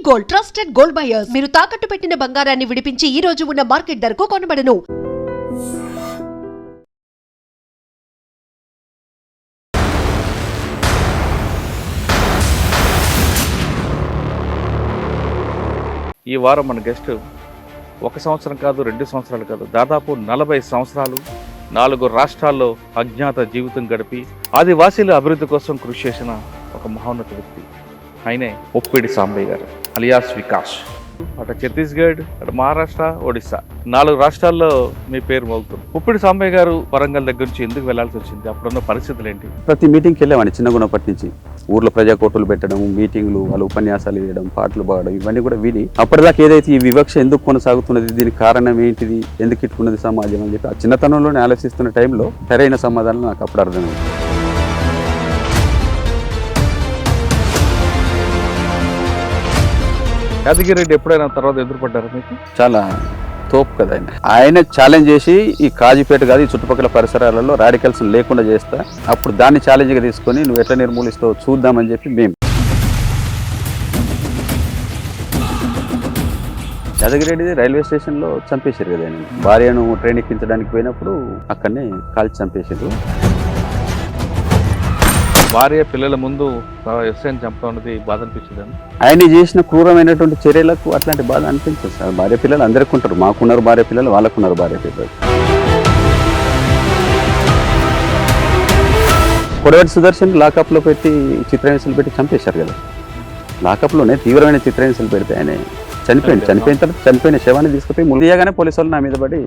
Gold, trusted gold buyers. మీరు తాకట్టు పెట్టిన బంగారాన్ని విడిపించి ఈ రోజు ఉన్న మార్కెట్ ధరకు కొనబడను. ఈ వారం మన గెస్ట్ 1 సంవత్సరం కాదు, 2 సంవత్సరాలు కాదు, దాదాపు 40 సంవత్సరాలు 4 రాష్ట్రాల్లో అజ్ఞాత జీవితం గడిపి ఆదివాసీల అభివృద్ధి కోసం కృషి చేసిన ఒక మహోన్నత వ్యక్తి. ఆయనే ముప్పిడి సాంబయ్య గారు అలియాస్ వికాస్. అటు ఛత్తీస్గఢ్, అటు మహారాష్ట్ర, ఒడిస్సా 4 రాష్ట్రాల్లో మీ పేరు మోగుతుంది. ముప్పిడి సాంబయ్య గారు వరంగల్ దగ్గర నుంచి ఎందుకు వెళ్లాల్సి వచ్చింది? అప్పుడున్న పరిస్థితులు ఏంటి? ప్రతి మీటింగ్కి వెళ్ళామండి చిన్నగున్నప్పటి నుంచి. ఊర్లో ప్రజాకోటలు పెట్టడం, మీటింగ్లు, వాళ్ళు ఉపన్యాసాలు ఇవ్వడం, పాటలు పాడడం, ఇవన్నీ కూడా విని అప్పటిదాకా ఏదైతే ఈ వివక్ష ఎందుకు కొనసాగుతున్నది, దీనికి కారణం ఏంటిది, ఎందుకు ఇట్టుకున్నది సమాజం అని చెప్పి ఆ చిన్నతనంలోనే ఆలోచిస్తున్న టైంలో సరైన సమాధానం నాకు అప్పుడు అర్థమైంది. యాదగిరెడ్డి ఎప్పుడైనా తర్వాత ఎదురుపడ్డారా మీకు? చాలా తోపు కదా ఆయన ఛాలెంజ్ చేసి ఈ కాజీపేట కాదు ఈ చుట్టుపక్కల పరిసరాలలో రాడికల్స్ లేకుండా చేస్తా, అప్పుడు దాన్ని ఛాలెంజ్గా తీసుకొని నువ్వు ఎట్లా నిర్మూలిస్తావు చూద్దామని చెప్పి మేము యాదగిరెడ్డి రైల్వే స్టేషన్లో చంపేశారు కదా ఆయన. భార్యను ట్రైన్ ఎక్కించడానికి పోయినప్పుడు అక్కడనే కాల్చి చంపేశారు. భార్య పిల్లల ముందు ఎస్ఐని చంపుతున్నది బాధ అనిపించిందని ఆయన చేసిన క్రూరమైనటువంటి చర్యలకు అట్లాంటి బాధ అనిపించదు సార్. భార్య పిల్లలు అందరికీ ఉంటారు, మాకున్నారు భార్య పిల్లలు, వాళ్ళకున్నారు భార్య పిల్లలు. కొడవటి సుదర్శన్ లాకప్లో పెట్టి చిత్రహింసలు పెట్టి చంపేశారు కదా. లాకప్లోనే తీవ్రమైన చిత్రహింసలు పెడితే ఆయన చనిపోయిన తర్వాత చనిపోయిన శవాన్ని తీసుకుపోయి ములియగానే పోలీసు వాళ్ళు నా మీద పడి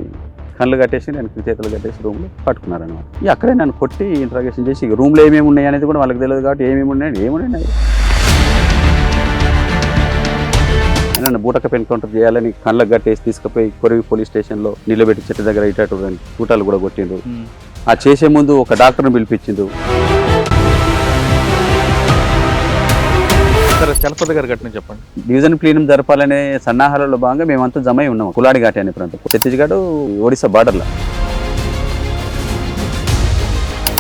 కళ్ళు కట్టేసి నేను చేతులు కట్టేసి రూమ్లో పట్టుకున్నారనమాట. అక్కడే నన్ను కొట్టి ఇంట్రాగేషన్ చేసి రూమ్లో ఏమేమి ఉన్నాయి అనేది కూడా వాళ్ళకి తెలియదు కాబట్టి ఏమున్నాయి నన్ను బూటకప్ ఎన్కౌంటర్ చేయాలని కళ్ళకు కట్టేసి తీసుకుపోయి కొరివి పోలీస్ స్టేషన్లో నిలబెట్టి చెట్టు దగ్గర ఇటు చూటాలు కూడా కొట్టిండ్రు. ఆ చేసే ముందు ఒక డాక్టర్ని పిలిపించిండ్రు. చలపతి గారి ఘటన చెప్పండి. డివిజన్ ప్లీనం జరపాలనే సన్నాహాలలో భాగంగా మేమంతా జమై ఉన్నాం కులాడి ఘాటి అనే ప్రాంతం, ఛత్తీస్గఢ్ ఒడిశా బార్డర్లో.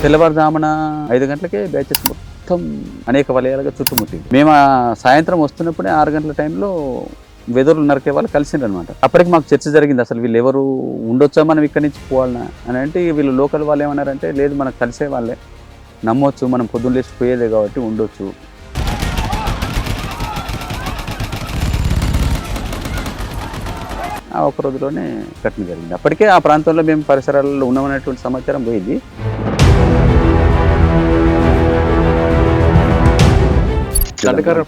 తెల్లవారుజామున 5 గంటలకే బ్యాచెస్ మొత్తం అనేక వలయాలుగా చుట్టుముట్టింది. మేము సాయంత్రం వస్తున్నప్పుడే 6 గంటల టైంలో వెదర్లు నరికే వాళ్ళు కలిసిండ్రు అనమాట. అప్పటికి మాకు చర్చ జరిగింది, అసలు వీళ్ళు ఎవరు ఉండొచ్చా మనం ఇక్కడి నుంచి పోవాలన్నా అని. అంటే వీళ్ళు లోకల్ వాళ్ళు ఏమన్నారంటే లేదు మనకు కలిసే వాళ్ళే, నమ్మొచ్చు, మనం పొద్దున్న లేచి పోయేదే కాబట్టి ఉండొచ్చు. ఆ ఒక్క రోజులోనే ఘటన జరిగింది. అప్పటికే ఆ ప్రాంతంలో మేము పరిసరాలలో ఉన్నామనేటువంటి సమాచారం పోయింది.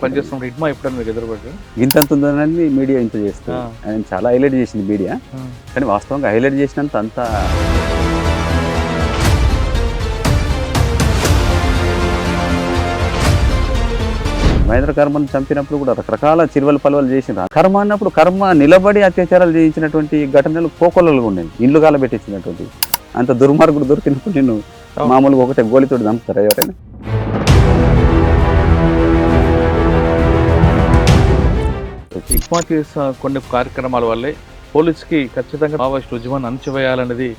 పనిచేస్తున్నప్పుడు ఇట్మా ఎప్పుడైనా మీకు ఎదురుపడి ఇంత ఉందని మీడియా ఇంత చేస్తుంది. ఆయన చాలా హైలైట్ చేసింది మీడియా, కానీ వాస్తవంగా హైలైట్ చేసినంత అంత మహేంద్ర కర్మను చంపినప్పుడు కూడా రకరకాల చిరువలు పలువలు చేసిండ్రు. కర్మ అన్నప్పుడు కర్మ నిలబడి అత్యాచారాలు చేయించినటువంటి ఘటనలు కోకొల్లలుగా ఉన్నాయి, ఇండ్లు కాల పెట్టించినటువంటి. అంత దుర్మార్గుడు దొరికినప్పుడు నేను మామూలుగా ఒకటే గోలితోటి చంపుతారా ఎవరైనా? ఇట్మా చేసిన కొన్ని కార్యక్రమాల వల్లే పోలీసుకి ఖచ్చితంగా మావోయిస్టు ఉద్యమాన్ని అణచివేయాలనేది.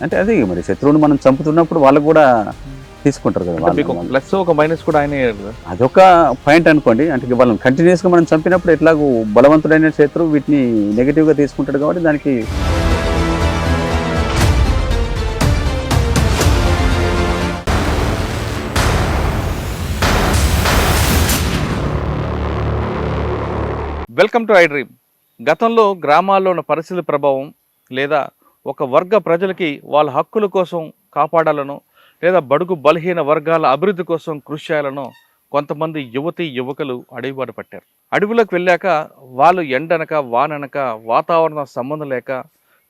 అంటే అది మరి శత్రువుని మనం చంపుతున్నప్పుడు వాళ్ళకు కూడా తీసుకుంటారు కదా, ప్లస్ ఒక మైనస్ కూడా ఆయన అదొక పాయింట్ అనుకోండి. అంటే వాళ్ళని కంటిన్యూస్గా మనం చంపినప్పుడు ఎట్లాగూ బలవంతుడైన శత్రువు వీటిని నెగిటివ్గా తీసుకుంటాడు కాబట్టి దానికి వెల్కమ్ టు ఐ డ్రీమ్. గతంలో గ్రామాల్లో ఉన్న పరిస్థితుల ప్రభావం లేదా ఒక వర్గ ప్రజలకి వాళ్ళ హక్కుల కోసం కాపాడాలనో లేదా బడుగు బలహీన వర్గాల అభివృద్ధి కోసం కృషి చేయాలనో కొంతమంది యువకులు అడవిబాటు పట్టారు. అడవులకు వెళ్ళాక వాళ్ళు ఎండనక వాననక వాతావరణ సంబంధం లేక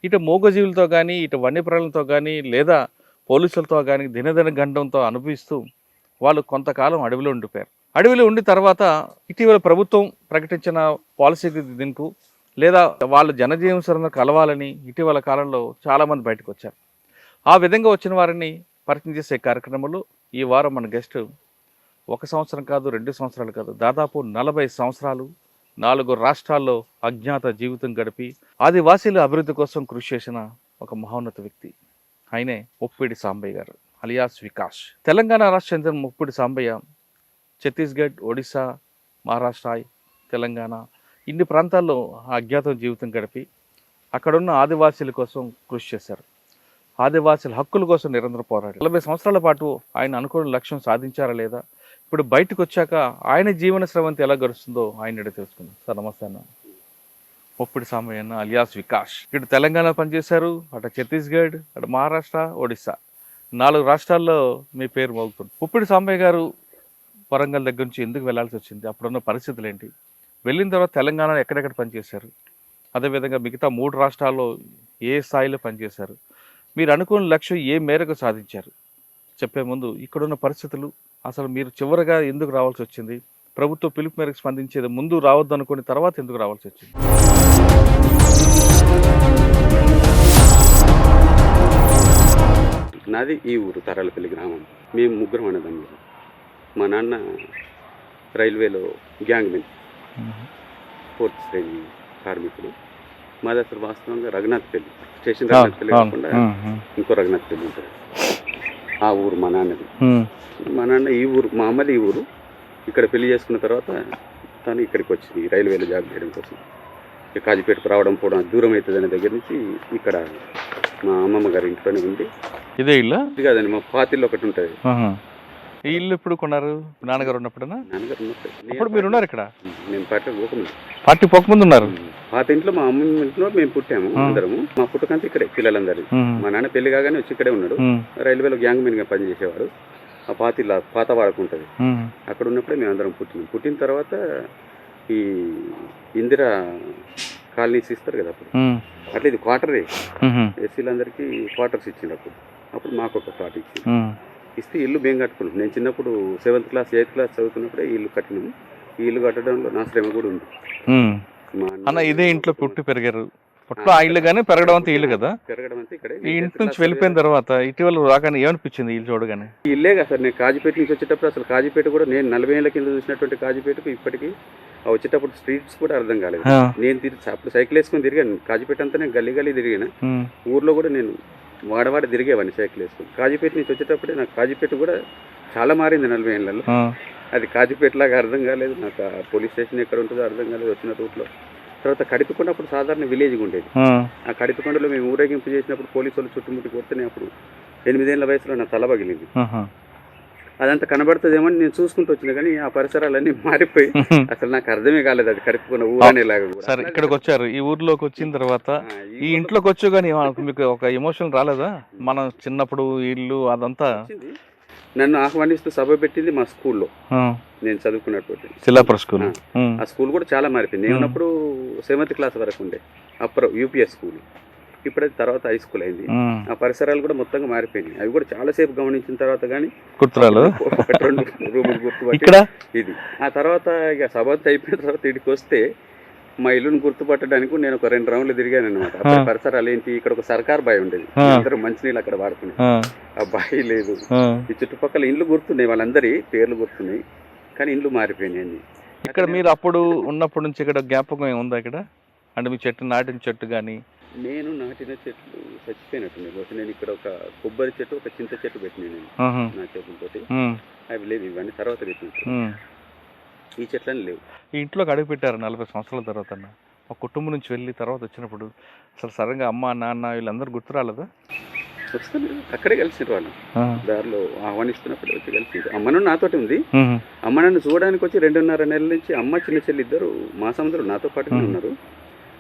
ఇటు మూగజీవులతో కానీ ఇటు వన్యప్రాణులతో కానీ లేదా పోలీసులతో కానీ దినదిన గండంతో అనుభవిస్తూ వాళ్ళు కొంతకాలం అడవిలో ఉండిపోయారు. అడవిలో ఉండి తర్వాత ఇటీవల ప్రభుత్వం ప్రకటించిన పాలసీకి దీనికి లేదా వాళ్ళ జనజీవన సరళ కలవాలని ఇటీవల కాలంలో చాలామంది బయటకు వచ్చారు. ఆ విధంగా వచ్చిన వారిని పరిచయం చేసే కార్యక్రమంలో ఈ వారం మన గెస్ట్ 1 సంవత్సరం కాదు, 2 సంవత్సరాలు కాదు, దాదాపు 40 సంవత్సరాలు 4 రాష్ట్రాల్లో అజ్ఞాత జీవితం గడిపి ఆదివాసీల అభివృద్ధి కోసం కృషి చేసిన ఒక మహోన్నత వ్యక్తి. ఆయనే ముప్పిడి సాంబయ్య గారు అలియాస్ వికాస్. తెలంగాణ రాష్ట్ర చెందిన ముప్పిడి సాంబయ్య ఛత్తీస్గఢ్, ఒడిశా, మహారాష్ట్ర తెలంగాణ ఇన్ని ప్రాంతాల్లో అజ్ఞాతం జీవితం గడిపి అక్కడున్న ఆదివాసీల కోసం కృషి చేశారు. ఆదివాసీల హక్కుల కోసం నిరంతరం పోరాడారు. 40 సంవత్సరాల పాటు ఆయన అనుకున్న లక్ష్యం సాధించారా లేదా, ఇప్పుడు బయటకు వచ్చాక ఆయన జీవన స్రవంతి ఎలా గడుస్తుందో ఆయన తెలుసుకుందాం. సార్ నమస్తే అన్న. ముప్పిడి సామయ్య అన్న అలియాస్ వికాస్. ఇటు తెలంగాణ పనిచేశారు, అటు ఛత్తీస్గఢ్, అటు మహారాష్ట్ర, ఒడిస్సా 4 రాష్ట్రాల్లో మీ పేరు మోగుతుంది. ముప్పిడి సామయ్య గారు వరంగల్ దగ్గర నుంచి ఎందుకు వెళ్లాల్సి వచ్చింది, అప్పుడున్న పరిస్థితులు ఏంటి, వెళ్ళిన తర్వాత తెలంగాణలో ఎక్కడెక్కడ పనిచేశారు, అదేవిధంగా మిగతా 3 రాష్ట్రాల్లో ఏ స్థాయిలో పనిచేశారు, మీరు అనుకున్న లక్ష్యం ఏ మేరకు సాధించారు చెప్పే ముందు ఇక్కడున్న పరిస్థితులు, అసలు మీరు చివరిగా ఎందుకు రావాల్సి వచ్చింది, ప్రభుత్వ పిలుపు మేరకు స్పందించేది ముందు రావద్దు అనుకుని తర్వాత ఎందుకు రావాల్సి వచ్చింది? నాది ఈ ఊరు తరాలపల్లి గ్రామం. మేము 3 అన్నదమ్ములు. మా నాన్న రైల్వేలో గ్యాంగ్మెన్, 4th శ్రేణి కార్మికుడు. మాది అసలు వాస్తవంగా రఘునాథ్పల్లి, స్టేషన్ రఘునాథ్పల్లి కాకుండా ఇంకో రఘునాథ్పల్లి ఉంటుంది. ఆ ఊరు మా నాన్నది. మా నాన్న ఈ ఊరు, మా అమ్మది ఈ ఊరు. ఇక్కడ పెళ్లి చేసుకున్న తర్వాత తను ఇక్కడికి వచ్చింది రైల్వేలో జాబ్ చేయడం కోసం. కాజీపేటకు రావడం పోవడం దూరం అవుతుంది అనే దగ్గర నుంచి ఇక్కడ మా అమ్మమ్మ గారి ఇంట్లోనే ఉంది. ఇదే ఇల్లు ఇది కాదండి, మా పాతిల్లో ఒకటి ఉంటుంది. ఈ ఇల్లు ఎప్పుడు కొన్నారు? నాన్నగారు ఉన్నప్పుడేనా? నాన్నగారు ఉన్నప్పుడు. ఇప్పుడు మీరు ఉన్నారు ఇక్కడ? నేను పార్టీకి పోకముందు. పార్టీ పోకముందు ఉన్నారు? పాత ఇంట్లో మా అమ్మ ఇంట్లో మేము పుట్టాము అందరము. మా పుట్టకంతా ఇక్కడే పిల్లలందరూ. మా నాన్న పెళ్లి కాగానే వచ్చి ఇక్కడే ఉన్నాడు. రైల్వేలో గ్యాంగ్ మెన్ గా పనిచేసేవాడు. ఆ పాత వాడుకుంటది. అక్కడ ఉన్నప్పుడే మేము అందరం పుట్టినాం. పుట్టిన తర్వాత ఈ ఇందిరా కాలనీస్ ఇస్తారు కదా అప్పుడు, అట్లా ఇది క్వార్టరే. ఎస్సీలందరికీ క్వార్టర్స్ ఇచ్చింది అప్పుడు మాకు ఒక ప్లాట్ ఇచ్చింది. ఇస్తే ఇల్లు మేము కట్టుకున్నాం. నేను చిన్నప్పుడు 7th క్లాస్ 8th క్లాస్ చదువుతున్నప్పుడే ఈ ఇల్లు కట్టినాము. ఈ ఇల్లు కట్టడంలో నా శ్రమ కూడా ఉంది. అన్న ఇదే ఇంట్లో పుట్టి పెరిగారు? పుట్టిన ఆ ఇల్లు కానీ పెరగడం అంతా ఇల్లు కదా? పెరగడం అంతా ఇక్కడే. ఈ ఇంటి నుంచి వెళ్ళిపోయిన తర్వాత ఇటీవల రాగానే ఏమనిపించింది ఇల్లు చూడగానే? ఈ ఇల్లే కదా సార్. నేను కాజీపేట నుంచి వచ్చేటప్పుడు అసలు కాజీపేట కూడా నేను 40 ఏళ్ళ కింద చూసినటువంటి కాజీపేటకు ఇప్పటికీ వచ్చేటప్పుడు స్ట్రీట్స్ కూడా అర్థం కాలేదు. నేను అప్పుడు సైకిల్ వేసుకొని తిరిగాను. కాజీపేట అంతా నేను గల్లీ గల్లీ తిరిగాను. ఊర్లో కూడా నేను వాడవాడ తిరిగేవాడిని సైకిల్ వేసుకొని. కాజీపేట నుంచి వచ్చేటప్పుడే నాకు కాజీపేట కూడా చాలా మారింది 40 ఏళ్ళలో. అది కాజీపేట లాగా అర్థం కాలేదు నాకు. పోలీస్ స్టేషన్ ఎక్కడ ఉంటుందో అర్థం కాలేదు వచ్చిన రూట్లో. తర్వాత కడిపికొండ అప్పుడు సాధారణ విలేజ్గా ఉండేది. ఆ కడిపికొండలో మేము ఊరేగింపు చేసినప్పుడు పోలీసు వాళ్ళు చుట్టుముట్టి కొడితేనే అప్పుడు 8 ఏళ్ళ వయసులో నా తల పగిలింది. అదంతా కనబడుతుందేమో నేను చూసుకుంటూ వచ్చినా కానీ ఆ పరిసరాలన్నీ మారిపోయి అసలు నాకు అర్థమే కాలేదు అది కడిపికొండ ఊరు అనేలాగా. సరే, ఇక్కడికి వచ్చారు. ఈ ఊర్లోకి వచ్చిన తర్వాత ఈ ఇంట్లోకి వచ్చి కానీ మీకు ఒక ఎమోషన్ రాలేదా? మనం చిన్నప్పుడు ఇల్లు అదంతా నన్ను ఆహ్వానిస్తూ సభ పెట్టింది మా స్కూల్లో నేను చదువుకున్నటువంటి చిల్లాపుర స్కూల్. ఆ స్కూల్ కూడా చాలా మారిపోయింది. నేను ఉన్నప్పుడు 7th క్లాస్ వరకు ఉండే అప్పుడు యూపీఎస్ స్కూల్. ఇప్పుడైతే తర్వాత హై స్కూల్ అయింది. ఆ పరిసరాలు కూడా మొత్తంగా మారిపోయినాయి. అవి కూడా చాలా సేపు గమనించిన తర్వాత కానీ గుర్తురాలు. 2 రూములు గుర్తుపట్టి ఇది. ఆ తర్వాత ఇక సభ అయిపోయిన తర్వాత ఇక్కడికి వస్తే మా ఇల్లుని గుర్తుపట్టడానికి నేను ఒక 2 రౌండ్లు తిరిగాను అనమాట. పరిసరాలు ఏంటి, ఇక్కడ ఒక సర్కార్ బాయ్ ఉండేది, అందరూ మంచినీళ్ళు అక్కడ వాడుకునే. ఆ బాయ్ లేదు. ఈ చుట్టుపక్కల ఇండ్లు గుర్తున్నాయి, వాళ్ళందరి పేర్లు గుర్తున్నాయి, కానీ ఇండ్లు మారిపోయినాయి. ఇక్కడ మీరు అప్పుడు ఉన్నప్పటి నుంచి ఇక్కడ జ్ఞాపకం ఉందా ఇక్కడ? అంటే మీ చెట్టు నాటిన చెట్టు కానీ? నేను నాటిన చెట్లు చచ్చిపోయినట్టు. బహుశా నేను ఇక్కడ ఒక కొబ్బరి చెట్టు, ఒక చింత చెట్టు పెట్టినాను నేను నా చేతులతోటి. అవి లేవు, ఇవన్నీ తర్వాత పెట్టిన. ఈ చెట్లని లేవు. ఈ ఇంట్లోకి అడుగు పెట్టారు 40 సంవత్సరాల తర్వాత. మా కుటుంబం నుంచి వెళ్ళి తర్వాత వచ్చినప్పుడు అసలు సడన్గా అమ్మ నాన్న వీళ్ళందరూ గుర్తు రాలేదా? వస్తాను, అక్కడే కలిసి వాళ్ళు దారిలో ఆహ్వానిస్తున్నప్పుడు వచ్చి కలిసి. అమ్మ నన్ను నాతోటి ఉంది. అమ్మ నన్ను చూడడానికి వచ్చి 2.5 నెలల నుంచి అమ్మ చిన్న చెల్లి ఇద్దరు మా సముద్రం నాతో పాటుగా ఉన్నారు.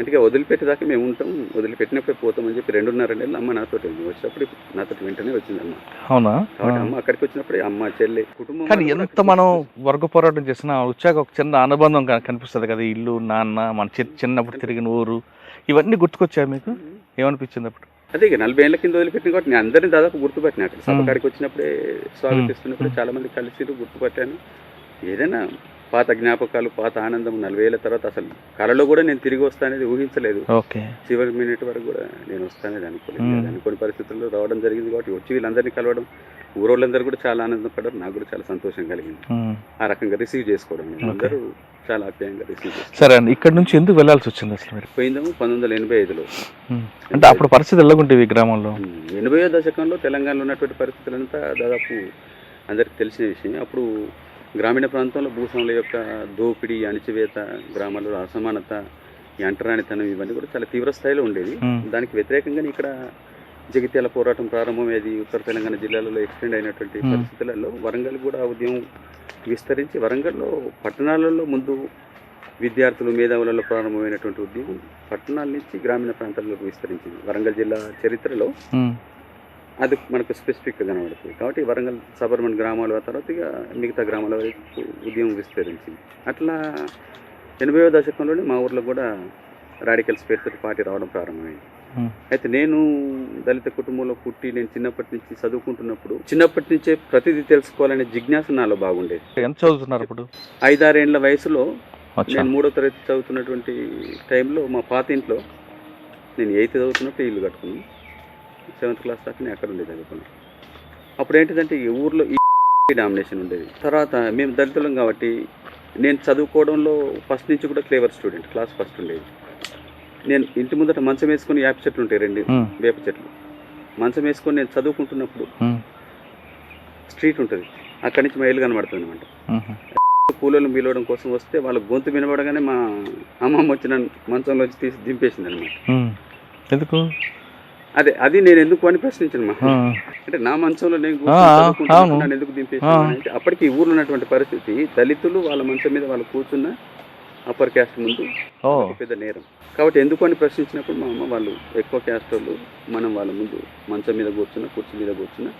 అంటే వదిలిపెట్టేదాకా మేము ఉంటాం, వదిలిపెట్టినప్పుడే పోతామని చెప్పి 2.5 నెలలు అమ్మ నాతో వచ్చినప్పుడు నాతో వెంటనే వచ్చింది అమ్మ. అవునా? కాబట్టి అమ్మ అక్కడికి వచ్చినప్పుడే అమ్మ చెల్లి కుటుంబం. కానీ ఎంత మనం వర్గ పోరాటం చేసినా వచ్చాక ఒక చిన్న అనుబంధం కనిపిస్తుంది కదా. ఇల్లు, నాన్న, మన చిన్నప్పుడు తిరిగిన ఊరు, ఇవన్నీ గుర్తుకొచ్చాయి మీకు? ఏమనిపించింది అప్పుడు? అదే ఇక 40 ఏళ్ళ కింద వదిలిపెట్టిన కాబట్టి నేను అందరినీ దాదాపు గుర్తుపట్టినా. అక్కడ సభ కాడికి వచ్చినప్పుడే స్వాగతిస్తున్నప్పుడే చాలా మంది కలిసి గుర్తుపట్టాను. ఏదైనా పాత జ్ఞాపకాలు, పాత ఆనందం 40 ఏళ్ళ తర్వాత అసలు కళలో కూడా నేను తిరిగి వస్తానేది ఊహించలేదు. చివరి మినిట్ వరకు కూడా నేను వస్తానేది అనుకోలేదు. అనుకోని పరిస్థితుల్లో రావడం జరిగింది కాబట్టి వచ్చి వీళ్ళందరినీ కలవడం, ఊరోళ్ళందరూ కూడా చాలా ఆనందపడ్డారు. నాకు కూడా చాలా సంతోషం కలిగింది ఆ రకంగా రిసీవ్ చేసుకోవడం. అందరూ చాలా ఆప్యాయంగా రిసీవ్ చేస్తారు. సరే అండి, ఇక్కడ నుంచి ఎందుకు వెళ్ళాల్సి వచ్చింది అసలు? మీరు పోయిందేమో 1985లో. అంటే అప్పుడు పరిస్థితి ఎలాగుంటేవి గ్రామంలో? 80వ దశకంలో తెలంగాణలో ఉన్నటువంటి పరిస్థితులంతా దాదాపు అందరికి తెలిసిన విషయం. అప్పుడు గ్రామీణ ప్రాంతంలో భూస్వాముల యొక్క దోపిడీ, అణిచివేత, గ్రామాల్లో అసమానత, ఈ అంటరానితనం ఇవన్నీ కూడా చాలా తీవ్ర స్థాయిలో ఉండేది. దానికి వ్యతిరేకంగా ఇక్కడ జగిత్యాల పోరాటం ప్రారంభమయ్యేది. ఉత్తర తెలంగాణ జిల్లాలలో ఎక్స్టెండ్ అయినటువంటి పరిస్థితులలో వరంగల్ కూడా ఉద్యమం విస్తరించి వరంగల్లో పట్టణాలలో ముందు విద్యార్థులు మేధావులలో ప్రారంభమైనటువంటి ఉద్యమం పట్టణాల నుంచి గ్రామీణ ప్రాంతాలకు విస్తరించింది. వరంగల్ జిల్లా చరిత్రలో అది మనకు స్పెసిఫిక్గా కనబడుతుంది. కాబట్టి వరంగల్ సబర్బన్ గ్రామాల తర్వాత ఇక మిగతా గ్రామాల వరకు ఉద్యమం విస్తరించింది. అట్లా 80వ దశకంలోనే మా ఊర్లో కూడా రాడికల్స్ పేరుతో పార్టీ రావడం ప్రారంభమైంది. అయితే నేను దళిత కుటుంబంలో పుట్టి నేను చిన్నప్పటి నుంచి చదువుకుంటున్నప్పుడు చిన్నప్పటి నుంచే ప్రతిదీ తెలుసుకోవాలనే జిజ్ఞాస నాలో బాగుండేది. ఎంత చదువుతున్నారు ఇప్పుడు? 5-6 ఏళ్ల వయసులో నేను 3వ తరగతి చదువుతున్నటువంటి టైంలో మా పాత ఇంట్లో నేను 8th చదువుతున్నప్పుడు ఇల్లు కట్టుకున్నాను. 7th క్లాస్ దాకా నేను అక్కడ ఉండే చదువుకున్నాను. అప్పుడు ఏంటిదంటే ఈ ఊర్లో ఈ డామినేషన్ ఉండేది. తర్వాత మేము దళితులం కాబట్టి నేను చదువుకోవడంలో ఫస్ట్ నుంచి కూడా క్లేవర్ స్టూడెంట్, క్లాస్ ఫస్ట్ ఉండేది. నేను ఇంటి ముందట మంచం వేసుకొని యాప చెట్లు ఉంటాయి, 2 వేప చెట్లు. మంచం వేసుకొని నేను చదువుకుంటున్నప్పుడు స్ట్రీట్ ఉంటుంది, అక్కడి నుంచి మా ఇల్లు కనబడుతుంది అనమాట. కూలీలను పిలవడం కోసం వస్తే వాళ్ళ గొంతు వినబడగానే మా అమ్మమ్మ వచ్చిన మంచంలో వచ్చి తీసి దింపేసింది అనమాట. ఎందుకు? అది నేను ఎందుకు అని ప్రశ్నించాను మా. అంటే నా మంచంలో నేను కూర్చుని ఎందుకు దింపేసాను అంటే అప్పటికి ఈ ఊర్లో ఉన్నటువంటి పరిస్థితి దళితులు వాళ్ళ మంచం మీద వాళ్ళు కూర్చున్న అప్పర్ క్యాస్ట్ ముందు పెద్ద నేరం. కాబట్టి ఎందుకు అని ప్రశ్నించినప్పుడు మా అమ్మ వాళ్ళు ఎక్కువ క్యాస్ట్ వాళ్ళు మనం వాళ్ళ ముందు మంచం మీద కూర్చున్న కుర్చీ మీద కూర్చున్న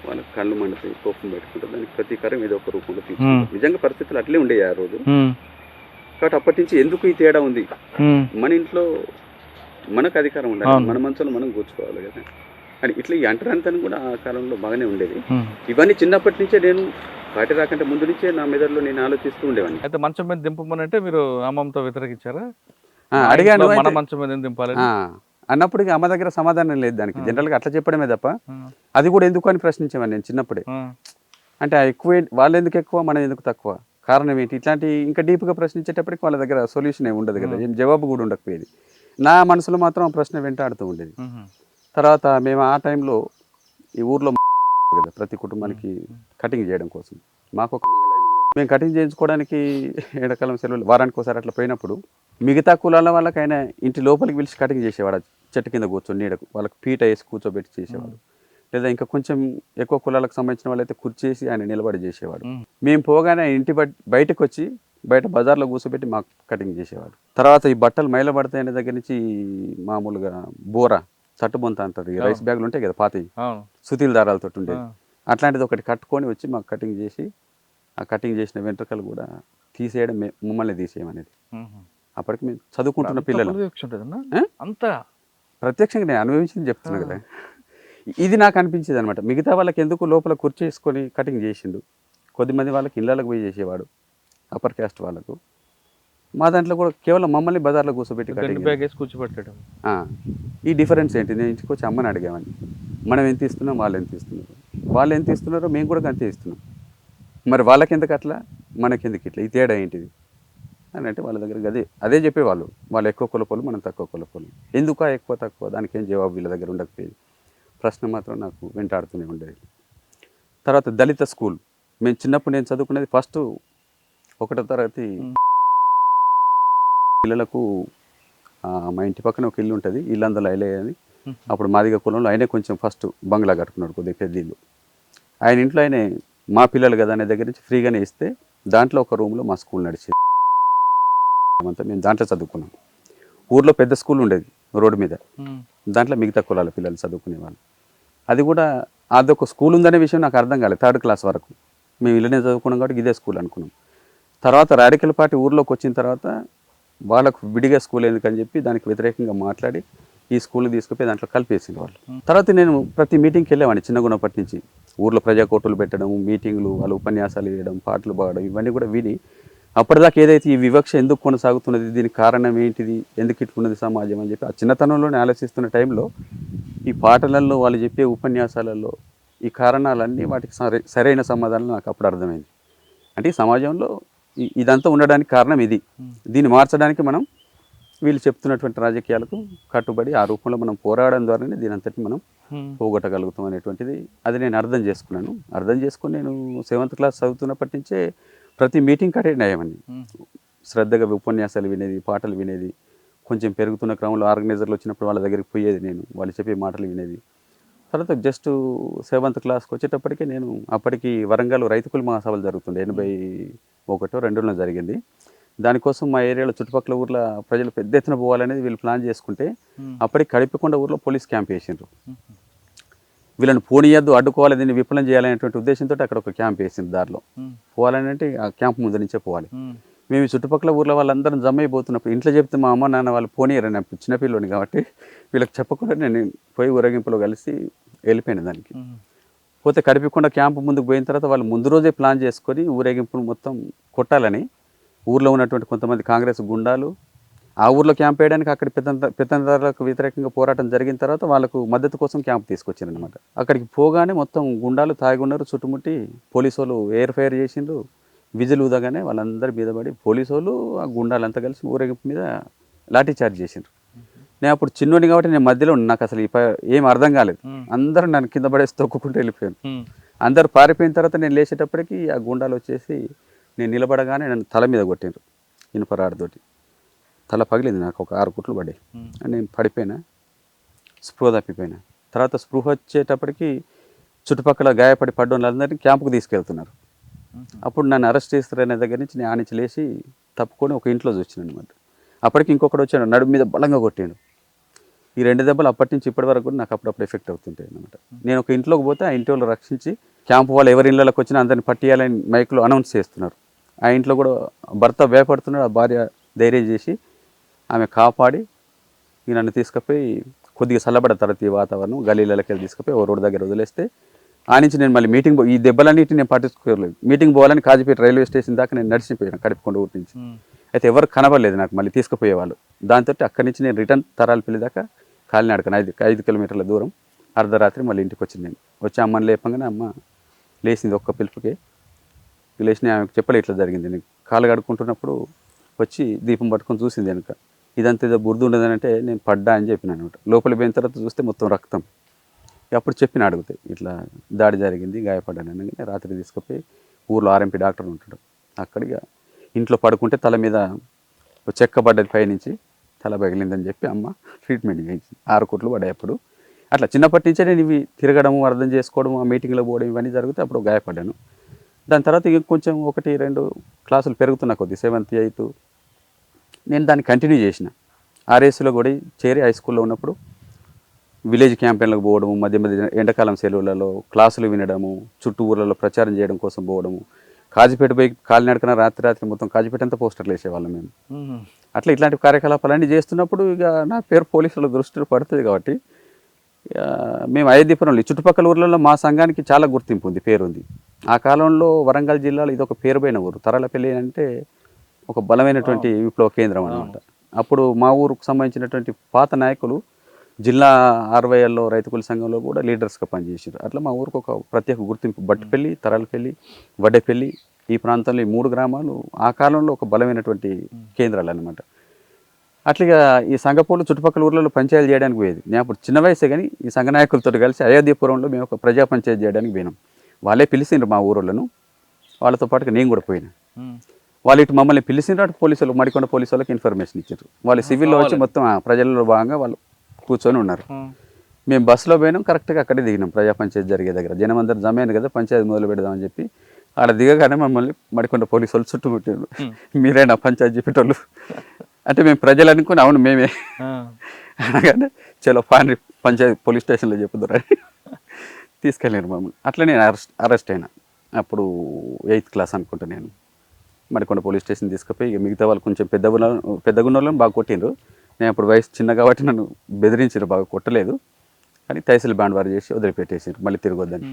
వాళ్ళ కళ్ళు మండుతాయి, కోపం పెట్టుకుంటారు, దానికి ప్రతీకారం ఏదో ఒక రూపంలో తీసుకుంటారు. నిజంగా పరిస్థితులు అట్లే ఉండేవి ఆ రోజు. కాబట్టి అప్పటి నుంచి ఎందుకు ఈ తేడా ఉంది, మన ఇంట్లో మనకు అధికారం ఉండాలి, మన మంచంలో మనం కూర్చుకోవాలి కదా అని ఇట్లా ఈ అంటరానితనం కూడా ఆ కాలంలో బాగానే ఉండేది. ఇవన్నీ చిన్నప్పటి నుంచే నేను పార్టీ రాకంటే ముందు నుంచే నా మెదడులో నేను ఆలోచిస్తూ ఉండేవాడిని. అయితే మంచం మీద దింపమనంటే మీరు అమ్మమ్మతో వ్యతిరేకించారా? అడిగాను, మన మంచం మీద దింపాలి అన్నప్పటికీ అమ్మ దగ్గర సమాధానం లేదు దానికి. జనరల్గా అట్లా చెప్పడమే తప్ప అది కూడా ఎందుకు అని ప్రశ్నించేవాడిని నేను చిన్నప్పుడే. అంటే ఎక్కువ వాళ్ళు ఎందుకు ఎక్కువ, మనం ఎందుకు తక్కువ, కారణం ఏంటి, ఇట్లాంటి ఇంకా డీప్గా ప్రశ్నించేటప్పటికి వాళ్ళ దగ్గర సొల్యూషన్ ఏమి ఉండదు కదా, ఏం జవాబు కూడా ఉండకపోయేది. నా మనసులో మాత్రం ఆ ప్రశ్న వెంటాడుతూ ఉండేది. తర్వాత మేము ఆ టైంలో ఈ ఊర్లో కదా ప్రతి కుటుంబానికి కటింగ్ చేయడం కోసం మాకు ఒక మేము కటింగ్ చేయించుకోవడానికి ఎండాకాలం సెలవులు వారానికి ఒకసారి అట్లా పోయినప్పుడు మిగతా కులాల వాళ్ళకైనా ఇంటి లోపలికి పిలిచి కటింగ్ చేసేవాడు. చెట్టు కింద కూర్చొని నీడకు వాళ్ళకి పీట వేసి కూర్చోబెట్టి చేసేవాడు. లేదా ఇంకా కొంచెం ఎక్కువ కులాలకు సంబంధించిన వాళ్ళైతే కుర్చేసి ఆయన నిలబడి చేసేవాడు. మేము పోగానే ఇంటి బయటకు వచ్చి బయట బజార్లో కూర్చోబెట్టి మాకు కటింగ్ చేసేవాడు. తర్వాత ఈ బట్టలు మైల పడతాయనే దగ్గర నుంచి మామూలుగా బోరా తట్టుబొంత అంటారు, ఈ రైస్ బ్యాగులు ఉంటాయి కదా పాతవి, సుతీల దారాలతో ఉండేది, అట్లాంటిది ఒకటి కట్టుకొని వచ్చి మాకు కటింగ్ చేసి ఆ కటింగ్ చేసిన వెంట్రుకలు కూడా తీసేయడం మమ్మల్ని తీసేయమనేది. అప్పటికి మేము చదువుకుంటున్న పిల్లలు అంత ప్రత్యక్షంగా నేను అనుభవించింది చెప్తున్నా కదా. ఇది నాకు అనిపించేది అనమాట. మిగతా వాళ్ళకి ఎందుకు లోపల కుర్చేసుకొని కటింగ్ చేసిండు, కొద్దిమంది వాళ్ళకి ఇళ్ళకి పోయి చేసేవాడు అప్పర్ క్యాస్ట్ వాళ్ళకు. మా దాంట్లో కూడా కేవలం మమ్మల్ని బజార్లో కూర్చోబెట్టి కటింగ్ కూర్చోబెట్టడం. ఈ డిఫరెన్స్ ఏంటి, నేను ఇంటికి వచ్చి అమ్మని అడిగామని, మనం ఎంత ఇస్తున్నాం వాళ్ళు ఎంత ఇస్తున్నారు, వాళ్ళు ఎంత ఇస్తున్నారో మేము కూడా అంతే ఇస్తున్నాం, మరి వాళ్ళకి ఎందుకు అట్లా మనకెందుకు ఇట్లా, ఈ తేడా ఏంటిది అని అంటే వాళ్ళ దగ్గర అదే చెప్పేవాళ్ళు. వాళ్ళు ఎక్కువ కులపోలు, మనం తక్కువ కులపోలు, ఎందుకు ఎక్కువ తక్కువ, దానికి ఏం జవాబు వీళ్ళ దగ్గర ఉండకపోయేది. ప్రశ్న మాత్రం నాకు వెంటాడుతూనే ఉండేది. తర్వాత దళిత స్కూల్ మేము చిన్నప్పుడు నేను చదువుకునేది ఫస్ట్ 1వ తరగతి పిల్లలకు మా ఇంటి పక్కన ఒక ఇల్లు ఉంటుంది, ఇల్లందరూ అయిలే అని. అప్పుడు మాదిగ కులంలో ఆయనే కొంచెం ఫస్ట్ బంగ్లా కట్టుకున్నాడు, కొద్దిగా పెద్ద ఇల్లు. ఆయన ఇంట్లో ఆయనే మా పిల్లలు కదా అనే దగ్గర నుంచి ఫ్రీగానే ఇస్తే దాంట్లో ఒక రూమ్లో మా స్కూల్ నడిచేది అంతా. మేము దాంట్లో చదువుకున్నాం. ఊర్లో పెద్ద స్కూల్ ఉండేది రోడ్డు మీద, దాంట్లో మిగతా కులాల పిల్లలు చదువుకునేవాళ్ళు. అది కూడా అదొక స్కూల్ ఉందనే విషయం నాకు అర్థం కాలేదు 3rd క్లాస్ వరకు. మేము ఇళ్ళనే చదువుకున్నాం కాబట్టి ఇదే స్కూల్ అనుకున్నాం. తర్వాత రాడికల్ పార్టీ ఊర్లోకి వచ్చిన తర్వాత వాళ్ళకు విడిగా స్కూల్ ఎందుకని చెప్పి దానికి వ్యతిరేకంగా మాట్లాడి ఈ స్కూల్ తీసుకుపోయి దాంట్లో కలిపేసింది వాళ్ళు. తర్వాత నేను ప్రతి మీటింగ్కి వెళ్ళేవాడిని చిన్నగున్నప్పటి నుంచి. ఊర్లో ప్రజాకోటులు పెట్టడం, మీటింగ్లు, వాళ్ళు ఉపన్యాసాలు వేయడం, పాటలు పాడడం, ఇవన్నీ కూడా విని అప్పటిదాకా ఏదైతే ఈ వివక్ష ఎందుకు కొనసాగుతున్నది, దీనికి కారణం ఏంటిది, ఎందుకు ఇట్లున్నది సమాజం అని చెప్పి ఆ చిన్నతనంలోనే ఆలోచిస్తున్న టైంలో ఈ పాటలలో వాళ్ళు చెప్పే ఉపన్యాసాలలో ఈ కారణాలన్నీ వాటికి సరైన సమాధానం నాకు అప్పుడు అర్థమైంది. అంటే ఈ సమాజంలో ఇదంతా ఉండడానికి కారణం ఇది, దీన్ని మార్చడానికి మనం వీళ్ళు చెప్తున్నటువంటి రాజకీయాలకు కట్టుబడి ఆ రూపంలో మనం పోరాడడం ద్వారానే దీని అంతటి మనం పోగొట్టగలుగుతాం అనేటువంటిది అది నేను అర్థం చేసుకున్నాను. అర్థం చేసుకుని నేను 7th క్లాస్ చదువుతున్నప్పటి నుంచే ప్రతి మీటింగ్ అటెండ్ అయ్యామని, శ్రద్ధగా ఉపన్యాసాలు వినేది, పాటలు వినేది. కొంచెం పెరుగుతున్న క్రమంలో ఆర్గనైజర్లు వచ్చినప్పుడు వాళ్ళ దగ్గరికి పోయేది, నేను వాళ్ళు చెప్పే మాటలు వినేది. తర్వాత జస్ట్ 7th క్లాస్కి వచ్చేటప్పటికే నేను అప్పటికి వరంగల్ రైతు కుల మహాసభలు జరుగుతుండే 81-2లో జరిగింది. దానికోసం మా ఏరియాలో చుట్టుపక్కల ఊర్ల ప్రజలు పెద్ద ఎత్తున పోవాలనేది వీళ్ళు ప్లాన్ చేసుకుంటే అప్పటికి కడిపికొండ ఊర్లో పోలీస్ క్యాంప్ వేసిండ్రు. వీళ్ళని పోనీయద్దు, అడ్డుకోవాలి, దీన్ని విఫలం చేయాలనేటువంటి ఉద్దేశంతో అక్కడ ఒక క్యాంప్ వేసింది. దారిలో పోవాలని అంటే ఆ క్యాంప్ ముందు నుంచే పోవాలి. మేము ఈ చుట్టుపక్కల ఊర్లో వాళ్ళందరం జమ అయిపోతున్నప్పుడు ఇంట్లో చెప్తే మా అమ్మ నాన్న వాళ్ళు పోనీయరని, అప్పుడు చిన్నపిల్లని కాబట్టి వీళ్ళకి చెప్పకుండా నేను పోయి ఊరేగింపులో కలిసి వెళ్ళిపోయాను. దానికి పోతే కడిపికొండ క్యాంపు ముందుకు పోయిన తర్వాత వాళ్ళు ముందు రోజే ప్లాన్ చేసుకొని ఊరేగింపును మొత్తం కొట్టాలని ఊర్లో ఉన్నటువంటి కొంతమంది కాంగ్రెస్ గుండాలు ఆ ఊర్లో క్యాంప్ వేయడానికి అక్కడ పెత్తందారులకు వ్యతిరేకంగా పోరాటం జరిగిన తర్వాత వాళ్ళకు మద్దతు కోసం క్యాంప్ తీసుకొచ్చారు అనమాట. అక్కడికి పోగానే మొత్తం గుండాలు తాగున్నారు, చుట్టుముట్టి పోలీసు వాళ్ళు ఎయిర్ ఫైర్ చేసిండ్రు. విజిల్ ఊదగానే వాళ్ళందరి మీద పడి పోలీసు వాళ్ళు ఆ గుండాలంతా కలిసి ఊరేగింపు మీద లాఠీ చార్జ్ చేసిండ్రు. నేను అప్పుడు చిన్నోడిని కాబట్టి నేను మధ్యలో నాకు అసలు ఏం అర్థం కాలేదు. అందరూ నన్ను కింద పడేసి తొక్కుకుంటూ వెళ్ళిపోయాను. అందరు పారిపోయిన తర్వాత నేను లేచేటప్పటికి ఆ గుండాలు వచ్చేసి నేను నిలబడగానే నన్ను తల మీద కొట్టిండ్రు ఇనుపరాడుతోటి. తల పగిలింది, నాకు ఒక 6 కుట్లు పడ్డాయి. నేను పడిపోయినా, స్పృహ తప్పిపోయినా. తర్వాత స్పృహ వచ్చేటప్పటికి చుట్టుపక్కల గాయపడి పడ్డ వాళ్ళందరినీ క్యాంపుకు తీసుకెళ్తున్నారు. అప్పుడు నన్ను అరెస్ట్ చేస్తారనే దగ్గర నుంచి నేను ఆ నుంచి లేచి తప్పుకొని ఒక ఇంట్లో చూసాను అనమాట. అప్పటికి ఇంకొకటి వచ్చాడు, నడుము మీద బలంగా కొట్టాడు. ఈ 2 దెబ్బలు అప్పటి నుంచి ఇప్పటి వరకు కూడా నాకు అప్పుడప్పుడు ఎఫెక్ట్ అవుతుంటాయి అనమాట. నేను ఒక ఇంట్లోకి పోతే ఆ ఇంటి వాళ్ళు రక్షించి క్యాంపు వాళ్ళు ఎవరి ఇళ్ళకి వచ్చినా అందరిని పట్టియాలని మైక్లో అనౌన్స్ చేస్తున్నారు. ఆ ఇంట్లో కూడా భర్త భయపడుతున్నాడు, ఆ భార్య ధైర్యం చేసి ఆమె కాపాడి నన్ను తీసుకుపోయి కొద్దిగా చల్లబడ్డ తర్వాత ఈ వాతావరణం గలీలకి వెళ్ళి తీసుకుపోయి ఓ రోడ్డు దగ్గర వదిలేస్తే ఆ నుంచి నేను మళ్ళీ మీటింగ్ ఈ దెబ్బలన్నింటినీ నేను పట్టించుకోలేదు. మీటింగ్ పోవాలని కాజీపేట రైల్వే స్టేషన్ దాకా నేను నడిచిపోయాను కడిపికొండ ఊరి నుంచి. అయితే ఎవరు కనబడలేదు నాకు మళ్ళీ తీసుకుపోయేవాళ్ళు. దాంతో అక్కడి నుంచి నేను రిటర్న్ తరాలపల్లి దాకా కాలినడకను 5 కిలోమీటర్ల దూరం అర్ధరాత్రి మళ్ళీ ఇంటికి వచ్చింది. నేను వచ్చి అమ్మని లేపంగానే అమ్మ లేచింది ఒక్క పిలుపుకి. లేచిన ఆమెకు చెప్పలే ఇట్లా జరిగింది. నేను కాలు కడుక్కుంటున్నప్పుడు వచ్చి దీపం పట్టుకొని చూసింది వెనుక. ఇదంతా ఏదో బురద ఉండదని అంటే నేను పడ్డా అని చెప్పిన అనమాట. లోపలికి పోయిన తర్వాత చూస్తే మొత్తం రక్తం. అప్పుడు చెప్పిన అడుగుతాయి ఇట్లా దాడి జరిగింది, గాయపడ్డాను అనగానే రాత్రి తీసుకుపోయి ఊర్లో RMP డాక్టర్ ఉంటాడు, అక్కడికి ఇంట్లో పడుకుంటే తల మీద చెక్క పడ్డది పైనుంచి, తల పగిలిందని చెప్పి అమ్మ ట్రీట్మెంట్ చేయించింది. 6 కుట్లు పడ్డాయి అప్పుడు. అట్లా చిన్నప్పటి నుంచే నేను ఇవి తిరగడము, అర్థం చేసుకోవడము, ఆ మీటింగ్లో పోవడం ఇవన్నీ జరిగితే అప్పుడు గాయపడ్డాను. దాని తర్వాత ఇక కొంచెం 1-2 క్లాసులు పెరుగుతున్నా కొద్ది 7th 8th నేను దాన్ని కంటిన్యూ చేసిన. RSలో కూడా చేరి హై స్కూల్లో ఉన్నప్పుడు విలేజ్ క్యాంపెయిన్లకు పోవడము, మధ్య ఎండాకాలం సెలవులలో క్లాసులు వినడము, చుట్టూ ఊర్లలో ప్రచారం చేయడం కోసం పోవడము. కాజీపేట పోయి కాలినడకన రాత్రి మొత్తం కాజీపేట అంతా పోస్టర్లు వేసేవాళ్ళం మేము. అట్లా ఇట్లాంటి కార్యకలాపాలన్నీ చేస్తున్నప్పుడు ఇక నా పేరు పోలీసుల దృష్టిలో పడుతుంది కాబట్టి మేము అయోధ్యపురంలో చుట్టుపక్కల ఊర్లలో మా సంఘానికి చాలా గుర్తింపు ఉంది, పేరు ఉంది. ఆ కాలంలో వరంగల్ జిల్లాలో ఇది ఒక పేరుపోయిన ఊరు. తరలపల్లి అంటే ఒక బలమైనటువంటి విప్లవ కేంద్రం అనమాట. అప్పుడు మా ఊరుకు సంబంధించినటువంటి పాత నాయకులు జిల్లా 60ఏళ్ళలో రైతు కూలి సంఘంలో కూడా లీడర్స్గా పనిచేసారు. అట్లా మా ఊరికి ఒక ప్రత్యేక గుర్తింపు. బట్టిపల్లి, తరలపల్లి, వడ్డేపల్లి ఈ ప్రాంతంలో ఈ 3 గ్రామాలు ఆ కాలంలో ఒక బలమైనటువంటి కేంద్రాలు అనమాట. అట్లాగా ఈ సంఘపోలు చుట్టుపక్కల ఊర్లలో పంచాయతీ చేయడానికి పోయేది. నేను అప్పుడు చిన్న వయసే కానీ ఈ సంఘ నాయకులతో కలిసి అయోధ్యపురంలో మేము ఒక ప్రజా పంచాయతీ చేయడానికి పోయినాం. వాళ్ళే పిలిచిండ్రు మా ఊరోళ్ళను, వాళ్ళతో పాటుగా నేను కూడా పోయినా. వాళ్ళు ఇటు మమ్మల్ని పిలిచిండ్రు, అటు పోలీసులు మడికొండ పోలీసు వాళ్ళకి ఇన్ఫర్మేషన్ ఇచ్చారు. వాళ్ళు సివిల్లో వచ్చి మొత్తం ప్రజల్లో భాగంగా వాళ్ళు కూర్చొని ఉన్నారు. మేము బస్సులో పోయినాం, కరెక్ట్గా అక్కడే దిగినాం ప్రజా పంచాయతీ జరిగే దగ్గర. జనం అందరు జమైంది కదా, పంచాయతీ మొదలు పెడదామని చెప్పి ఆడ దిగగానే మమ్మల్ని మడికొండ పోలీసు వాళ్ళు చుట్టుముట్టారు. మీరేనా పంచాయతీ చెప్పేటోళ్ళు అంటే మేము ప్రజలు అనుకుని అవును మేమే అనగానే చలో పాండ్రి పంచాయతీ పోలీస్ స్టేషన్లో చెప్పుదురా తీసుకెళ్ళారు మమ్మల్ని. అట్లా నేను అరెస్ట్ అయినా. అప్పుడు 8th క్లాస్ అనుకుంటా. నేను మడికొండ పోలీస్ స్టేషన్ తీసుకుపోయి ఇక మిగతా వాళ్ళు కొంచెం పెద్దగున్నోళ్ళని బాగా కొట్టిండ్రు. నేను అప్పుడు వయసు చిన్న కాబట్టి నన్ను బెదిరించారు, బాగా కొట్టలేదు కానీ తహసీల్ బాండ్ వారు చేసి వదిలిపెట్టేసారు మళ్ళీ తిరగొద్దని.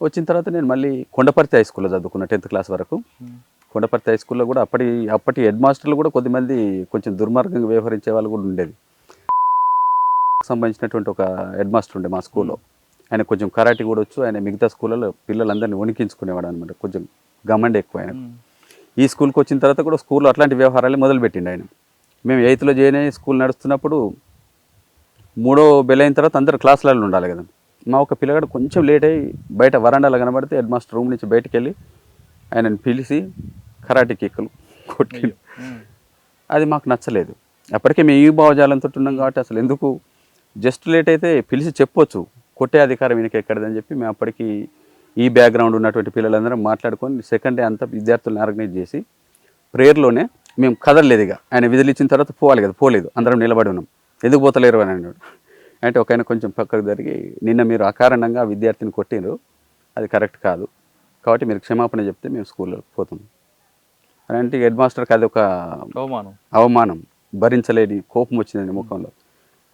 వచ్చిన తర్వాత నేను మళ్ళీ కొండపర్తి హై స్కూల్లో చదువుకున్నా 10th క్లాస్ వరకు. కొండపర్తి హై స్కూల్లో కూడా అప్పటి హెడ్ మాస్టర్లు కూడా కొద్దిమంది కొంచెం దుర్మార్గంగా వ్యవహరించే వాళ్ళు కూడా ఉండేది. సంబంధించినటువంటి ఒక హెడ్ మాస్టర్ ఉండే మా స్కూల్లో. ఆయన కొంచెం కరాటీ కూడా వచ్చు. ఆయన మిగతా స్కూళ్ళలో పిల్లలందరినీ వణికించుకునేవాడు అనమాట. కొంచెం గమండి ఎక్కువ ఆయన. ఈ స్కూల్కి వచ్చిన తర్వాత కూడా స్కూల్లో అట్లాంటి వ్యవహారాలు మొదలుపెట్టిండు ఆయన. మేము 8th జాయిన్ అయ్యి స్కూల్ నడుస్తున్నప్పుడు మూడో బెల్ అయిన తర్వాత అందరు క్లాసులలో ఉండాలి కదా. మా ఒక పిల్లగాడు కొంచెం లేట్ అయ్యి బయట వరండాలో కనబడితే హెడ్ మాస్టర్ రూమ్ నుంచి బయటికి వెళ్ళి ఆయనను పిలిచి కరాటే కిక్కులు కొట్టి, అది మాకు నచ్చలేదు. అప్పటికే మేము ఈ భావజాలంతో ఉన్నాం కాబట్టి అసలు ఎందుకు జస్ట్ లేట్ అయితే పిలిచి చెప్పొచ్చు, కొట్టే అధికారం ఈయనకి ఎక్కడదని చెప్పి మేము అప్పటికి ఈ బ్యాక్గ్రౌండ్ ఉన్నటువంటి పిల్లలందరం మాట్లాడుకొని సెకండ్ డే అంతా విద్యార్థులను ఆర్గనైజ్ చేసి ప్రేయర్లోనే మేము కదలలేదు. ఇక ఆయన విధులు ఇచ్చిన తర్వాత పోవాలి కదా, పోలేదు, అందరం నిలబడి ఉన్నాం. ఎందుకు పోతలేరు అని అన్నాడు. అంటే ఒక ఆయన కొంచెం పక్కకు జరిగి, నిన్న మీరు అకారణంగా విద్యార్థిని కొట్టిండ్రు, అది కరెక్ట్ కాదు, కాబట్టి మీరు క్షమాపణ చెప్తే మేము స్కూల్లో పోతాం అని అంటే హెడ్ మాస్టర్కి అది ఒక అవమానం, భరించలేని కోపం వచ్చిందండి ముఖంలో.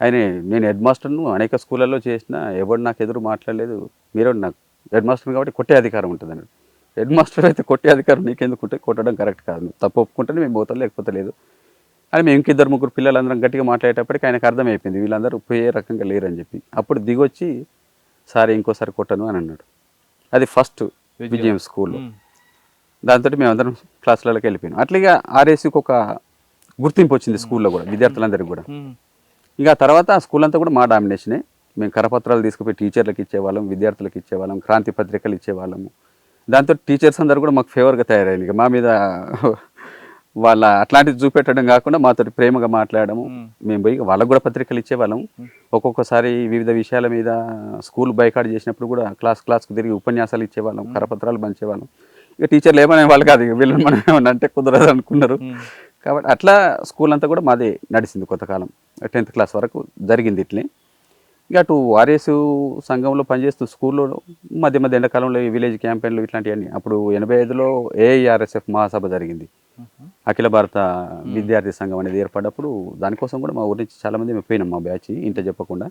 ఆయన నేను హెడ్ మాస్టర్ను అనేక స్కూళ్ళల్లో చేసిన, ఎవరు నాకు ఎదురు మాట్లాడలేదు, మీరు నాకు హెడ్ మాస్టర్ కాబట్టి కొట్టే అధికారం ఉంటుంది అన్నాడు. హెడ్ మాస్టర్ అయితే కొట్టే అధికారం నీకెందుకు ఉంటే, కొట్టడం కరెక్ట్ కాదు, నువ్వు తప్పు ఒప్పుకుంటేనే మేము పోతాం, లేకపోతే లేదు అని మేము ఇంకిద్దరు ముగ్గురు పిల్లలందరం గట్టిగా మాట్లాడేటప్పటికి ఆయనకు అర్థమైపోయింది వీళ్ళందరూ పోయే రకంగా లేరని చెప్పి. అప్పుడు దిగొచ్చి సారీ ఇంకోసారి కొట్టను అని అన్నాడు. అది ఫస్ట్ విజయం స్కూల్లో. దాంతో మేము అందరం క్లాసులలోకి వెళ్ళిపోయాం. అట్లాగా ఆర్ఎస్సికి ఒక గుర్తింపు వచ్చింది స్కూల్లో కూడా, విద్యార్థులందరికీ కూడా. ఇంకా తర్వాత స్కూల్ అంతా కూడా మా డామినేషనే. మేము కరపత్రాలు తీసుకుపోయి టీచర్లకు ఇచ్చేవాళ్ళం, విద్యార్థులకు ఇచ్చేవాళ్ళం, క్రాంతి పత్రికలు ఇచ్చేవాళ్ళము. దాంతో టీచర్స్ అందరూ కూడా మాకు ఫేవర్గా తయారైంది. ఇక మా మీద వాళ్ళ అట్లాంటివి చూపెట్టడం కాకుండా మాతో ప్రేమగా మాట్లాడము. మేము పోయి వాళ్ళకు కూడా పత్రికలు ఇచ్చేవాళ్ళం. ఒక్కొక్కసారి వివిధ విషయాల మీద స్కూల్ బైకాట్ చేసినప్పుడు కూడా క్లాస్కు తిరిగి ఉపన్యాసాలు ఇచ్చేవాళ్ళం, కరపత్రాలు పంచేవాళ్ళం. ఇక టీచర్లు ఏమనే వాళ్ళు కాదు, ఇక వీళ్ళని మనం ఏమన్నా అంటే కుదరదు అనుకున్నారు. కాబట్టి అట్లా స్కూల్ అంతా కూడా మాదే నడిచింది కొంతకాలం. 10th క్లాస్ వరకు జరిగింది ఇట్లే. ఇక అటు ఆర్ఎస్ సంఘంలో పనిచేస్తూ స్కూల్లో మధ్య మధ్య ఎండాకాలంలో విలేజ్ క్యాంపెయిన్లు ఇట్లాంటివన్నీ. అప్పుడు 85లో ఏఐఆర్ఎస్ఎఫ్ మహాసభ జరిగింది, అఖిల భారత విద్యార్థి సంఘం అనేది ఏర్పడ్డప్పుడు. దానికోసం కూడా మా ఊరి నుంచి చాలామంది మేము పోయినాం, మా బ్యాచ్ ఇంట చెప్పకుండా.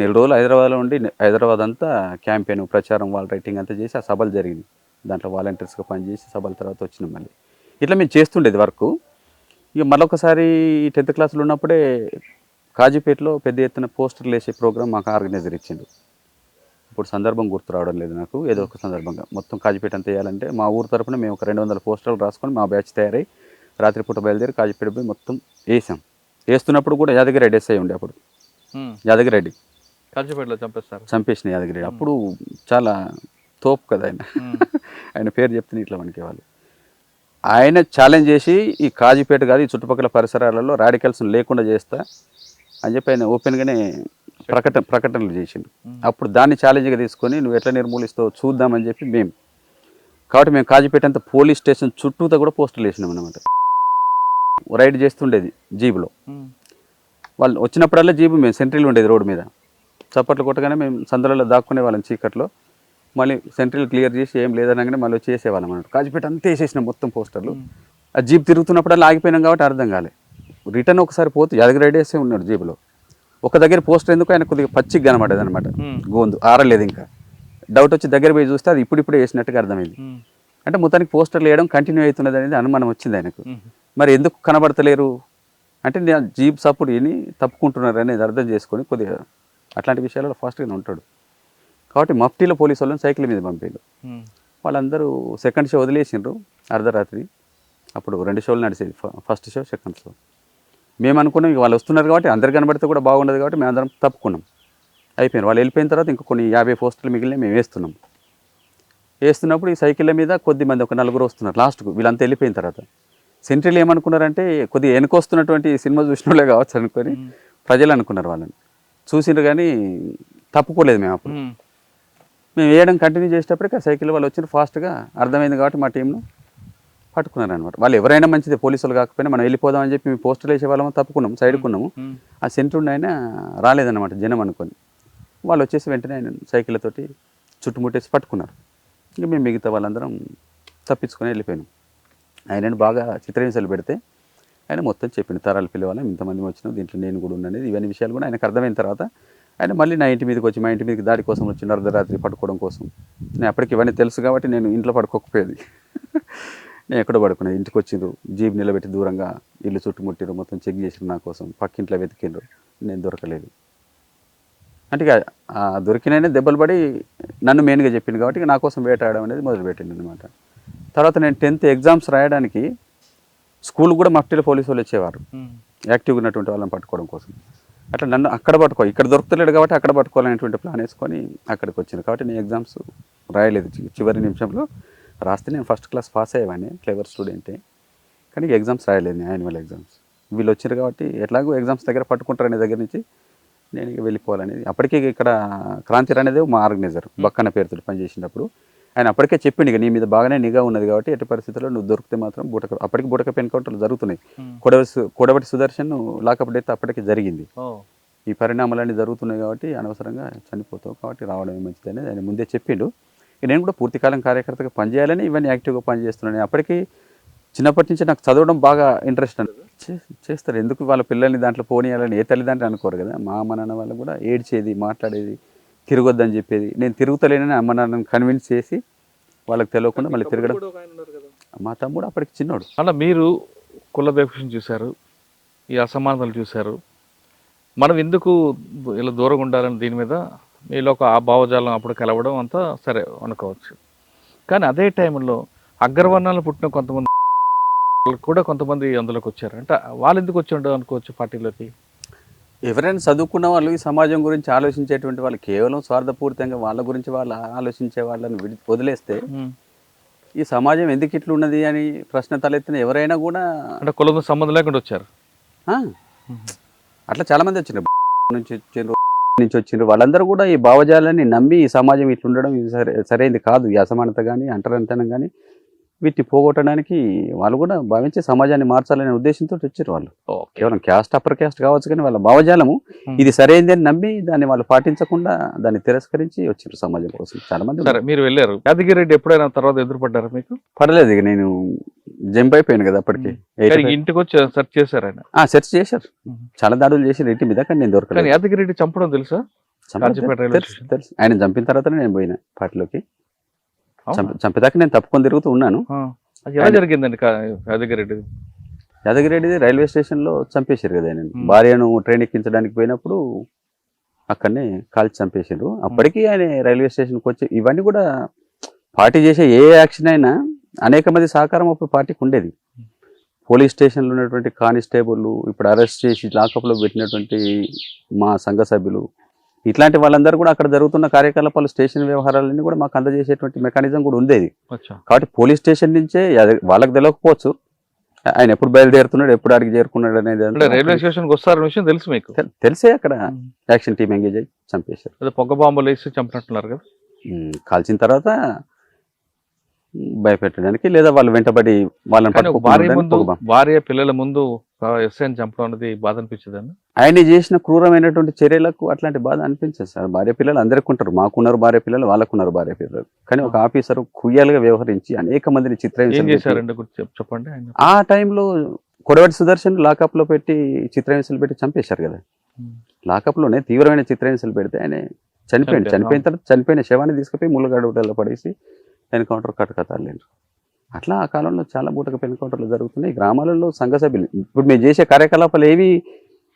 4 రోజులు హైదరాబాద్లో ఉండి హైదరాబాద్ అంతా క్యాంపెయిన్, ప్రచారం, వాల్ రైటింగ్ అంతా చేసి ఆ సభలు జరిగింది. దాంట్లో వాలంటీర్స్గా పనిచేసి సభల తర్వాత వచ్చినాం మళ్ళీ. ఇట్లా మేము చేస్తుండేది వర్క్. ఇక మరొకసారి 10th క్లాస్లో ఉన్నప్పుడే కాజీపేటలో పెద్ద ఎత్తున పోస్టర్లు వేసే ప్రోగ్రామ్ మాకు ఆర్గనైజర్ ఇచ్చిండు. ఇప్పుడు సందర్భం గుర్తు రావడం లేదు నాకు, ఏదో ఒక సందర్భంగా మొత్తం కాజీపేట అంతా వేయాలంటే మా ఊరు తరపున మేము ఒక 200 పోస్టర్లు రాసుకొని మా బ్యాచ్ తయారై రాత్రిపూట బయలుదేరి కాజీపేట పోయి మొత్తం వేసాం. వేస్తున్నప్పుడు కూడా యాదగిరెడ్డి ఎస్ఐ ఉండే, అప్పుడు యాదగిరెడ్డి కాజీపేటలో చంపేసిన యాదగిరెడ్డి. అప్పుడు చాలా తోపు కదా ఆయన, ఆయన పేరు చెప్తే ఇట్లా వణికేవాళ్ళు. ఆయన ఛాలెంజ్ చేసి ఈ కాజీపేట కాదు ఈ చుట్టుపక్కల పరిసరాలలో రాడికల్స్ లేకుండా చేస్తా అని చెప్పి ఆయన ఓపెన్గానే ప్రకటనలు చేసిండు. అప్పుడు దాన్ని ఛాలెంజ్గా తీసుకొని నువ్వు ఎట్లా నిర్మూలిస్తావు చూద్దామని చెప్పి మేము, కాబట్టి మేము కాజీపేట అంతా పోలీస్ స్టేషన్ చుట్టూతో కూడా పోస్టులు వేసినాం అనమాట. రైడ్ చేస్తుండేది జీబులో, వాళ్ళు వచ్చినప్పుడల్లా జీబు మేము సెంట్రీలు ఉండేది రోడ్డు మీద, చప్పట్లు కొట్టగానే మేము సందులలో దాక్కునే వాళ్ళం చీకట్లో. మళ్ళీ సెంట్రీలు క్లియర్ చేసి ఏం లేదనగానే మళ్ళీ చేసేవాళ్ళం అన్నట్టు. కాజీపేట అంతా వేసేసినాం మొత్తం పోస్టర్లు. ఆ జీప్ తిరుగుతున్నప్పుడల్లా ఆగిపోయినాం కాబట్టి అర్థం కాలే. రిటర్న్ ఒకసారి పోతే యాదగిరెడ్డి వేసే ఉన్నాడు జీబులో. ఒక దగ్గర పోస్టర్ ఎందుకు ఆయన కొద్దిగా పచ్చిగా కనబడేది అనమాట, గోందు ఆరలేదు. ఇంకా డౌట్ వచ్చి దగ్గర పోయి చూస్తే అది ఇప్పుడిప్పుడే వేసినట్టుగా అర్థమైంది. అంటే మొత్తానికి పోస్టర్లు వేయడం కంటిన్యూ అవుతున్నది అనేది అనుమానం వచ్చింది ఆయనకు. మరి ఎందుకు కనబడతలేరు అంటే నేను జీప్ సపోర్ట్ విని తప్పుకుంటున్నారు అనేది అర్థం చేసుకొని కొద్దిగా అట్లాంటి విషయాలలో ఫాస్ట్గానే ఉంటాడు. కాబట్టి మఫ్టీలో పోలీసు వాళ్ళని సైకిల్ మీద పంపాడు. వాళ్ళందరూ సెకండ్ షో వదిలేసిండ్రు అర్ధరాత్రి. అప్పుడు 2 షోలు నడిచేది, ఫస్ట్ షో సెకండ్ షో. మేము అనుకున్నాం ఇక వాళ్ళు వస్తున్నారు కాబట్టి అందరు కనబడితే కూడా బాగుండదు కాబట్టి మేము అందరం తప్పుకున్నాం. అయిపోయింది. వాళ్ళు వెళ్ళిపోయిన తర్వాత ఇంకా కొన్ని 50 పోస్టర్లు మిగిలిన మేము వేస్తున్నాం. వేస్తున్నప్పుడు ఈ సైకిళ్ళ మీద కొద్దిమంది ఒక 4 వస్తున్నారు లాస్ట్కు. వీళ్ళంతా వెళ్ళిపోయిన తర్వాత సెంట్రీలు ఏమనుకున్నారంటే కొద్దిగా వెనుకొస్తున్నటువంటి సినిమా చూసిన వాళ్ళే కావచ్చు అనుకొని ప్రజలు అనుకున్నారు. వాళ్ళని చూసిండ్రు కానీ తప్పుకోలేదు. మేము అప్పుడు మేము వేయడం కంటిన్యూ చేసేటప్పటికి ఆ సైకిల్ వాళ్ళు వచ్చిన ఫాస్ట్గా అర్థమైంది కాబట్టి మా టీంను పట్టుకున్నారు అనమాట. వాళ్ళు ఎవరైనా మంచిదే, పోలీసులు కాకపోయినా మనం వెళ్ళిపోదామని చెప్పి మేము పోస్టర్లు వేసే వాళ్ళము తప్పుకున్నాము, సైడ్కున్నాము. ఆ సెంటర్ ఉన్న ఆయన రాలేదన్నమాట జనం అనుకొని. వాళ్ళు వచ్చేసి వెంటనే ఆయన సైకిళ్ళతోటి చుట్టుముట్టేసి పట్టుకున్నారు. ఇంకా మేము మిగతా వాళ్ళందరం తప్పించుకొని వెళ్ళిపోయినాం. ఆయనను బాగా చిత్రహింసలు పెడితే ఆయన మొత్తం చెప్పిండు, తరాలు పిల్లవాళ్ళం ఇంతమంది వచ్చినాం, దీంట్లో నేను కూడా ఉన్నాను, ఇవన్నీ విషయాలు కూడా ఆయనకు అర్థమైన తర్వాత ఆయన మళ్ళీ నా ఇంటి మీదకి వచ్చి, మా ఇంటి మీదకి దాడి కోసం వచ్చి అర్ధరాత్రి పడుకోవడం కోసం. నేను అప్పటికి ఇవన్నీ తెలుసు కాబట్టి నేను ఇంట్లో పడుకోకపోయేది. నేను ఎక్కడో పడుకున్నాను. ఇంటికి వచ్చిండ్రు, జీప్ నిలబెట్టి దూరంగా ఇల్లు చుట్టుముట్టిరు, మొత్తం చెక్ చేసిరు నా కోసం, పక్కింట్లో వెతికిండ్రు, నేను దొరకలేదు. అంటే దొరికిననే దెబ్బలు పడి నన్ను మెయిన్గా చెప్పింది కాబట్టి నా కోసం వేటాడడం అనేది మొదలుపెట్టింది అనమాట. తర్వాత నేను 10th ఎగ్జామ్స్ రాయడానికి స్కూల్ కూడా మఫ్టీలో పోలీసు వాళ్ళు వచ్చేవారు, యాక్టివ్గా ఉన్నటువంటి వాళ్ళని పట్టుకోవడం కోసం. అట్లా నన్ను అక్కడ పట్టుకో, ఇక్కడ దొరుకుతలేడు కాబట్టి అక్కడ పట్టుకోవాలనేటువంటి ప్లాన్ వేసుకొని అక్కడికి వచ్చింది. కాబట్టి నేను ఎగ్జామ్స్ రాయలేదు. చివరి నిమిషంలో రాస్తే నేను ఫస్ట్ క్లాస్ పాస్ అయ్యేవాడిని, క్లెవర్ స్టూడెంటే. కానీ ఎగ్జామ్స్ రాయలేదు నేను, యాన్యువల్ ఎగ్జామ్స్. వీళ్ళు వచ్చారు కాబట్టి ఎట్లాగో ఎగ్జామ్స్ దగ్గర పట్టుకుంటారనే దగ్గర నుంచి నేను ఇక వెళ్ళిపోవాలనేది. అప్పటికే ఇక్కడ క్రాంతి అనేది మా ఆర్గనైజర్ బక్కన పేరుతో పనిచేసినప్పుడు ఆయన అప్పటికే చెప్పిండు, ఇక నీ మీద బాగానే నిఘా ఉన్నది కాబట్టి ఎట్టి పరిస్థితుల్లో నువ్వు దొరికితే మాత్రం అప్పటికి బుటకప్ ఎన్కౌంటర్లు జరుగుతున్నాయి. కొడవటి సుదర్శన్ లాకప్ డెత్ అప్పటికే జరిగింది. ఈ పరిణామాలన్నీ జరుగుతున్నాయి కాబట్టి అనవసరంగా చనిపోతావు కాబట్టి రావడమే మంచిది అనేది ఆయన ముందే చెప్పిండు. నేను కూడా పూర్తికాలం కార్యకర్తగా పనిచేయాలని ఇవన్నీ యాక్టివ్గా పనిచేస్తున్నాను. అప్పటికి చిన్నప్పటి నుంచి నాకు చదవడం బాగా ఇంట్రెస్ట్ అని చేస్తారు. ఎందుకు వాళ్ళ పిల్లల్ని దాంట్లో పోనీయాలని ఏ తల్లిదండ్రులు అనుకోరు కదా. మా అమ్మ నాన్న వాళ్ళు కూడా ఏడ్చేది, మాట్లాడేది, తిరగొద్దని చెప్పేది. నేను తిరుగుతలేనని అమ్మ నాన్నని కన్విన్స్ చేసి వాళ్ళకి తెలియకుండా మళ్ళీ తిరగడం. మా తమ్ముడు అప్పటికి చిన్నోడు. అలా మీరు కుల వివక్షను చూశారు, ఈ అసమానతలు చూశారు. మనం ఎందుకు ఇలా దూరంగా ఉండాలని దీని మీద మీలో ఒక ఆ భావజాలం అప్పుడు కలవడం అంతా సరే అనుకోవచ్చు. కానీ అదే టైంలో అగ్రవర్ణాలు పుట్టిన కొంతమంది కూడా కొంతమంది అందులోకి వచ్చారు. అంటే వాళ్ళు ఎందుకు వచ్చి అనుకోవచ్చు పార్టీలోకి? ఎవరైనా చదువుకున్న వాళ్ళు ఈ సమాజం గురించి ఆలోచించేటువంటి వాళ్ళు కేవలం స్వార్థపూరితంగా వాళ్ళ గురించి వాళ్ళు ఆలోచించే వాళ్ళని వదిలేస్తే ఈ సమాజం ఎందుకు ఇట్లా ఉన్నది అని ప్రశ్న తలెత్తిన ఎవరైనా కూడా అంటే కులంతో సంబంధం లేకుండా వచ్చారు. అట్లా చాలామంది వచ్చిండ్రు, నుంచి వచ్చిండ్రు. వాళ్ళందరూ కూడా ఈ భావజాలాన్ని నమ్మి ఈ సమాజం ఇట్లా ఉండడం ఇది సరైనది కాదు, ఈ అసమానత కానీ అంటరంతనం కానీ వీటిని పోగొట్టడానికి వాళ్ళు కూడా భావించి సమాజాన్ని మార్చాలనే ఉద్దేశంతో వచ్చారు. వాళ్ళు కేవలం క్యాస్ట్ అప్పర్ క్యాస్ట్ కావచ్చు కానీ వాళ్ళ భావజాలము ఇది సరైనది అని నమ్మి దాన్ని వాళ్ళు పాటించకుండా దాన్ని తిరస్కరించి వచ్చారు సమాజం కోసం చాలా మంది. సరే, మీరు వెళ్ళారు. యాదగిరి రెడ్డి ఎప్పుడైనా తర్వాత ఎదురుపడ్డారా మీకు? పడలేదు, ఇక నేను జంప్ అయిపోయాను కదా అప్పటికి. ఇంటికి వచ్చి సెర్చ్ చేశారు ఆయన? సెర్చ్ చేశారు, చాలా దాడులు చేశారు ఇంటి మీద, కానీ నేను దొరకలేదు. యాదగిరి రెడ్డి చంపడం తెలుసా? తెలుసు. ఆయన చంపిన తర్వాత నేను పోయిన పార్టీలోకి. చంపేదాకా నేను తప్పుకొని తిరుగుతూ ఉన్నాను. ఎలా జరిగిందండి యాదగిరి రెడ్డి? యాదగిరి రెడ్డిది రైల్వే స్టేషన్లో చంపేశారు కదా ఆయన. భార్యను ట్రైన్ ఎక్కించడానికి పోయినప్పుడు అక్కడనే కాల్చి చంపేశారు. అప్పటికి ఆయన రైల్వే స్టేషన్కి వచ్చి ఇవన్నీ కూడా పార్టీ చేసే ఏ యాక్షన్ అయినా అనేక మంది సహకారం అప్పుడు పార్టీకి ఉండేది. పోలీస్ స్టేషన్లో ఉన్నటువంటి కానిస్టేబుల్, ఇప్పుడు అరెస్ట్ చేసి లాకప్లో పెట్టినటువంటి మా సంఘ సభ్యులు, ఇట్లాంటి వాళ్ళందరూ కూడా అక్కడ జరుగుతున్న కార్యకలాపాలు, స్టేషన్ వ్యవహారాలన్నీ కూడా మాకు అందజేసేటువంటి మెకానిజం కూడా ఉండేది. కాబట్టి పోలీస్ స్టేషన్ నుంచే వాళ్ళకి తెలియకపోవచ్చు ఆయన ఎప్పుడు బయలుదేరుతున్నాడు, ఎప్పుడు అడిగి చేరుకున్నాడు అనేది. రైల్వే స్టేషన్కి వస్తారనే విషయం తెలుసు మీకు? తెలిసే అక్కడ యాక్షన్ టీమ్ ఎంగేజ్ అయ్యి చంపేశారు. పొగ బాంబులు వేసి చంపినట్టున్నారు కదా. కాల్చిన తర్వాత భయపెట్టడానికి లేదా వాళ్ళు వెంటబడి వాళ్ళని భార్య పిల్లల ముందు ఎస్ఐని చంపడం అనేది బాధ అనిపించదండి? ఆయన చేసిన క్రూరమైనటువంటి చర్యలకు అట్లాంటి బాధ అనిపించదు సార్. భార్య పిల్లలు అందరికీ ఉంటారు, మాకున్నారు భార్య పిల్లలు, వాళ్ళకున్నారు భార్య పిల్లలు. కానీ ఒక ఆఫీసర్ కుయ్యాలుగా వ్యవహరించి అనేక మందిని చిత్రహింసలు చెప్పండి. ఆ టైంలో కొడవటి సుదర్శన్ లాకప్ లో పెట్టి చిత్రహింసలు పెట్టి చంపేశారు కదా. లాకప్ లోనే తీవ్రమైన చిత్రహింసలు పెడితే ఆయన చనిపోయింది. చనిపోయిన తర్వాత చనిపోయిన శవాన్ని తీసుకుపోయి ముళ్ళగడ్డలో పడేసి ఎన్కౌంటర్ కట్టుకతారు. అట్లా ఆ కాలంలో చాలా బూటకపు ఎన్కౌంటర్లు జరుగుతున్నాయి గ్రామాలలో. సంఘ సభ్యులు ఇప్పుడు మేము చేసే కార్యకలాపాలు ఏవి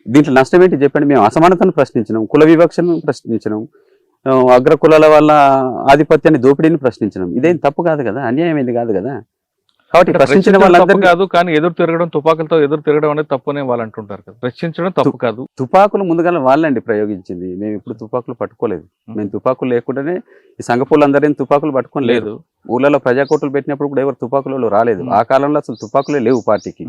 దీంట్లో నష్టం ఏంటి చెప్పండి? మేము అసమానతను ప్రశ్నించినాం, కుల వివక్షను ప్రశ్నించినాం, అగ్ర కులాల వల్ల ఆధిపత్యాన్ని దోపిడీని ప్రశ్నించినాం. ఇదేం తప్పు కాదు కదా, అన్యాయం ఏంది కాదు కదా. కాబట్టి ప్రశ్నించిన వాళ్ళందరూ కాదు, కానీ ఎదురు తిరగడం, తుపాకులతో ఎదురు తిరగడం అనేది తప్పునే వాళ్ళు అంటుంటారు కదా. ప్రశ్నించడం తప్పు కాదు. తుపాకులు ముందుగా వాళ్ళండి ప్రయోగించింది, మేము ఇప్పుడు తుపాకులు పట్టుకోలేదు. మేము తుపాకులు లేకుండానే ఈ సంఘపులందరినీ తుపాకులు పట్టుకొని లేదు. ఊళ్ళలో ప్రజాకోటలు పెట్టినప్పుడు కూడా ఎవరు తుపాకులలో రాలేదు. ఆ కాలంలో అసలు తుపాకులే లేవు పార్టీకి.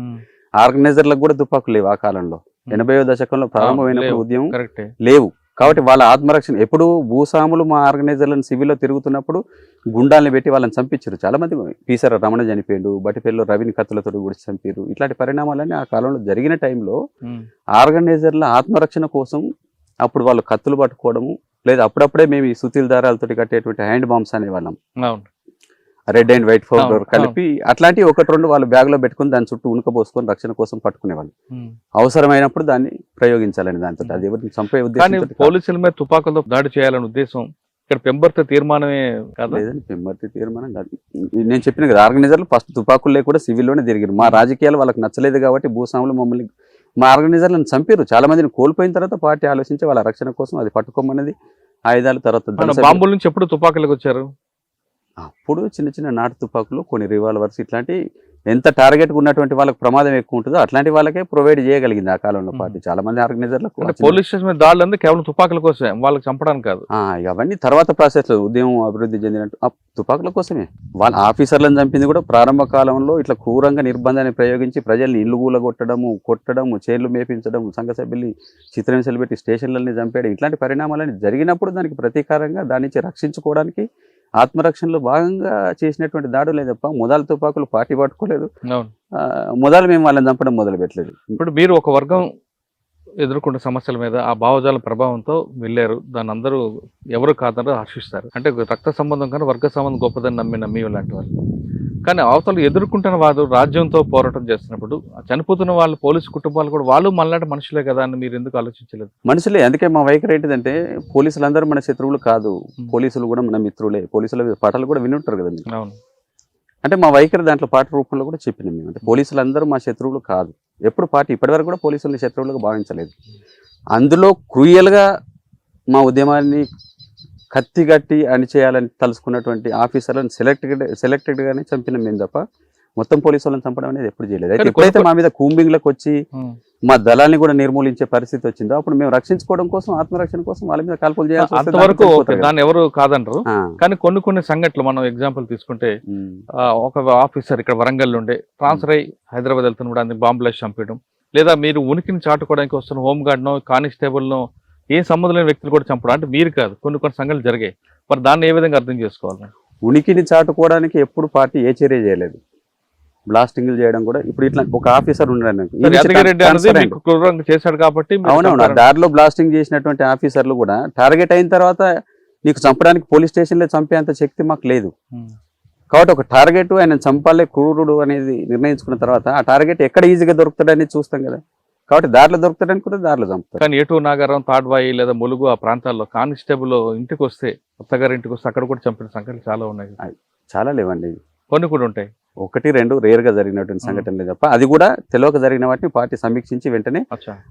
ఆర్గనైజర్లకు కూడా తుపాకులు లేవు ఆ కాలంలో. 80వ దశకంలో ప్రారంభమైనప్పుడు ఉద్యమం లేవు. కాబట్టి వాళ్ళ ఆత్మరక్షణ ఎప్పుడు భూస్వాములు మా ఆర్గనైజర్లను సివిల్లో తిరుగుతున్నప్పుడు గుండాలను పెట్టి వాళ్ళని చంపించారు. చాలా మంది పీసర రమణ చనిపోయాడు, బటిపల్లిలో రవిని కత్తులతో గుడి చంపారు. ఇట్లాంటి పరిణామాలన్నీ ఆ కాలంలో జరిగిన టైంలో ఆర్గనైజర్ల ఆత్మరక్షణ కోసం అప్పుడు వాళ్ళు కత్తులు పట్టుకోవడము, లేదా అప్పుడప్పుడే మేము ఈ సుతీల దారాలతో కట్టేటువంటి హ్యాండ్ బాంబ్స్ అనేవాళ్ళం, రెడ్ అండ్ వైట్ పౌడర్ కలిపి అట్లాంటివి ఒకటి రెండు వాళ్ళు బ్యాగ్ లో పెట్టుకుని దాని చుట్టూ ఉనకబోసుకొని రక్షణ కోసం పట్టుకునేవాళ్ళు. అవసరమైనప్పుడు దాన్ని ప్రయోగించాలని దాంతో. అది ఎవరిని చంపే ఉద్దేశం. పోలీసుల మీద తుపాకులతో దాడి చేయాలనే ఉద్దేశం ఇక్కడ పెంబర్తి తీర్మానమే లేదని. పెంబర్తి తీర్మానం కాదు. నేను చెప్పిన కదా, ఆర్గనైజర్లు ఫస్ట్ తుపాకులు లేకుండా సివిల్లోనే తిరిగారు. మా రాజకీయాలు వాళ్ళకి నచ్చలేదు కాబట్టి భూస్వాములు మమ్మల్ని, మా ఆర్గనైజర్లను చంపారు. చాలా మందిని కోల్పోయిన తర్వాత పార్టీ ఆలోచించి వాళ్ళ రక్షణ కోసం అది పట్టుకోమన్నది ఆయుధాలు. తర్వాత బాంబుల నుంచి ఎప్పుడు తుపాకులకు వచ్చారు? అప్పుడు చిన్న చిన్న నాటు తుపాకులు, కొన్ని రివాల్వర్స్, ఇట్లాంటి ఎంత టార్గెట్ ఉన్నటువంటి వాళ్ళకి ప్రమాదం ఎక్కువ ఉంటుందో అట్లాంటి వాళ్ళకే ప్రొవైడ్ చేయగలిగింది ఆ కాలంలో పార్టీ. చాలా మంది ఆర్గనైజర్లకు అంటే పోలీస్ స్టేషన్ మీద దాడులు అంది కేవలం తుపాకుల కోసమే, వాళ్ళకి చంపడానికి కాదు. ఇక అవన్నీ తర్వాత ప్రాసెస్లో ఉద్యమం అభివృద్ధి చెందినట్టు తుపాకుల కోసమే. వాళ్ళ ఆఫీసర్లను చంపింది కూడా ప్రారంభ కాలంలో ఇట్లా క్రూరంగా నిర్బంధాన్ని ప్రయోగించి ప్రజల్ని ఇల్లు కొట్టడము, చైర్లు మేపించడం, సంఘ సభ్యుల్ని చిత్రహింసలు పెట్టి స్టేషన్లని చంపేయడం, ఇట్లాంటి పరిణామాలని జరిగినప్పుడు దానికి ప్రతీకారంగా దాని నుంచి రక్షించుకోవడానికి ఆత్మరక్షణలో భాగంగా చేసినటువంటి దాడులే తప్ప ముదాల తుపాకులు పార్టీ పట్టుకోలేదు. ముదాలు మేము వాళ్ళని చంపడం మొదలు పెట్టలేదు. ఇప్పుడు మీరు ఒక వర్గం ఎదుర్కొన్న సమస్యల మీద ఆ భావజాల ప్రభావంతో వెళ్ళారు, దాన్ని అందరూ ఎవరు కాదని హర్షిస్తారు. అంటే రక్త సంబంధం కానీ వర్గ సంబంధం గొప్పదని నమ్మి లాంటి వాళ్ళు. కానీ అవతలు ఎదుర్కొంటున్న వారు రాజ్యంతో పోరాటం చేస్తున్నప్పుడు చనిపోతున్న వాళ్ళు పోలీసు కుటుంబాలు కూడా వాళ్ళు మనలాంటి మనుషులే కదా అని మీరు ఎందుకు ఆలోచించలేదు? మనుషులే. అందుకే మా వైఖరి ఏంటిదంటే పోలీసులందరూ మన శత్రువులు కాదు, పోలీసులు కూడా మన మిత్రులే. పోలీసుల పాటలు కూడా వినుంటారు కదా. అవును. అంటే మా వైఖరి దాంట్లో పాట రూపంలో కూడా చెప్పినాం మేము. అంటే పోలీసులందరూ మా శత్రువులు కాదు. ఎప్పుడు పార్టీ ఇప్పటివరకు కూడా పోలీసుల్ని శత్రువులుగా భావించలేదు. అందులో క్రూయల్గా మా ఉద్యమాన్ని కత్తిగట్టి అణిచేయాలని తలుసుకున్నటువంటి ఆఫీసర్లను సెలెక్టెడ్గానే చంపిన మేము తప్ప మొత్తం పోలీసు వాళ్ళని చంపడం అనేది ఎప్పుడు చేయలేదు. అయితే ఎప్పుడైతే మా మీద కూంబింగ్లకు వచ్చి మా దళాన్ని కూడా నిర్మూలించే పరిస్థితి వచ్చిందో అప్పుడు మేము రక్షించుకోవడం కోసం, ఆత్మరక్షణ కోసం వాళ్ళ మీద కాల్పులు చేయాలి. అంతవరకు దాన్ని ఎవరు కాదంటారు. కానీ కొన్ని సంఘటనలు మనం ఎగ్జాంపుల్ తీసుకుంటే ఒక ఆఫీసర్ ఇక్కడ వరంగల్ ఉండే ట్రాన్స్ఫర్ అయ్యి హైదరాబాద్ వెళ్తున్నప్పుడు బాంబులు చంపడం, లేదా మీరు ఉనికిని చాటుకోవడానికి వస్తున్న హోంగార్డ్నో కానిస్టేబుల్నో ఏ సంబంధం లేని వ్యక్తులు కూడా చంపడం, అంటే మీరు కాదు కొన్ని సంఘటనలు జరిగాయి. మరి దాన్ని ఏ విధంగా అర్థం చేసుకోవాలి? ఉనికిని చాటుకోవడానికి ఎప్పుడు పార్టీ ఏ చర్య చేయలేదు. బ్లాస్టింగ్లు చేయడం కూడా ఇప్పుడు ఇట్లా ఒక ఆఫీసర్ ఉన్నాడు చేశాడు కాబట్టి అవునవును దారిలో బ్లాస్టింగ్ చేసినటువంటి ఆఫీసర్లు కూడా టార్గెట్ అయిన తర్వాత నీకు చంపడానికి పోలీస్ స్టేషన్లో చంపేంత శక్తి మాకు లేదు. కాబట్టి ఒక టార్గెట్ ఆయన చంపాలే క్రూరుడు అనేది నిర్ణయించుకున్న తర్వాత ఆ టార్గెట్ ఎక్కడ ఈజీగా దొరుకుతాడని చూస్తాం కదా. కాబట్టి దారిలో దొరుకుతాడని కూడా దారిలో చంపుతారు. కానీ ఏటూ నాగారం, తాడ్వాయి లేదా ములుగు ఆ ప్రాంతాల్లో కానిస్టేబుల్ ఇంటికి వస్తే, కొత్తగారి ఇంటికి వస్తే అక్కడ కూడా చంపిన సంఘటనలు చాలా ఉన్నాయి. చాలా లేవండి, కొన్ని కూడా ఉంటాయి. 1-2 రేర్గా జరిగినటువంటి సంఘటనలే తప్ప అది కూడా తెలియక జరిగిన వాటిని పార్టీ సమీక్షించి వెంటనే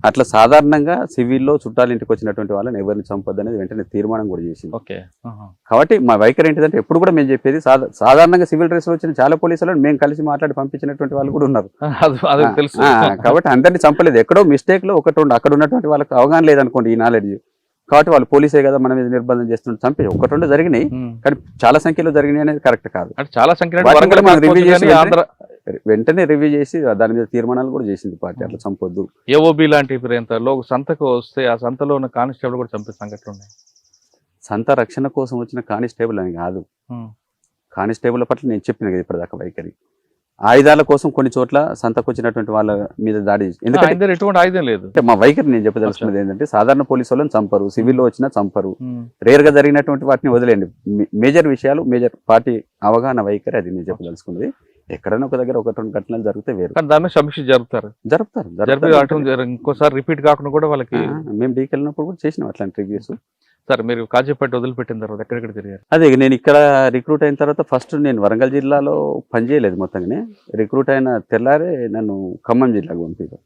అట్లా సాధారణంగా సివిల్లో చుట్టాల ఇంటికి వచ్చినటువంటి వాళ్ళని ఎవరిని చంపొద్దు అనేది వెంటనే తీర్మానం కూడా చేసింది. కాబట్టి మా వైఖరి ఏంటిదంటే ఎప్పుడు కూడా మేము చెప్పేది సాధారణంగా సివిల్ డ్రెస్ లో వచ్చిన చాలా పోలీసులను మేము కలిసి మాట్లాడి పంపించినటువంటి వాళ్ళు కూడా ఉన్నారు. కాబట్టి అందరినీ చంపలేదు. ఎక్కడో మిస్టేక్ లో 1-2 అక్కడ ఉన్నటువంటి వాళ్ళకి అవగాహన లేదనుకోండి ఈ నాలెడ్జ్. కాబట్టి వాళ్ళు పోలీసే కదా మన మీద నిర్బంధం చేస్తున్నారు, చంపి 1-2 జరిగినాయి. కానీ చాలా సంఖ్యలో జరిగినాయి అనేది కరెక్ట్ కాదు. చాలా సంఖ్యలో వెంటనే రివ్యూ చేసి దాని మీద తీర్మానాలు కూడా చేసింది పార్టీ, అట్లా చంపొద్దు. ఏఓబి లాంటి సంతకు వస్తే ఆ సంతలో ఉన్న కానిస్టేబుల్ కూడా చంపే సంఘటనలు ఉన్నాయి. సంత రక్షణ కోసం వచ్చిన కానిస్టేబుల్ అని కాదు, కానిస్టేబుల్ పట్ల నేను చెప్పిన కదా ఇప్పటిదాకా వైఖరి. ఆయుధాల కోసం కొన్ని చోట్ల సంతకు వచ్చినటువంటి వాళ్ళ మీద దాడి, ఎందుకంటే ఎటువంటి ఆయుధం లేదు. మా వైఖరి నేను చెప్పదలుచుకున్నది ఏంటంటే సాధారణ పోలీసు వాళ్ళని చంపరు, సివిల్లో వచ్చినా చంపరు. రేర్ గా జరిగినటువంటి వాటిని వదిలేండి. మేజర్ విషయాలు, మేజర్ పార్టీ అవగాహన వైఖరి అది నేను చెప్పదలుచుకున్నది. ఎక్కడైనా ఒక దగ్గర 1-2 ఘటనలు జరిగితే వేరు, దాని సమీక్ష జరుపుతారు. ఇంకోసారి రిపీట్ కాకుండా కూడా వాళ్ళకి మేము డీకి వెళ్ళినప్పుడు కూడా చేసినాం అట్లాంటి రివ్యూస్. సార్ మీరు కాజీపేట వదిలిపెట్టిన తర్వాత ఎక్కడెక్కడ తిరిగారు? అదే నేను ఇక్కడ రిక్రూట్ అయిన తర్వాత ఫస్ట్ నేను వరంగల్ జిల్లాలో పనిచేయలేదు మొత్తంగానే. రిక్రూట్ అయిన తెల్లారే నన్ను ఖమ్మం జిల్లాకు పంపారు.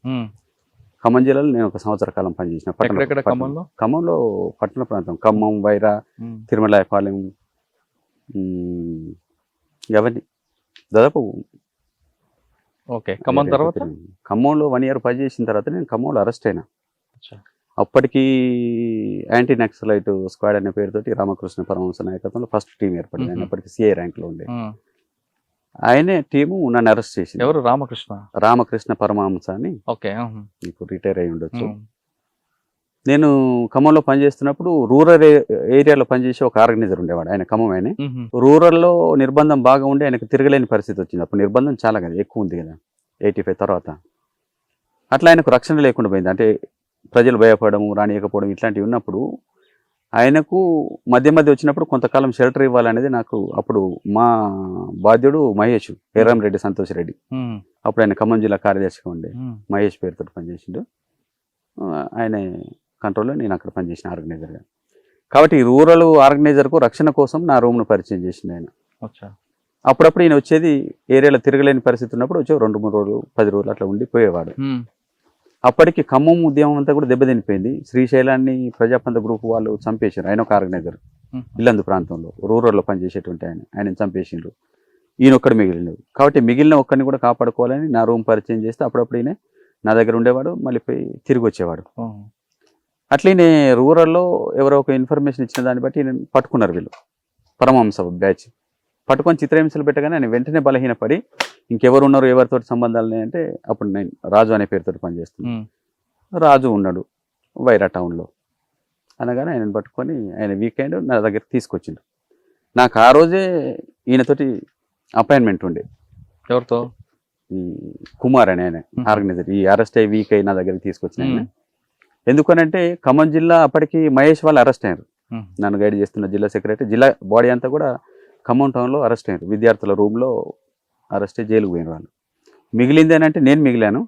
ఖమ్మం జిల్లాలో నేను 1 సంవత్సర కాలం పనిచేసిన. ఖమ్మంలో పట్టణ ప్రాంతం, ఖమ్మం, వైరా, తిరుమలాయపాలెం, ఇవన్నీ దాదాపు. ఖమ్మంలో 1 year పనిచేసిన తర్వాత నేను ఖమ్మంలో అరెస్ట్ అయినా. అప్పటికి యాంటీ నక్సలైట్ స్క్వాడ్ అనే పేరుతోటి రామకృష్ణ పరమహంస నాయకత్వంలో ఫస్ట్ టీం ఏర్పడింది. ఆయన అప్పటికి సిఐ ర్యాంక్ లో ఉండే ఆయనే టీము నన్ను అరెస్ట్ చేసింది. ఎవరు? రామకృష్ణ పరమహంస అని, ఇప్పుడు రిటైర్ అయి ఉండొచ్చు. నేను ఖమ్మంలో పనిచేస్తున్నప్పుడు రూరల్ ఏరియాలో పనిచేసే ఒక ఆర్గనైజర్ ఉండేవాడు, ఆయన ఖమ్మం ఆయన. రూరల్లో నిర్బంధం బాగా ఉండి ఆయనకు తిరగలేని పరిస్థితి వచ్చింది. అప్పుడు నిర్బంధం చాలా కదా ఎక్కువ ఉంది కదా 85 తర్వాత. అట్లా ఆయనకు రక్షణ లేకుండా పోయింది. అంటే ప్రజలు భయపడము, రానియకపోవడం ఇట్లాంటివి ఉన్నప్పుడు ఆయనకు మధ్య వచ్చినప్పుడు కొంతకాలం షెల్టర్ ఇవ్వాలనేది నాకు అప్పుడు మా బాధ్యుడు మహేష్, ఎర్రంరెడ్డి సంతోష్ రెడ్డి, అప్పుడు ఆయన ఖమ్మం జిల్లా కార్యదర్శిగా ఉండే మహేష్ పేరుతో పనిచేసిండు. ఆయన కంట్రోల్లో నేను అక్కడ పనిచేసిన ఆర్గనైజర్గా. కాబట్టి ఈ రూరల్ ఆర్గనైజర్కు రక్షణ కోసం నా రూమ్ను పరిచయం చేసింది ఆయన. అప్పుడప్పుడు ఈయన వచ్చేది ఏరియాలో తిరగలేని పరిస్థితి ఉన్నప్పుడు వచ్చి 2-3 రోజులు 10 రోజులు అట్లా ఉండి పోయేవాడు. అప్పటికి ఖమ్మం ఉద్యమం అంతా కూడా దెబ్బతినిపోయింది. శ్రీశైలాన్ని ప్రజాపంత గ్రూప్ వాళ్ళు చంపేశారు. ఆయన ఒక ఆర్గనైజర్, ఇల్లందు ప్రాంతంలో రూరల్లో పనిచేసేటువంటి ఆయన చంపేసిండ్రు. ఈయన ఒక్కడు మిగిలినవి. కాబట్టి మిగిలిన ఒక్కడిని కూడా కాపాడుకోవాలని నా రూమ్ పరిచయం చేస్తే అప్పుడప్పుడు ఈయన నా దగ్గర ఉండేవాడు, మళ్ళీ పోయి తిరిగి వచ్చేవాడు. అట్లనే రూరల్లో ఎవరో ఒక ఇన్ఫర్మేషన్ ఇచ్చిన దాన్ని బట్టి ఈయన పట్టుకున్నారు వీళ్ళు, పరమహంస బ్యాచ్. పట్టుకొని చిత్రహింసలు పెట్టగానే ఆయన వెంటనే బలహీనపడి ఇంకెవరు ఉన్నారు, ఎవరితో సంబంధాలు అంటే అప్పుడు నేను రాజు అనే పేరుతో పనిచేస్తున్నాను. రాజు ఉన్నాడు వైరా టౌన్లో అనగానే ఆయనను పట్టుకొని ఆయన వీకెండ్ నా దగ్గర తీసుకొచ్చిండు. నాకు ఆ రోజే ఈయనతోటి అపాయింట్మెంట్ ఉండే. ఎవరితో? ఈ కుమార్ అని ఆయన ఆర్గనైజర్. ఈ అరెస్ట్ అయ్యి వీక్ అయ్యి నా దగ్గరికి తీసుకొచ్చిన ఆయన. ఎందుకనంటే ఖమ్మం జిల్లా అప్పటికి మహేష్ వాళ్ళు అరెస్ట్ అయ్యారు. నన్ను గైడ్ చేస్తున్న జిల్లా సెక్రటరీ, జిల్లా బాడీ అంతా కూడా ఖమ్మం టౌన్లో అరెస్ట్ అయ్యారు. విద్యార్థుల రూమ్లో అరెస్ట్ అయ్యి జైలుకు పోయిన వాళ్ళు. మిగిలింది అని అంటే నేను మిగిలాను.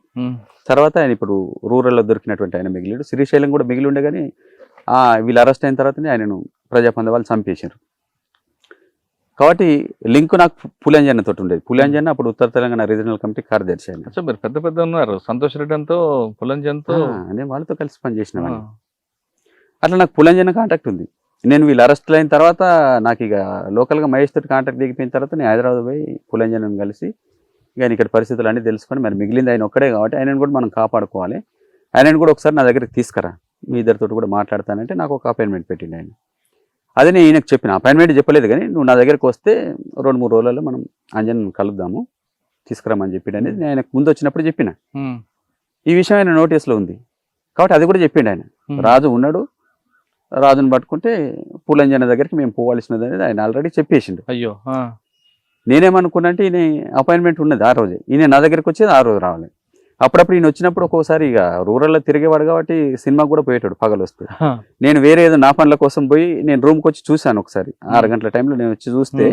తర్వాత ఆయన ఇప్పుడు రూరల్లో దొరికినటువంటి ఆయన మిగిలిడు. శ్రీశైలం కూడా మిగిలి ఉండే, కానీ వీళ్ళు అరెస్ట్ అయిన తర్వాతనే ఆయనను ప్రజాపంద వాళ్ళు చంపేశారు. కాబట్టి లింక్ నాకు పులింజన్న తోటి ఉండేది. పులింజన్న అప్పుడు ఉత్తర తెలంగాణ రీజనల్ కమిటీ కార్యదర్శి ఆయన. మీరు పెద్ద పెద్ద ఉన్నారు, సంతోష్ రెడ్డి అంతో పులంజన్తో నేను వాళ్ళతో కలిసి పనిచేసిన వాడిని. అట్లా నాకు పులంజన్న కాంటాక్ట్ ఉంది. నేను వీళ్ళు అరెస్ట్ అయిన తర్వాత నాకు ఇక లోకల్గా మహేష్ తోటి కాంటాక్ట్ దిగిపోయిన తర్వాత నేను హైదరాబాద్ పోయి పులంజన్నను కలిసి ఇక ఇక్కడ పరిస్థితులు అన్నీ తెలుసుకొని, మరి మిగిలింది ఆయన ఒక్కడే కాబట్టి ఆయనను కూడా మనం కాపాడుకోవాలి, ఆయనను కూడా ఒకసారి నా దగ్గరికి తీసుకురా, మీ ఇద్దరితో కూడా మాట్లాడతానంటే నాకు ఒక అపాయింట్మెంట్ పెట్టిండు ఆయన. అదే నేను ఈయనకు చెప్పిన, అపాయింట్మెంట్ చెప్పలేదు కానీ నువ్వు నా దగ్గరికి వస్తే 2-3 రోజులలో మనం అంజన్ కలుద్దాము, తీసుకురామని చెప్పిండు అనేది నేను ఆయనకు ముందు వచ్చినప్పుడు చెప్పిన. ఈ విషయం ఆయన నోటీస్లో ఉంది కాబట్టి అది కూడా చెప్పిండు ఆయన. రాజు ఉన్నాడు, రాజును పట్టుకుంటే పులంజన దగ్గరికి మేము పోవాల్సినది అనేది ఆయన ఆల్రెడీ చెప్పేసిండు. అయ్యో, నేనేమనుకున్నా అంటే ఈయన అపాయింట్మెంట్ ఉన్నది ఆ రోజే, ఈయన నా దగ్గరికి వచ్చేది ఆ రోజు రావాలి. అప్పుడప్పుడు ఈయన వచ్చినప్పుడు ఒక్కోసారి ఇక రూరల్లో తిరిగేవాడు కాబట్టి సినిమాకి కూడా పోయేటాడు పగలు వస్తే. నేను వేరే ఏదో నా పనుల కోసం పోయి నేను రూమ్కి వచ్చి చూశాను ఒకసారి 6 గంటల టైంలో. నేను వచ్చి చూస్తే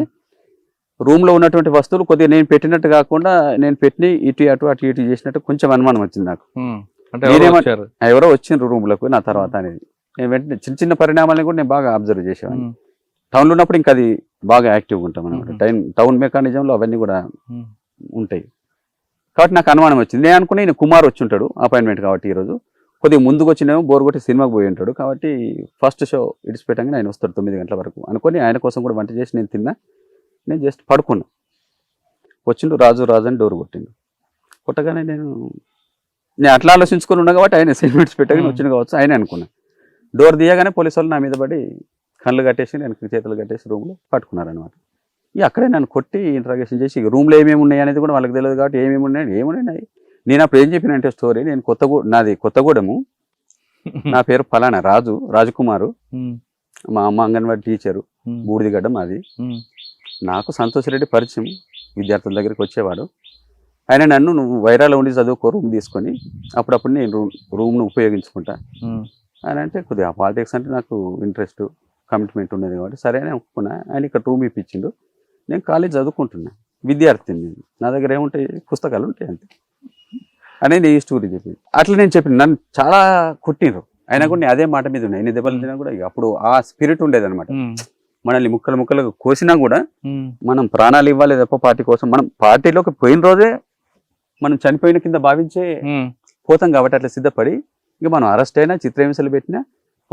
రూమ్లో ఉన్నటువంటి వస్తువులు కొద్దిగా నేను పెట్టినట్టు కాకుండా నేను పెట్టి ఇటు అటు అటు ఇటు చేసినట్టు కొంచెం అనుమానం వచ్చింది నాకు. ఎవరో వచ్చిండ్రు రూమ్లకు నా తర్వాత అనేది. నేను వెంటనే చిన్న చిన్న పరిణామాలను కూడా నేను బాగా అబ్జర్వ్ చేసేవాడిని. టౌన్లో ఉన్నప్పుడు ఇంకా అది బాగా యాక్టివ్గా ఉంటాం అనమాట. టౌన్ మెకానిజంలో అవన్నీ కూడా ఉంటాయి కాబట్టి నాకు అనుమానం వచ్చింది. నేను అనుకుని ఈయన కుమార్ వచ్చి ఉంటాడు అపాయింట్మెంట్ కాబట్టి ఈరోజు కొద్దిగా ముందుకు వచ్చినేమో బోర్ కొట్టి సినిమాకి పోయి ఉంటాడు కాబట్టి ఫస్ట్ షో ఇడిచిపెట్టంగానే ఆయన వస్తాడు 9 గంటల వరకు అనుకొని ఆయన కోసం కూడా వంట చేసి నేను తిన్నా. నేను జస్ట్ పడుకున్నా. వచ్చిండు రాజు అని డోర్ కొట్టిండు. కొట్టగానే నేను అట్లా ఆలోచించుకొని ఉన్నా కాబట్టి ఆయన సెగ్మెంట్స్ పెట్టగానే వచ్చిండు కావచ్చు ఆయన అనుకున్నా. డోర్ తీయగానే పోలీసు వాళ్ళు నా మీద పడి కళ్ళు కట్టేసి నేను చేతులు కట్టేసి రూమ్లో పట్టుకున్నారనమాట. ఇక అక్కడే నన్ను కొట్టి ఇంట్రాగేషన్ చేసి రూమ్లో ఏమేమి ఉన్నాయి అనేది కూడా వాళ్ళకి తెలియదు కాబట్టి ఏమేమి ఉన్నాయి. నేను అప్పుడు ఏం చెప్పినంటే స్టోరీ, నేను నాది కొత్తగూడెము, నా పేరు ఫలానా రాజకుమారు, మా అమ్మ అంగన్వాడీ టీచరు, బూడిదిగడ్డ మాది. నాకు సంతోష్ రెడ్డి పరిచయం, విద్యార్థుల దగ్గరికి వచ్చేవాడు. ఆయన నన్ను నువ్వు వైరాలో ఉండి చదువుకో రూమ్ తీసుకొని అప్పుడప్పుడు నేను రూమ్ను ఉపయోగించుకుంటా అని అంటే కొద్దిగా పాలిటిక్స్ అంటే నాకు ఇంట్రెస్ట్ కమిట్మెంట్ ఉన్నది కాబట్టి సరే అని ఒప్పుకున్నా. ఆయన ఇక్కడ రూమ్ ఇప్పించిండు. నేను కాలేజ్ చదువుకుంటున్నా, విద్యార్థిని. నేను నా దగ్గర ఏముంటాయి, పుస్తకాలు ఉంటాయి అంతే అనేది ఈ స్టోరీ చెప్పింది. అట్లా నేను చెప్పిన నన్ను చాలా కొట్టినరు. అయినా కూడా నేను అదే మాట మీద ఉన్నాయి. ఎన్ని దెబ్బలు తిన్నా కూడా అప్పుడు ఆ స్పిరిట్ ఉండేదన్నమాట. మనల్ని ముక్కలుగా కోసినా కూడా మనం ప్రాణాలు ఇవ్వాలి తప్ప పార్టీ కోసం. మనం పార్టీలోకి పోయిన రోజే మనం చనిపోయిన కింద భావించే పోతాం కాబట్టి అట్లా సిద్ధపడి ఇక మనం అరెస్ట్ అయినా చిత్రహింసలు పెట్టినా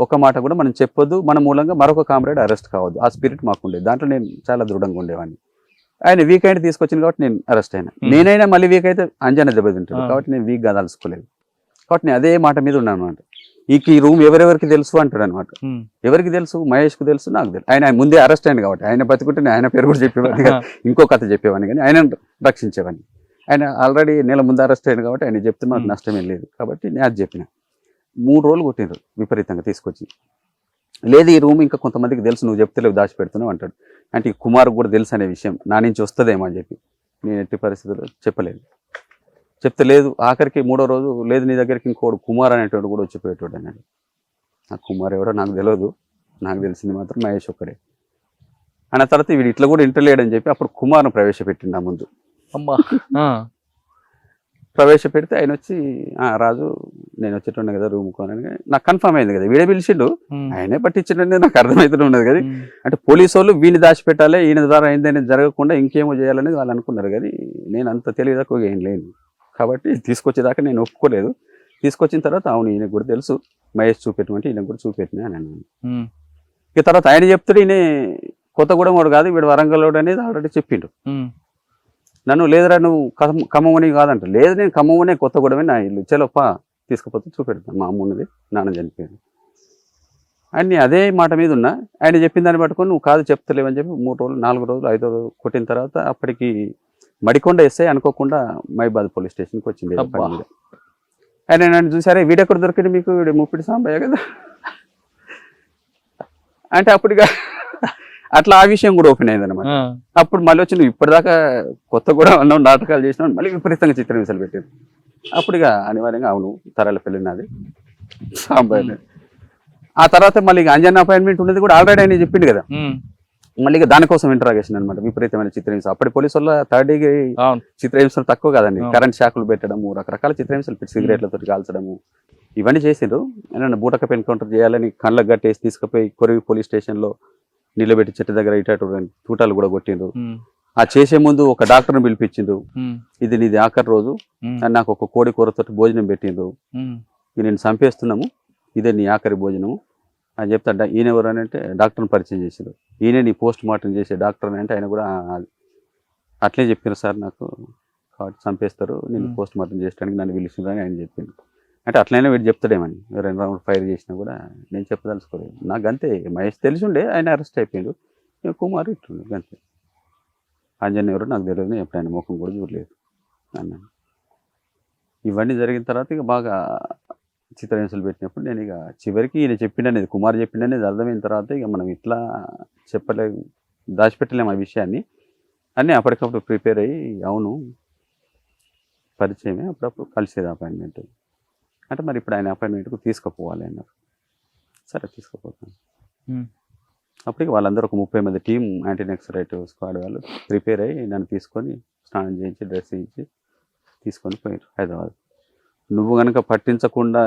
ఒక మాట కూడా మనం చెప్పొద్దు, మన మూలంగా మరొక కామ్రేడ్ అరెస్ట్ కావద్దు. ఆ స్పిరిట్ మాకు ఉండేది. దాంట్లో నేను చాలా దృఢంగా ఉండేవాడిని. ఆయన వీక్ అయితే తీసుకొచ్చింది కాబట్టి నేను అరెస్ట్ అయినా. నేనైనా మళ్ళీ వీక్ అయితే అంజన దెబ్బతింటాడు కాబట్టి నేను వీక్గా తలుసుకోలేదు. కాబట్టి నేను అదే మాట మీద ఉన్నాను అనమాట. ఈ రూమ్ ఎవరెవరికి తెలుసు అంటాడు అనమాట. ఎవరికి తెలుసు? మహేష్కు తెలుసు, నాకు తెలుసు. ఆయన ముందే అరెస్ట్ అయింది కాబట్టి ఆయన బతుకుంటే ఆయన పేరు కూడా చెప్పేవాడిని, ఇంకో కథ చెప్పేవాడిని, కానీ ఆయన రక్షించేవాడిని. ఆయన ఆల్రెడీ నెల ముందు అరెస్ట్ అయింది కాబట్టి ఆయన చెప్తే మాకు నష్టమేం లేదు కాబట్టి నేను అది చెప్పిన. 3 రోజులు కొట్టినారు విపరీతంగా తీసుకొచ్చి. లేదు ఈ రూమ్ ఇంకా కొంతమందికి తెలుసు, నువ్వు చెప్తలేవు, దాచిపెడుతున్నావు అంటాడు. అంటే ఈ కుమార్ కూడా తెలుసు అనే విషయం నా నుంచి వస్తుందేమో అని చెప్పి నేను ఎట్టి పరిస్థితుల్లో చెప్పలేదు. చెప్తలేదు. ఆఖరికి 3వ రోజు లేదు నీ దగ్గరికి ఇంకోడు కుమార్ అనేటోడు కూడా వచ్చిపోయేటోడు అన్నాడు. ఆ కుమార్ ఎవడో నాకు తెలియదు, నాకు తెలిసింది మాత్రం మహేష్ ఒక్కడే అన్న. తర్వాత వీడు ఇట్లా కూడా ఇంటలేడని చెప్పి అప్పుడు కుమార్ను ప్రవేశపెట్టిండు నా ముందు. ప్రవేశపెడితే ఆయన వచ్చి రాజు నేను వచ్చేటోన్నా కదా రూమ్ కోనని నాకు కన్ఫర్మ్ అయింది కదా, వీడే పిలిచిండు, ఆయనే పట్టించిండని నాకు అర్థమవుతూనే ఉన్నది కదా. అంటే పోలీసు వాళ్ళు వీడిని దాచిపెట్టాలి, ఈయన ద్వారా అయిందని జరగకుండా ఇంకేమో చేయాలనేది వాళ్ళు అనుకున్నారు. కానీ నేను అంత తెలియదాకా ఏం లేను కాబట్టి తీసుకొచ్చేదాకా నేను ఒప్పుకోలేదు. తీసుకొచ్చిన తర్వాత అవును ఈయనకు కూడా తెలుసు, మహేష్ చూపెట్టమంటే ఈయనకు కూడా చూపెట్టినా అని అన్నాను. ఇక తర్వాత ఆయన చెప్తాడు ఈయన కొత్తగూడెం వాడు కాదు, వీడు వరంగల్ వాడు అనేది ఆల్రెడీ చెప్పిండు. నన్ను లేదురా నువ్వు ఖమ్మని కాదంట. లేదు నేను ఖమ్మనే, కొత్తగూడమే నా ఇల్లు, చలోపా తీసుకుపోతే చూపెడతాను, మా అమ్మ ఉన్నది, నాన్న చనిపోయాడు అని అదే మాట మీద ఉన్నా. ఆయన చెప్పిన దాన్ని పట్టుకొని నువ్వు కాదు చెప్తలేవని చెప్పి 3 రోజులు 4 రోజులు 5 రోజులు కొట్టిన తర్వాత అప్పటికి మడికొండ ఎస్ఐ అనుకోకుండా మైబాద్ పోలీస్ స్టేషన్కి వచ్చింది. ఆయన నన్ను చూసారే వీడెక్కడ దొరికింది మీకు, వీడు ముప్పిడి సాంబయ్య కదా అంటే అప్పటిగా అట్లా ఆ విషయం కూడా ఓపెన్ అయింది అనమాట. అప్పుడు మళ్ళీ వచ్చి నువ్వు ఇప్పటిదాకా కొత్త కూడా అన్నావు, నాటకాలు చేసినావు, మళ్ళీ విపరీతంగా చిత్రహింసలు పెట్టారు. అప్పుడుగా అనివార్యంగా అవును తరాల పెళ్ళి నాది సాంబయ్య. ఆ తర్వాత మళ్ళీ అంజన్న అపాయింట్మెంట్ ఉన్నది కూడా ఆల్రెడీ ఆయన చెప్పిండు కదా, మళ్ళీ దానికోసం ఇంటరాగేషన్ అనమాట. విపరీతమైన చిత్రహింస అప్పటి పోలీసు వల్ల 3rd డిగ్రీ చిత్రహింసలు తక్కువ కాదండి. కరెంట్ షాకులు పెట్టడము, రకరకాల చిత్రహింసలు, సిగరెట్లతో కాల్చడము, ఇవన్నీ చేసిండ్రు. ఆయన బూటకప్ ఎన్కౌంటర్ చేయాలని కళ్ళకు గట్టేసి తీసుకుపోయి కొరివి పోలీస్ స్టేషన్లో నిలబెట్టి చెట్టు దగ్గర ఇటు తూటాలు కూడా కొట్టిండ్రు. ఆ చేసే ముందు ఒక డాక్టర్ని పిలిపించిండ్రు, ఇది నీది ఆఖరి రోజు, నాకు ఒక కోడి కూరతో భోజనం పెట్టిండ్రు, నేను చంపేస్తున్నాము, ఇదే నీ ఆఖరి భోజనము అని చెప్తా. ఈయన ఎవరు అని అంటే డాక్టర్ని పరిచయం చేసారు, ఈయన నీ పోస్ట్ మార్టం చేసే డాక్టర్ అని అంటే ఆయన కూడా అట్లే చెప్పారు సార్ నాకు, కాబట్టి చంపేస్తారు, నేను పోస్ట్ మార్టం చేయడానికి నన్ను పిలిచిండ్రు అని ఆయన చెప్పిండు. అంటే అట్లయినా వీడు చెప్తాడేమని 2 రౌండ్ ఫైర్ చేసినా కూడా నేను చెప్పదలుచుకోలేదు. నాకు అంతే, మహేష్ తెలిసి ఉండే ఆయన అరెస్ట్ అయిపోయాడు, కుమార్ ఇట్లుండే అంతే. అంజన్ ఎవరు నాకు తెలియదు, ఎప్పుడు ఆయన ముఖం కూడా చూడలేదు అన్నాను. ఇవన్నీ జరిగిన తర్వాత ఇక బాగా చిత్రహింసలు పెట్టినప్పుడు నేను ఇక చివరికి ఈయన చెప్పిండనేది, కుమార్ చెప్పిండనేది అర్థమైన తర్వాత ఇక మనం ఇట్లా చెప్పలేము, దాచిపెట్టలేము ఆ విషయాన్ని అన్నీ అప్పటికప్పుడు ప్రిపేర్ అయ్యి అవును పరిచయమే, అప్పుడప్పుడు కలిసేది అపాయింట్మెంట్ అంటే మరి ఇప్పుడు ఆయన అపాయింట్మెంట్కు తీసుకుపోవాలి అన్నారు. సరే తీసుకుపోతాను. అప్పటికి వాళ్ళందరూ ఒక 30 మంది టీం యాంటీ నక్సలైట్ స్క్వాడ్ వాళ్ళు ప్రిపేర్ అయ్యి నన్ను తీసుకొని స్నానం చేయించి డ్రెస్ చేయించి తీసుకొని పోయారు హైదరాబాద్. నువ్వు కనుక పట్టించకుండా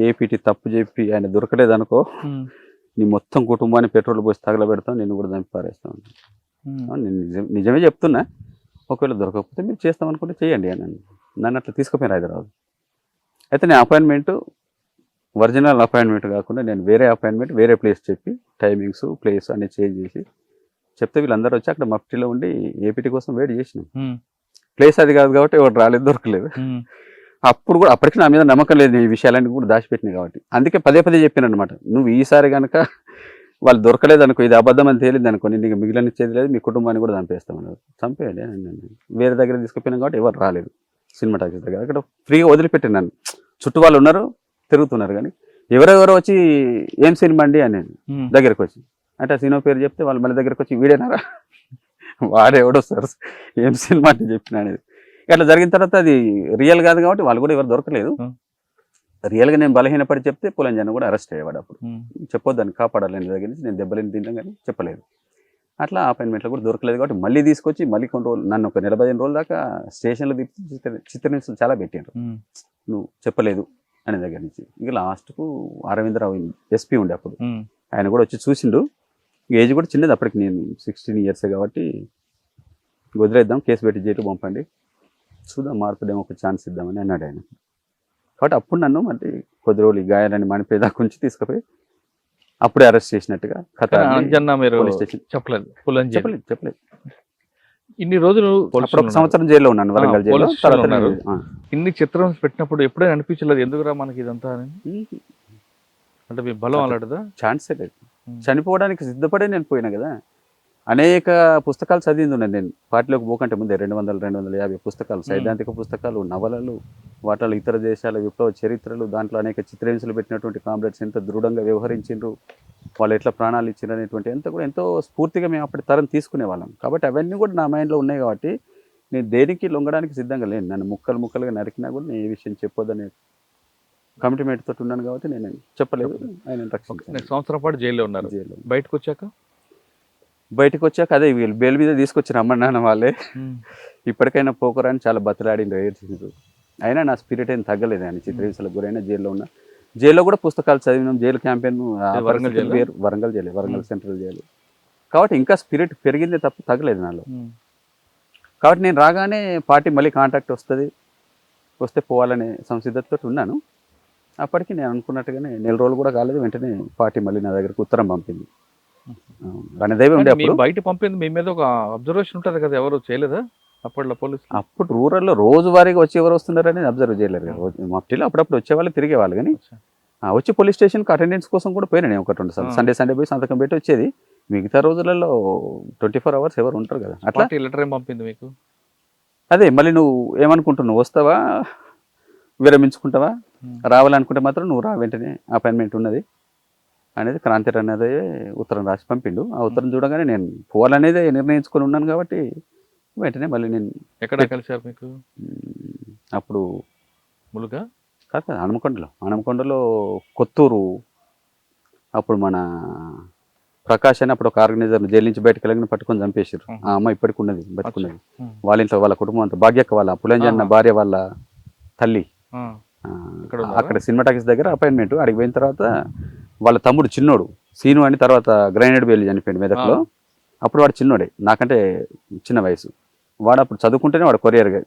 ఏపీటీ తప్పు చెప్పి ఆయన దొరకలేదనుకో, నీ మొత్తం కుటుంబాన్ని పెట్రోల్ పోసి తగలబెడతాం, నేను కూడా చంపి పారేస్తాం. నేను నిజమే చెప్తున్నా, ఒకవేళ దొరకకపోతే మీరు చేస్తాం అనుకుంటే చేయండి అని నన్ను అట్లా తీసుకుపోయారు హైదరాబాద్. అయితే నేను అపాయింట్మెంట్ ఒరిజినల్ అపాయింట్మెంట్ కాకుండా నేను వేరే అపాయింట్మెంట్ వేరే ప్లేస్ చెప్పి టైమింగ్స్ ప్లేస్ అన్ని చేంజ్ చేసి చెప్తే వీళ్ళందరూ వచ్చి అక్కడ మఫ్టీలో ఉండి ఏపీటీ కోసం వెయిట్ చేసినాం. ప్లేస్ అది కాదు కాబట్టి ఎవరు రాలేదు, దొరకలేదు. అప్పుడు కూడా అప్పటికి నా మీద నమ్మకం లేదు, ఈ విషయాలన్నీ కూడా దాచిపెట్టినాయి కాబట్టి అందుకే పదే చెప్పాను అనమాట, నువ్వు ఈసారి కనుక వాళ్ళు దొరకలేదు అనుకో, ఇది అబద్ధం అని తేలింది అనుకో, నీకు మిగిలిన ఇచ్చేది లేదు, మీ కుటుంబాన్ని కూడా చంపేస్తామన్నారు. చంపేయాలి వేరే దగ్గర తీసుకుపోయినాం కాబట్టి ఎవరు రాలేదు. సినిమా టాకీస్ దగ్గర అక్కడ ఫ్రీగా వదిలిపెట్టాను నన్ను, చుట్టూ వాళ్ళు ఉన్నారు తిరుగుతున్నారు, కానీ ఎవరెవరో వచ్చి ఏం సినిమా అండి అని దగ్గరకు వచ్చి అంటే ఆ సినిమా పేరు చెప్తే వాళ్ళు మళ్ళీ దగ్గరకు వచ్చి వీడేనారా వాడెవడో సార్ ఏం సినిమా అంటే చెప్పిన అనేది. అట్లా జరిగిన తర్వాత అది రియల్ కాదు కాబట్టి వాళ్ళు కూడా ఎవరు దొరకలేదు. రియల్గా నేను బలహీనపడి చెప్తే పులంజన్ కూడా అరెస్ట్ అయ్యేవాడు. అప్పుడు చెప్పొద్దని కాపాడాలని దగ్గర నుంచి నేను దెబ్బలేని తిన్నాం కానీ చెప్పలేదు. అట్లా అపాయింట్మెంట్లో కూడా దొరకలేదు కాబట్టి మళ్ళీ తీసుకొచ్చి మళ్ళీ కొన్ని రోజులు నన్ను ఒక 15 రోజుల దాకా స్టేషన్లో చిత్రహింసలు చాలా పెట్టారు, నువ్వు చెప్పలేదు అనే దగ్గర నుంచి. ఇక లాస్ట్కు అరవిందరావు ఎస్పీ ఉండే అప్పుడు, ఆయన కూడా వచ్చి చూసిండు. ఏజ్ కూడా చిన్నది అప్పటికి, నేను 16 years కాబట్టి వదిలేద్దాం, కేసు పెట్టి జైలు పంపండి, చూద్దాం మార్పుదేమో ఒక ఛాన్స్ ఇద్దామని అన్నాడు ఆయన. కాబట్టి అప్పుడు నన్ను మళ్ళీ కొద్ది రోజులు గాయాలని మానిపోయేదాకా ఉంచి తీసుకుపోయి అప్పుడే అరెస్ట్ చేసినట్టుగా కథ. చెప్పలేదు. ఇన్ని రోజులు అప్పుడు 1 సంవత్సరం జైల్లో ఉన్నాను, వరంగల్ జైల్లో. ఇన్ని చిత్రం పెట్టినప్పుడు ఎప్పుడైనా అనిపించలేదు ఎందుకురా మనకి ఇదంతా అని? అంటే మీ బలం అలాంటిదా? ఛాన్సే లేదు, చనిపోవడానికి సిద్ధపడే నేను పోయినా కదా. అనేక పుస్తకాలు చదివింది ఉన్నాను నేను పార్టీలోకి పోకంటే ముందే, 200-250 పుస్తకాలు, సైద్ధాంతిక పుస్తకాలు, నవలలు, వాటిలో ఇతర దేశాల విప్లవ చరిత్రలు, దాంట్లో అనేక చిత్రహింసలు పెట్టినటువంటి కామ్రేడ్స్ ఎంత దృఢంగా వ్యవహరించిండ్రు, వాళ్ళు ఎట్లా ప్రాణాలు ఇచ్చిండ్రు అనేటువంటి ఎంత కూడా ఎంతో స్ఫూర్తిగా మేము అప్పటి తరం తీసుకునే వాళ్ళం. కాబట్టి అవన్నీ కూడా నా మైండ్లో ఉన్నాయి కాబట్టి నేను దేనికి లొంగడానికి సిద్ధంగా లేను. నన్ను ముక్కలుగా నరికినా కూడా నేను ఏ విషయం చెప్పొద్దనే కమిట్మెంట్ తోటి ఉన్నాను కాబట్టి నేను చెప్పలేదు. ఆయన రక్షణ సంవత్సరం పాటు జైల్లో ఉన్నారు. జైల్లో బయటకు వచ్చాక అదే వీళ్ళు బెయిల్ మీద తీసుకొచ్చిన అమ్మ నాన్న వాళ్ళే ఇప్పటికైనా పోకరాని చాలా బతలాడిండ్రు, ఏడ్చిండ్రు. అయినా నా స్పిరిట్ ఏం తగ్గలేదు. ఆయన చిత్రహింసలకు గురైనా జైల్లో ఉన్నా. జైల్లో కూడా పుస్తకాలు చదివినాం. Jail campaign Warangal jail, Warangal central jail. కాబట్టి ఇంకా స్పిరిట్ పెరిగిందే తప్ప తగ్గలేదు నాలో. కాబట్టి నేను రాగానే పార్టీ మళ్ళీ కాంటాక్ట్ వస్తే పోవాలనే సంసిద్ధతతో ఉన్నాను. అప్పటికి నేను అనుకున్నట్టుగానే 4 రోజులు కూడా కాలేదు, వెంటనే పార్టీ మళ్ళీ నా దగ్గరకు ఉత్తరం పంపింది. రణదేవి ఉండే అప్పుడు బయట పంపింది. మీ మీద ఒక అబ్జర్వేషన్ ఉంటుంది కదా, ఎవరు చేయలేదా అప్పట్లో పోలీసులు? అప్పుడు రూరల్లో రోజువారీగా వచ్చి ఎవరు వస్తున్నారని అబ్జర్వ్ చేయలేరు కదా. మట్టిలో అప్పుడప్పుడు వచ్చేవాళ్ళు తిరిగేవాళ్ళు, కానీ వచ్చి పోలీస్ స్టేషన్కి అటెండెన్స్ కోసం కూడా పోయినా నేను 1-2 సార్లు. సండే పోయి సంతకం పెట్టి వచ్చేది. మిగతా రోజులలో 24 అవర్స్ ఎవరు ఉంటారు కదా. అట్లా లెటర్ ఏం పంపింది మీకు? అదే మళ్ళీ నువ్వు ఏమనుకుంటున్నావు, వస్తావా విరమించుకుంటావా, రావాలనుకుంటే మాత్రం నువ్వు రా, వెంటనే అపాయింట్మెంట్ ఉన్నది అనేది క్రాంతి అనేది ఉత్తరం రాసి పంపిండు. ఆ ఉత్తరం చూడగానే నేను పోవాలనేది నిర్ణయించుకొని ఉన్నాను కాబట్టి వెంటనే మళ్ళీ నేను. ఎక్కడ కలిసారు మీకు అప్పుడు? ములుగా కాదు, హనుమకొండలో కొత్తూరు. అప్పుడు మన ప్రకాష్ అని అప్పుడు ఒక ఆర్గనైజర్ జైలు నుంచి బయటకు వెళ్ళగానే పట్టుకొని చంపేసారు. ఆ అమ్మ ఇప్పటికి ఉన్నది, బతుకున్నది. వాళ్ళ ఇంట్లో వాళ్ళ కుటుంబం అంతా, భాగ్యక్క వాళ్ళ పులంజన్న భార్య వాళ్ళ తల్లి. అక్కడ సినిమాటాకిస్ దగ్గర అపాయింట్మెంట్. అడిగి పోయిన తర్వాత వాళ్ళ తమ్ముడు చిన్నోడు సీను అని తర్వాత గ్రైనేడ్ బేలి చనిపోయింది మెదక్లో. అప్పుడు వాడు చిన్నోడే, నాకంటే చిన్న వయసు. వాడు అప్పుడు చదువుకుంటేనే వాడు కొరియర్గా,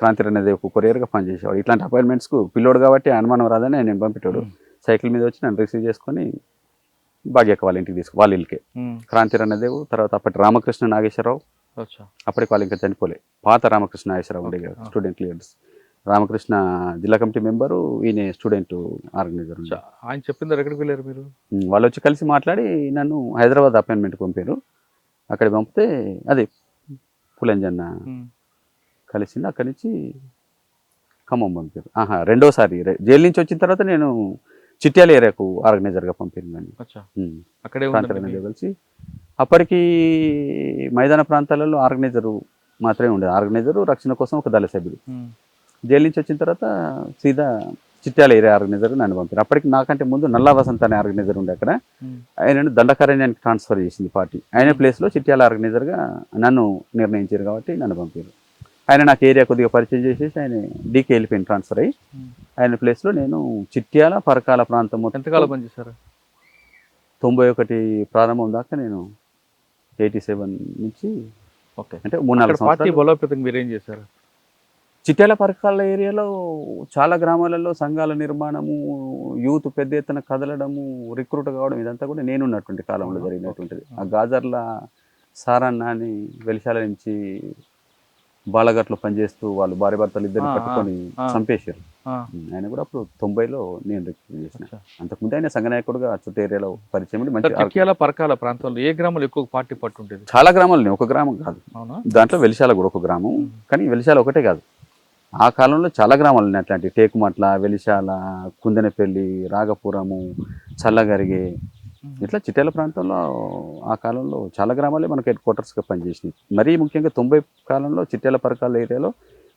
క్రాంతి అనేది ఒక కొరియర్గా పనిచేసేవాడు. ఇట్లాంటి అపాయింట్మెంట్స్కు పిల్లోడు కాబట్టి అనుమానం రాదని నేను పంపించాడు. సైకిల్ మీద వచ్చి నన్ను రిసీవ్ చేసుకొని భాగ్యక్క వాళ్ళ ఇంటికి వాళ్ళ ఇల్లుకే. క్రాంతి రణదేవు తర్వాత అప్పటి రామకృష్ణ నాగేశ్వరరావు, అప్పటికి వాళ్ళు ఇంకా చనిపోలే, పాత రామకృష్ణ నాగేశ్వరరావు ఉండే కదా స్టూడెంట్ లీడర్స్. రామకృష్ణ జిల్లా కమిటీ మెంబరు, ఈయన స్టూడెంట్ ఆర్గనైజర్. ఆయన చెప్పిన ఎక్కడికి వెళ్ళారు మీరు? వాళ్ళు వచ్చి కలిసి మాట్లాడి నన్ను హైదరాబాద్ అపాయింట్మెంట్ పంపారు. అక్కడ పంపితే అదే పులంజన్న కలిసింది. అక్కడి నుంచి ఖమ్మం పంపారు. రెండోసారి జైలు నుంచి వచ్చిన తర్వాత నేను చిట్యాల ఏరియాకు ఆర్గనైజర్గా పంపిందని కలిసి. అప్పటికి మైదాన ప్రాంతాలలో ఆర్గనైజరు మాత్రమే ఉండేది. ఆర్గనైజరు రక్షణ కోసం ఒక దళ సభ్యుడు. జైలు నుంచి వచ్చిన తర్వాత సీదా చిట్యాల ఏరియా ఆర్గనైజర్ నన్ను పంపారు. అప్పటికి నాకంటే ముందు నల్లా వసంత్ అనే ఆర్గనైజర్ ఉండే అక్కడ. ఆయనను దండకారణ్యానికి ట్రాన్స్ఫర్ చేసింది పార్టీ. ఆయన ప్లేస్లో చిట్యాల ఆర్గనైజర్గా నన్ను నిర్ణయించారు కాబట్టి నన్ను పంపారు. ఆయన నాకు ఏరియా కొద్దిగా పరిచయం చేసేసి ఆయన డీకే వెళ్ళిపోయింది ట్రాన్స్ఫర్ అయ్యి. ఆయన ప్లేస్లో నేను చిట్యాల పరకాల ప్రాంతం. ఎంతకాలం పనిచేశారు? 91 ప్రారంభం దాకా నేను 87 నుంచి అంటే 3-4 సంవత్సరాలు. మీరేం చేశారు? చిట్యాల పరకాల ఏరియాలో చాలా గ్రామాలలో సంఘాల నిర్మాణము, యూత్ పెద్ద ఎత్తున కదలడము, రిక్రూట్ కావడం, ఇదంతా కూడా నేనున్నటువంటి కాలంలో జరిగినటువంటిది. ఆ గాజర్ల సారన్న అని వెలిశాల నుంచి బాలఘట్లో పనిచేస్తూ వాళ్ళు భార్య భర్తలు ఇద్దరిని పట్టుకొని చంపేశారు. ఆయన కూడా అప్పుడు 90లో నేను రిక్రూట్ చేసిన. అంతకుముందు ఆయన సంఘనాయకుడుగా చుట్టూ ఏరియాలో పరిచయం. చిట్యాల పరకాల ప్రాంతంలో ఏ గ్రామాలు ఎక్కువ పార్టీ పట్టుంటేది? చాలా గ్రామాలు, ఒక గ్రామం కాదు. దాంట్లో వెలిశాల కూడా ఒక గ్రామం, కానీ వెలిశాల ఒకటే కాదు. ఆ కాలంలో చాలా గ్రామాలు ఉన్నాయి అట్లాంటి. టేకుమట్ల, వెలిశాల, కుందనపల్లి, రాగపురము, చల్లగరిగే, ఇట్లా చిట్యాల ప్రాంతంలో ఆ కాలంలో చాలా గ్రామాలే మనకు హెడ్ క్వార్టర్స్గా పనిచేసినాయి. మరీ ముఖ్యంగా 90 కాలంలో చిట్యాల పరకాల ఏరియాలో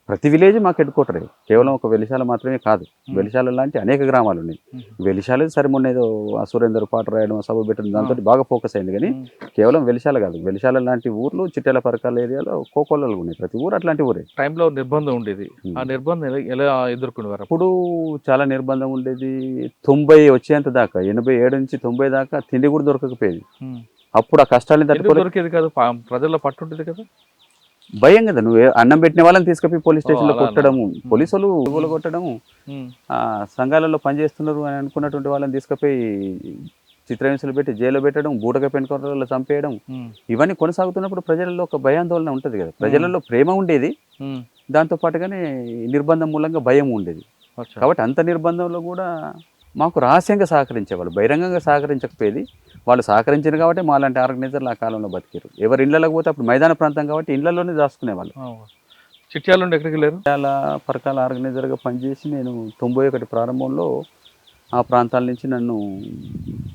ప్రతి విలేజ్ మాకు హెడ్ క్వార్టరే. కేవలం ఒక వెలిశాల మాత్రమే కాదు, వెలిశాల లాంటి అనేక గ్రామాలు ఉన్నాయి. వెలిశాల సరే మొన్న ఏదో సురేందర్ పాట రాయడం, సభ పెట్టడం, దాంతో బాగా ఫోకస్ అయింది. కానీ కేవలం వెలిశాల కాదు, వెలిశాల లాంటి ఊర్లు చిట్యాల పరకాల ఏరియాలో కోకొల్లలు ఉన్నాయి. ప్రతి ఊరు అట్లాంటి ఊరే. టైంలో నిర్బంధం ఉండేది. ఆ నిర్బంధం ఎలా ఎదుర్కొనేవారు? అప్పుడు చాలా నిర్బంధం ఉండేది. 90 వచ్చేంత దాకా, 87 నుంచి 90 దాకా తిండి కూడా దొరకకపోయేది. అప్పుడు ఆ కష్టాలని దొరికేది కాదు, ప్రజల్లో పట్టుండేది కదా. భయం కదా, నువ్వు అన్నం పెట్టిన వాళ్ళని తీసుకుపోయి పోలీస్ స్టేషన్లో కొట్టడము, పోలీసులు కొట్టడము, సంఘాలలో పనిచేస్తున్నారు అని అనుకున్నటువంటి వాళ్ళని తీసుకుపోయి చిత్రహింసలు పెట్టి జైల్లో పెట్టడం, బూటక పెనుకొరలో చంపేయడం, ఇవన్నీ కొనసాగుతున్నప్పుడు ప్రజలలో ఒక భయాందోళన ఉంటుంది కదా. ప్రజలలో ప్రేమ ఉండేది, దాంతో పాటుగానే నిర్బంధం మూలంగా భయం ఉండేది. కాబట్టి అంత నిర్బంధంలో కూడా మాకు రహస్యంగా సహకరించేవాళ్ళు, బహిరంగంగా సహకరించకపోయేది. వాళ్ళు సహకరించారు కాబట్టి మా లాంటి ఆర్గనైజర్లు ఆ కాలంలో బతికారు. ఎవరు ఇళ్ళలోకి పోతే అప్పుడు మైదాన ప్రాంతం కాబట్టి ఇళ్లలోనే దాచుకునేవాళ్ళు. చిట్యాల నుండి ఎక్కడికి వెళ్ళారు? చిట్యాల పరకాల ఆర్గనైజర్గా పనిచేసి నేను 91 ప్రారంభంలో ఆ ప్రాంతాల నుంచి నన్ను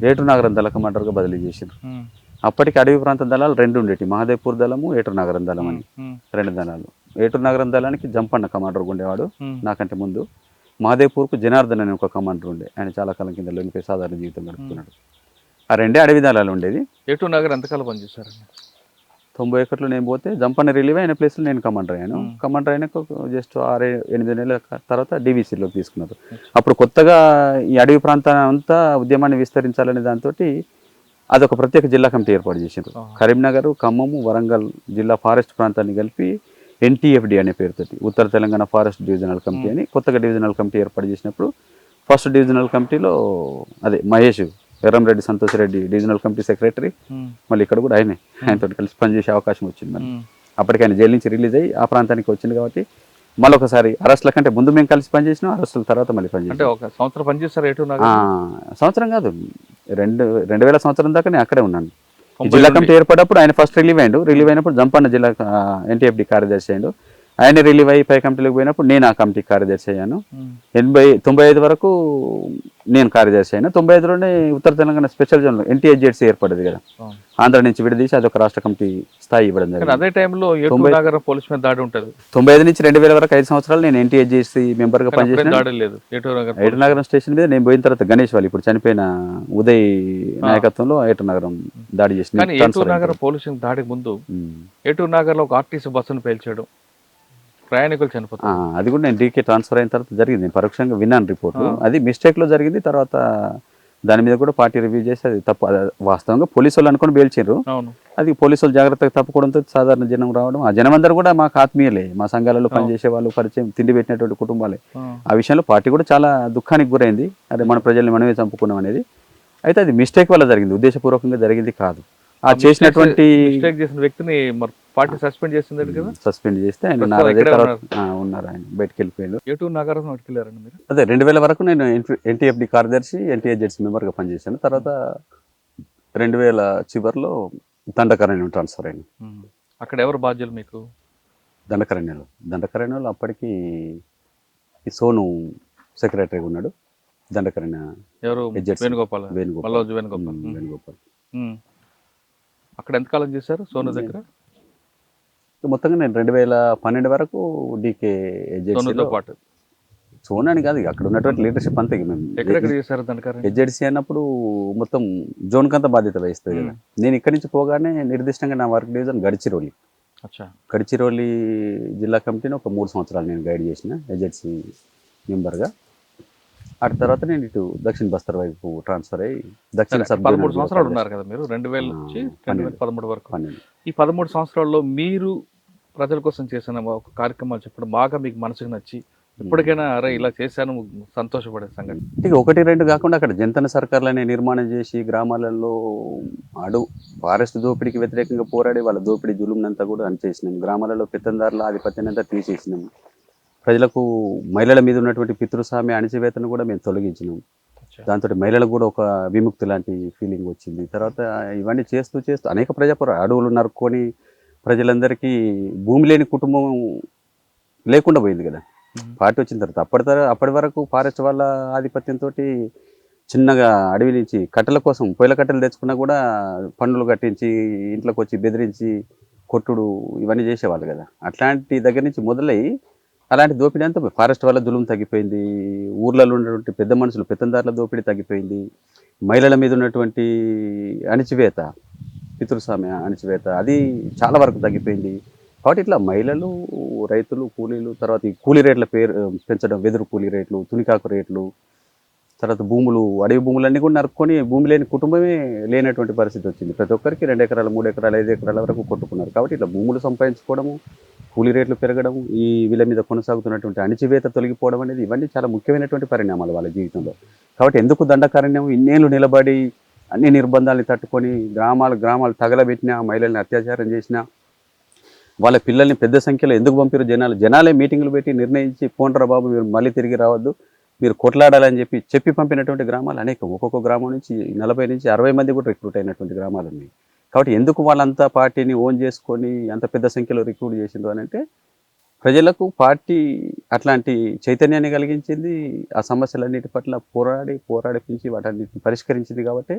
ఏటూరు నాగరం దళ కమాండర్గా బదిలీ చేశారు. అప్పటికి అడవి ప్రాంత దళాలు 2 ఉండేవి, మహాదేవ్పూర్ దళము, ఏటూరు నాగరం దళం అని 2 దళాలు. ఏటూరు నాగరం దళానికి జంపన్న కమాండర్గా ఉండేవాడు నాకంటే ముందు. మహాదేవ్పూర్కు జనార్దన్ అనే ఒక కమాండర్ ఉండే, ఆయన చాలా కాలం కింద లోనిపోయి సాధారణ జీవితం గడుపుతున్నాడు. ఆ 2 అడవి దళాలు ఉండేది. ఏటూరు నాగర్ ఎంతకాలం పనిచేశారు? 91లో నేను పోతే జంపన్న రిలీవ్ అయిన ప్లేస్లో నేను కమాండర్ అయ్యాను. కమాండర్ అయినాక జస్ట్ 6-8 నెలల తర్వాత డీవీసీలోకి తీసుకున్నారు. అప్పుడు కొత్తగా ఈ అడవి ప్రాంతాన్ని అంతా ఉద్యమాన్ని విస్తరించాలనే దాంతో అదొక ప్రత్యేక జిల్లా కమిటీ ఏర్పాటు చేశారు. కరీంనగర్, ఖమ్మము, వరంగల్ జిల్లా ఫారెస్ట్ ప్రాంతాన్ని కలిపి NTFD అనే పేరుతోటి ఉత్తర తెలంగాణ ఫారెస్ట్ డివిజనల్ కమిటీ అని కొత్తగా డివిజనల్ కమిటీ ఏర్పాటు చేసినప్పుడు ఫస్ట్ డివిజనల్ కమిటీలో అదే Mahesh, Erramreddy Santosh Reddy divisional committee secretary. మళ్ళీ ఇక్కడ కూడా ఆయనతో కలిసి పనిచేసే అవకాశం వచ్చింది. అప్పటికి ఆయన జైలు నుంచి రిలీజ్ అయ్యి ఆ ప్రాంతానికి వచ్చింది కాబట్టి మళ్ళీ ఒకసారి అరెస్ట్ల కంటే ముందు మేము కలిసి పనిచేసినాం, అరెస్టుల తర్వాత మళ్ళీ అంటే పనిచేసాం. ఒక సంవత్సరం పనిచేస్తారు ఏటూరు ఆ, నాగరాజు? సంవత్సరం కాదు, 2000 సంవత్సరం దాకా నేను అక్కడే ఉన్నాను. ఈ 90 జిల్లా నుండి. కమిటీ ఏర్పడినప్పుడు ఆయన ఫస్ట్ రిలీవ్ అయినప్పుడు జంపన్న జిల్లా ఎన్టీఎఫ్డి కార్యదర్శి అయ్యాడు. ఆయన రిలీవ్ అయ్యి పై కమిటీలోకి పోయినప్పుడు నేను ఆ కమిటీ కార్యదర్శి అయ్యాను. 95 వరకు నేను కార్యదర్శి అయినా. 95లోనే ఉత్తర తెలంగాణ స్పెషల్ జోన్ NTHJC ఏర్పడింది కదా, ఆంధ్ర నుంచి విడదీసి అదొక రాష్ట్ర కమిటీ స్థాయి ఇవ్వడం కానీ జరిగింది. అదే టైంలో ఏటూరు నాగరం పోలీస్ మీద దాడి ఉంటుంది. 95 నుంచి 2000 వరకు 5 సంవత్సరాలు నేను NTHJC మెంబర్గా కానీ అప్పుడేం పనిచేసిన. దాడి లేదు ఏటూరు నగరం ఏటూరు నగరం స్టేషన్ మీద నేను పోయిన తర్వాత గణేష్ వాళ్ళు ఇప్పుడు చనిపోయిన ఉదయ్ నాయకత్వంలో ఏటూరు నగరం దాడి చేసిన. కానీ ఏటూరు నగరం పోలీసు దాడికి ముందు ఏటూరు నగర్లో ఒక ఆర్టీసీ బస్సును పేల్చాడు, ప్రయాణికులు చనిపోతారు. అది కూడా నేను డీకే ట్రాన్స్ఫర్ అయిన తర్వాత జరిగింది, నేను పరోక్షంగా విన్నాను రిపోర్ట్. అది మిస్టేక్లో జరిగింది. తర్వాత దాని మీద కూడా పార్టీ రివ్యూ చేసి అది తప్పు, వాస్తవంగా పోలీసు వాళ్ళు అనుకుని పేల్చారు. అవును, అది పోలీసు వాళ్ళు జాగ్రత్తగా తప్పుకోవడంతో సాధారణ జనం రావడం, ఆ జనం అందరూ కూడా మాకు ఆత్మీయులే, మా సంఘాలలో పనిచేసే వాళ్ళు, పరిచయం తిండి పెట్టినటువంటి కుటుంబాలే. ఆ విషయంలో పార్టీ కూడా చాలా దుఃఖానికి గురైంది. అదే మన ప్రజల్ని మనమే చంపుకున్నాం అనేది. అయితే అది మిస్టేక్ వల్ల జరిగింది, ఉద్దేశపూర్వకంగా జరిగింది కాదు. ఆ చేసినటువంటి మిస్టేక్ చేసిన వ్యక్తిని మరి పార్టీ సస్పెండ్ చేసింది కదా, సస్పెండ్ చేస్తే ఆయన ప్రస్తుతం నారాజు ఇక్కడే తర్వాత ఉన్నారు, ఆయన బయటకు వెళ్ళిపోయాడు. ఏటూరు నగరం పట్టుకెళ్ళారండి మీరు? అదే 2000 వరకు నేను NTFD కార్యదర్శి, NTHJC మెంబర్గా పనిచేశాను. తర్వాత 2000 చివరిలో దండకరణ్యం ట్రాన్స్ఫర్ అయ్యాను. అక్కడ ఎవరు బాధ్యులు మీకు? దండకరణ్యంలో అప్పటికి ఈ సోను సెక్రటరీగా ఉన్నాడు. దండకరణ్య ఎవరు? వేణుగోపాల్. మల్లోజు వేణుగోపాల్. వేణుగోపాల్. అక్కడ ఎంతకాలం చేశారు సోను దగ్గర? మొత్తంగా నేను 2012 వరకు డీకే సోనుతో పాటు. సోను అని కాదు, అక్కడ ఉన్నటువంటి లీడర్షిప్ అంతా ఎక్కడెక్కడ చేశారు దండకరణ్యం? HZDC అన్నప్పుడు మొత్తం జోన్కంతా బాధ్యత వహిస్తుంది కదా. నేను ఇక్కడి నుంచి పోగానే నిర్దిష్టంగా నా వర్క్ డివిజన్ గడిచిరోలి. గడిచిరోలి జిల్లా కమిటీని ఒక 3 సంవత్సరాలు నేను గైడ్ చేసిన HZDC మెంబర్గా. ఆ తర్వాత నేను ఇటు దక్షిణ బస్తర్ వైపు ట్రాన్స్ఫర్ అయ్యి దక్షిణ 13 సంవత్సరాలు ఉన్నారు కదా మీరు, 2000 నుంచి 2013 వరకు. ఈ 13 సంవత్సరాల్లో మీరు ప్రజల కోసం చేసిన ఒక కార్యక్రమాలు చెప్పడం బాగా మీకు మనసుకు నచ్చి ఇప్పటికైనా అరే ఇలా చేశాను సంతోషపడే సంగతి? ఇక 1-2 కాకుండా అక్కడ జంతన సర్కార్లనే నిర్మాణం చేసి గ్రామాలలో ఫారెస్ట్ దోపిడీకి వ్యతిరేకంగా పోరాడి వాళ్ళ దోపిడీ జులుంనంతా కూడా అణచేసినాం. గ్రామాలలో పెత్తందారుల ఆధిపత్యాన్ని అంతా తీసేసినాం. ప్రజలకు మహిళల మీద ఉన్నటువంటి పితృస్వామ్య అణచివేతను కూడా మేము తొలగించినాం. దాంతో మహిళలకు కూడా ఒక విముక్తి లాంటి ఫీలింగ్ వచ్చింది. తర్వాత ఇవన్నీ చేస్తూ అనేక అడవులు నరుక్కొని ప్రజలందరికీ భూమి లేని కుటుంబం లేకుండా పోయింది కదా పార్టీ వచ్చిన తర్వాత. అప్పటి వరకు ఫారెస్ట్ వాళ్ళ ఆధిపత్యంతో చిన్నగా అడవి నుంచి కట్టెల కోసం పొయ్యిల కట్టెలు తెచ్చుకున్నా కూడా పన్నులు కట్టించి ఇంట్లోకి వచ్చి బెదిరించి కొట్టుడు ఇవన్నీ చేసేవాళ్ళు కదా. అట్లాంటి దగ్గర నుంచి మొదలై అలాంటి దోపిడీ అంతా ఫారెస్ట్ వల్ల దులుము తగ్గిపోయింది. ఊర్లలో ఉన్నటువంటి పెద్ద మనుషులు పెత్తందారుల దోపిడీ తగ్గిపోయింది. మహిళల మీద ఉన్నటువంటి అణచివేత, పితృస్వామ్య అణచివేత అది చాలా వరకు తగ్గిపోయింది. కాబట్టి ఇట్లా మహిళలు, రైతులు, కూలీలు, తర్వాత ఈ కూలీ రేట్ల పెంచడం, వెదురు కూలీ రేట్లు, తునికాకు రేట్లు, తర్వాత భూములు, అడవి భూములన్నీ కూడా నరుక్కొని భూమి లేని కుటుంబమే లేనటువంటి పరిస్థితి వచ్చింది. ప్రతి ఒక్కరికి 2 ఎకరాలు, 3 ఎకరాలు, 5 ఎకరాల వరకు కొట్టుకున్నారు. కాబట్టి ఇట్లా భూములు సంపాదించుకోవడము, కూలీ రేట్లు పెరగడం, ఈ వీళ్ళ మీద కొనసాగుతున్నటువంటి అణచివేత తొలగిపోవడం అనేది ఇవన్నీ చాలా ముఖ్యమైనటువంటి పరిణామాలు వాళ్ళ జీవితంలో. కాబట్టి ఎందుకు దండకారణ్యం ఇన్నేళ్ళు నిలబడి అన్ని నిర్బంధాలను తట్టుకొని గ్రామాలు తగలబెట్టినా, మహిళల్ని అత్యాచారం చేసినా, వాళ్ళ పిల్లల్ని పెద్ద సంఖ్యలో ఎందుకు పంపారు జనాలే మీటింగులు పెట్టి నిర్ణయించి పోండ్రా బాబు మీరు మళ్ళీ తిరిగి రావద్దు, మీరు కొట్లాడాలని చెప్పి పంపినటువంటి గ్రామాలు అనేకం. ఒక్కొక్క గ్రామం నుంచి 40 నుంచి 60 మంది కూడా రిక్రూట్ అయినటువంటి గ్రామాలు ఉన్నాయి. కాబట్టి ఎందుకు వాళ్ళంతా పార్టీని ఓన్ చేసుకొని అంత పెద్ద సంఖ్యలో రిక్రూట్ చేసిండ్రు అని అంటే ప్రజలకు పార్టీ అట్లాంటి చైతన్యాన్ని కలిగించింది. ఆ సమస్యలన్నిటి పట్ల పోరాడిపించి వాటన్నిటిని పరిష్కరించింది. కాబట్టి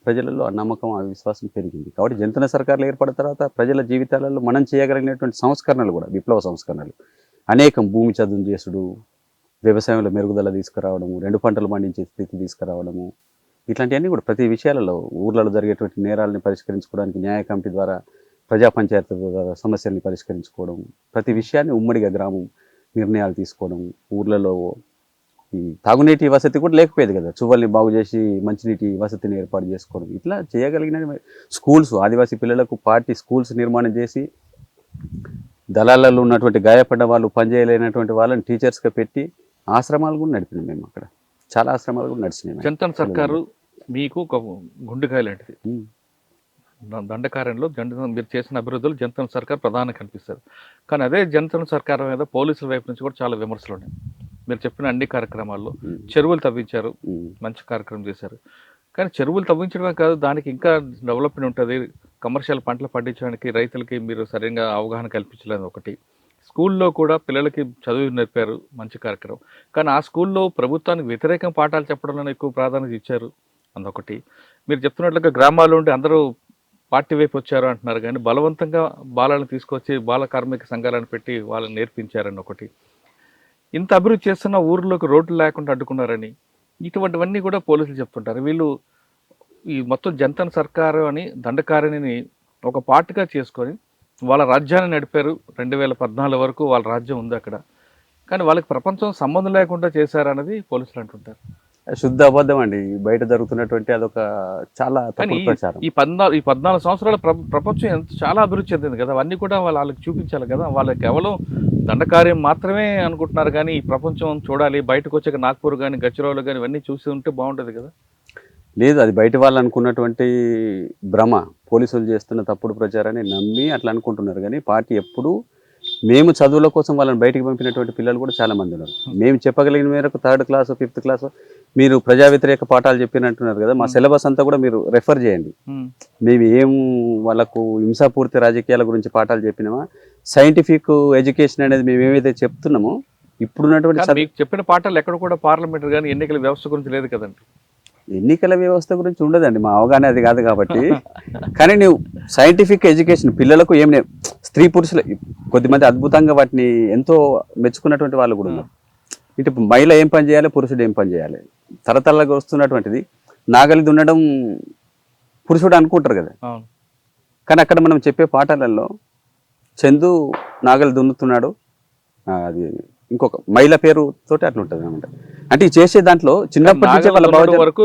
ప్రజలలో ఆ నమ్మకం, ఆ విశ్వాసం పెరిగింది. కాబట్టి జంతన సర్కార్లు ఏర్పడిన తర్వాత ప్రజల జీవితాలలో మనం చేయగలిగినటువంటి సంస్కరణలు కూడా విప్లవ సంస్కరణలు అనేకం. భూమి చదును చేసుడు, వ్యవసాయంలో మెరుగుదల తీసుకురావడము, 2 పంటలు పండించే స్థితి తీసుకురావడము, ఇట్లాంటివన్నీ కూడా ప్రతి విషయాలలో ఊర్లలో జరిగేటువంటి నేరాలని పరిష్కరించుకోవడానికి న్యాయ కమిటీ ద్వారా, ప్రజా పంచాయతీ ద్వారా సమస్యల్ని పరిష్కరించుకోవడం, ప్రతి విషయాన్ని ఉమ్మడిగా గ్రామం నిర్ణయాలు తీసుకోవడం, ఊర్లలో ఈ తాగునీటి వసతి కూడా లేకపోయేది కదా, చువ్వల్ని బాగు చేసి మంచినీటి వసతిని ఏర్పాటు చేసుకోవడం, ఇట్లా చేయగలిగిన స్కూల్స్, ఆదివాసీ పిల్లలకు పార్టీ స్కూల్స్ నిర్మాణం చేసి దళాలలో ఉన్నటువంటి గాయపడ్డ వాళ్ళు, పనిచేయలేనటువంటి వాళ్ళని టీచర్స్గా పెట్టి ఆశ్రమాలు కూడా నడిపినాం మేము. అక్కడ చాలా ఆశ్రమాలు కూడా నడిచినాయి. జంతన్ సర్కారు మీకు ఒక గుండెకాయ లాంటిది. దండకార్యంలో మీరు చేసిన అభివృద్ధులు జనతా సర్కార్ ప్రధానంగా కనిపిస్తారు. కానీ అదే జనతా సర్కార్ మీద పోలీసుల వైపు నుంచి కూడా చాలా విమర్శలు ఉన్నాయి. మీరు చెప్పిన అన్ని కార్యక్రమాల్లో చెరువులు తవ్వించారు, మంచి కార్యక్రమం చేశారు. కానీ చెరువులు తవ్వించడమే కాదు, దానికి ఇంకా డెవలప్మెంట్ ఉంటుంది. కమర్షియల్ పంటలు పండించడానికి రైతులకి మీరు సరిగ్గా అవగాహన కల్పించలేదు ఒకటి. స్కూల్లో కూడా పిల్లలకి చదువు నేర్పారు, మంచి కార్యక్రమం. కానీ ఆ స్కూల్లో ప్రభుత్వానికి వ్యతిరేకం పాఠాలు చెప్పడంలో ఎక్కువ ప్రాధాన్యత ఇచ్చారు, అదొకటి. మీరు చెప్తున్నట్లుగా గ్రామాల్లో ఉండి అందరూ పార్టీ వైపు వచ్చారు అంటున్నారు, కానీ బలవంతంగా బాలను తీసుకొచ్చి బాల కార్మిక సంఘాలను పెట్టి వాళ్ళని నేర్పించారని ఒకటి. ఇంత అభివృద్ధి చేస్తున్న ఊర్లోకి రోడ్లు లేకుండా అడ్డుకున్నారని ఇటువంటివన్నీ కూడా పోలీసులు చెప్తుంటారు. వీళ్ళు ఈ మొత్తం జనతా సర్కారు అని దండకారిణిని ఒక పార్టీగా చేసుకొని వాళ్ళ రాజ్యాన్ని నడిపారు. 2014 వరకు వాళ్ళ రాజ్యం ఉంది అక్కడ. కానీ వాళ్ళకి ప్రపంచం సంబంధం లేకుండా చేశారన్నది పోలీసులు అంటుంటారు. శుద్ధ అబద్ధం అండి. బయట జరుగుతున్నటువంటి అదొక చాలా తప్పుడు ప్రచారం. ఈ 14 సంవత్సరాల ప్రపంచం చాలా అభివృద్ధి చెందింది కదా, అవన్నీ కూడా వాళ్ళకి చూపించాలి కదా. వాళ్ళకి కేవలం దండకార్యం మాత్రమే అనుకుంటున్నారు, కానీ ఈ ప్రపంచం చూడాలి, బయటకు వచ్చాక నాగ్పూర్ కానీ గచ్చిరోలు కానీ ఇవన్నీ చూసి ఉంటే బాగుంటుంది కదా. లేదు, అది బయట వాళ్ళు అనుకున్నటువంటి భ్రమ. పోలీసులు చేస్తున్న తప్పుడు ప్రచారాన్ని నమ్మి అట్లా అనుకుంటున్నారు. కానీ పార్టీ ఎప్పుడు మేము చదువుల కోసం వాళ్ళని బయటికి పంపినటువంటి పిల్లలు కూడా చాలా మంది ఉన్నారు. మేము చెప్పగలిగిన మేరకు 3rd క్లాస్ 5th క్లాస్ మీరు ప్రజా వ్యతిరేక పాఠాలు చెప్పినట్టున్నారు కదా, మా సిలబస్ అంతా కూడా మీరు రెఫర్ చేయండి. మేము ఏం వాళ్ళకు హింసాపూర్తి రాజకీయాల గురించి పాఠాలు చెప్పినామా, సైంటిఫిక్ ఎడ్యుకేషన్ అనేది మేము ఏమైతే చెప్తున్నామో ఇప్పుడున్నటువంటి మీకు చెప్పిన పాఠాలు ఎక్కడ కూడా పార్లమెంట్ కానీ ఎన్నికల వ్యవస్థ గురించి లేదు కదండి. ఎన్నికల వ్యవస్థ గురించి ఉండదండి, మా అవగాహన అది కాదు కాబట్టి. కానీ నువ్వు సైంటిఫిక్ ఎడ్యుకేషన్ పిల్లలకు ఏం స్త్రీ పురుషులు కొద్దిమంది అద్భుతంగా వాటిని ఎంతో మెచ్చుకున్నటువంటి వాళ్ళు కూడా ఉన్నారు. ఇటు మహిళ ఏం పని చేయాలి, పురుషుడు ఏం పని చేయాలి, తరతరాలుగా వస్తున్నటువంటిది. నాగలి దున్నడం పురుషుడు అనుకుంటారు కదా, కానీ అక్కడ మనం చెప్పే పాఠాలలో చందు నాగలి దున్నుతున్నాడు, అది ఇంకొక మహిళ పేరు తోటి అట్లా ఉంటుంది అనమాట. అంటే చేసే దాంట్లో చిన్నప్పటి నుంచి వరకు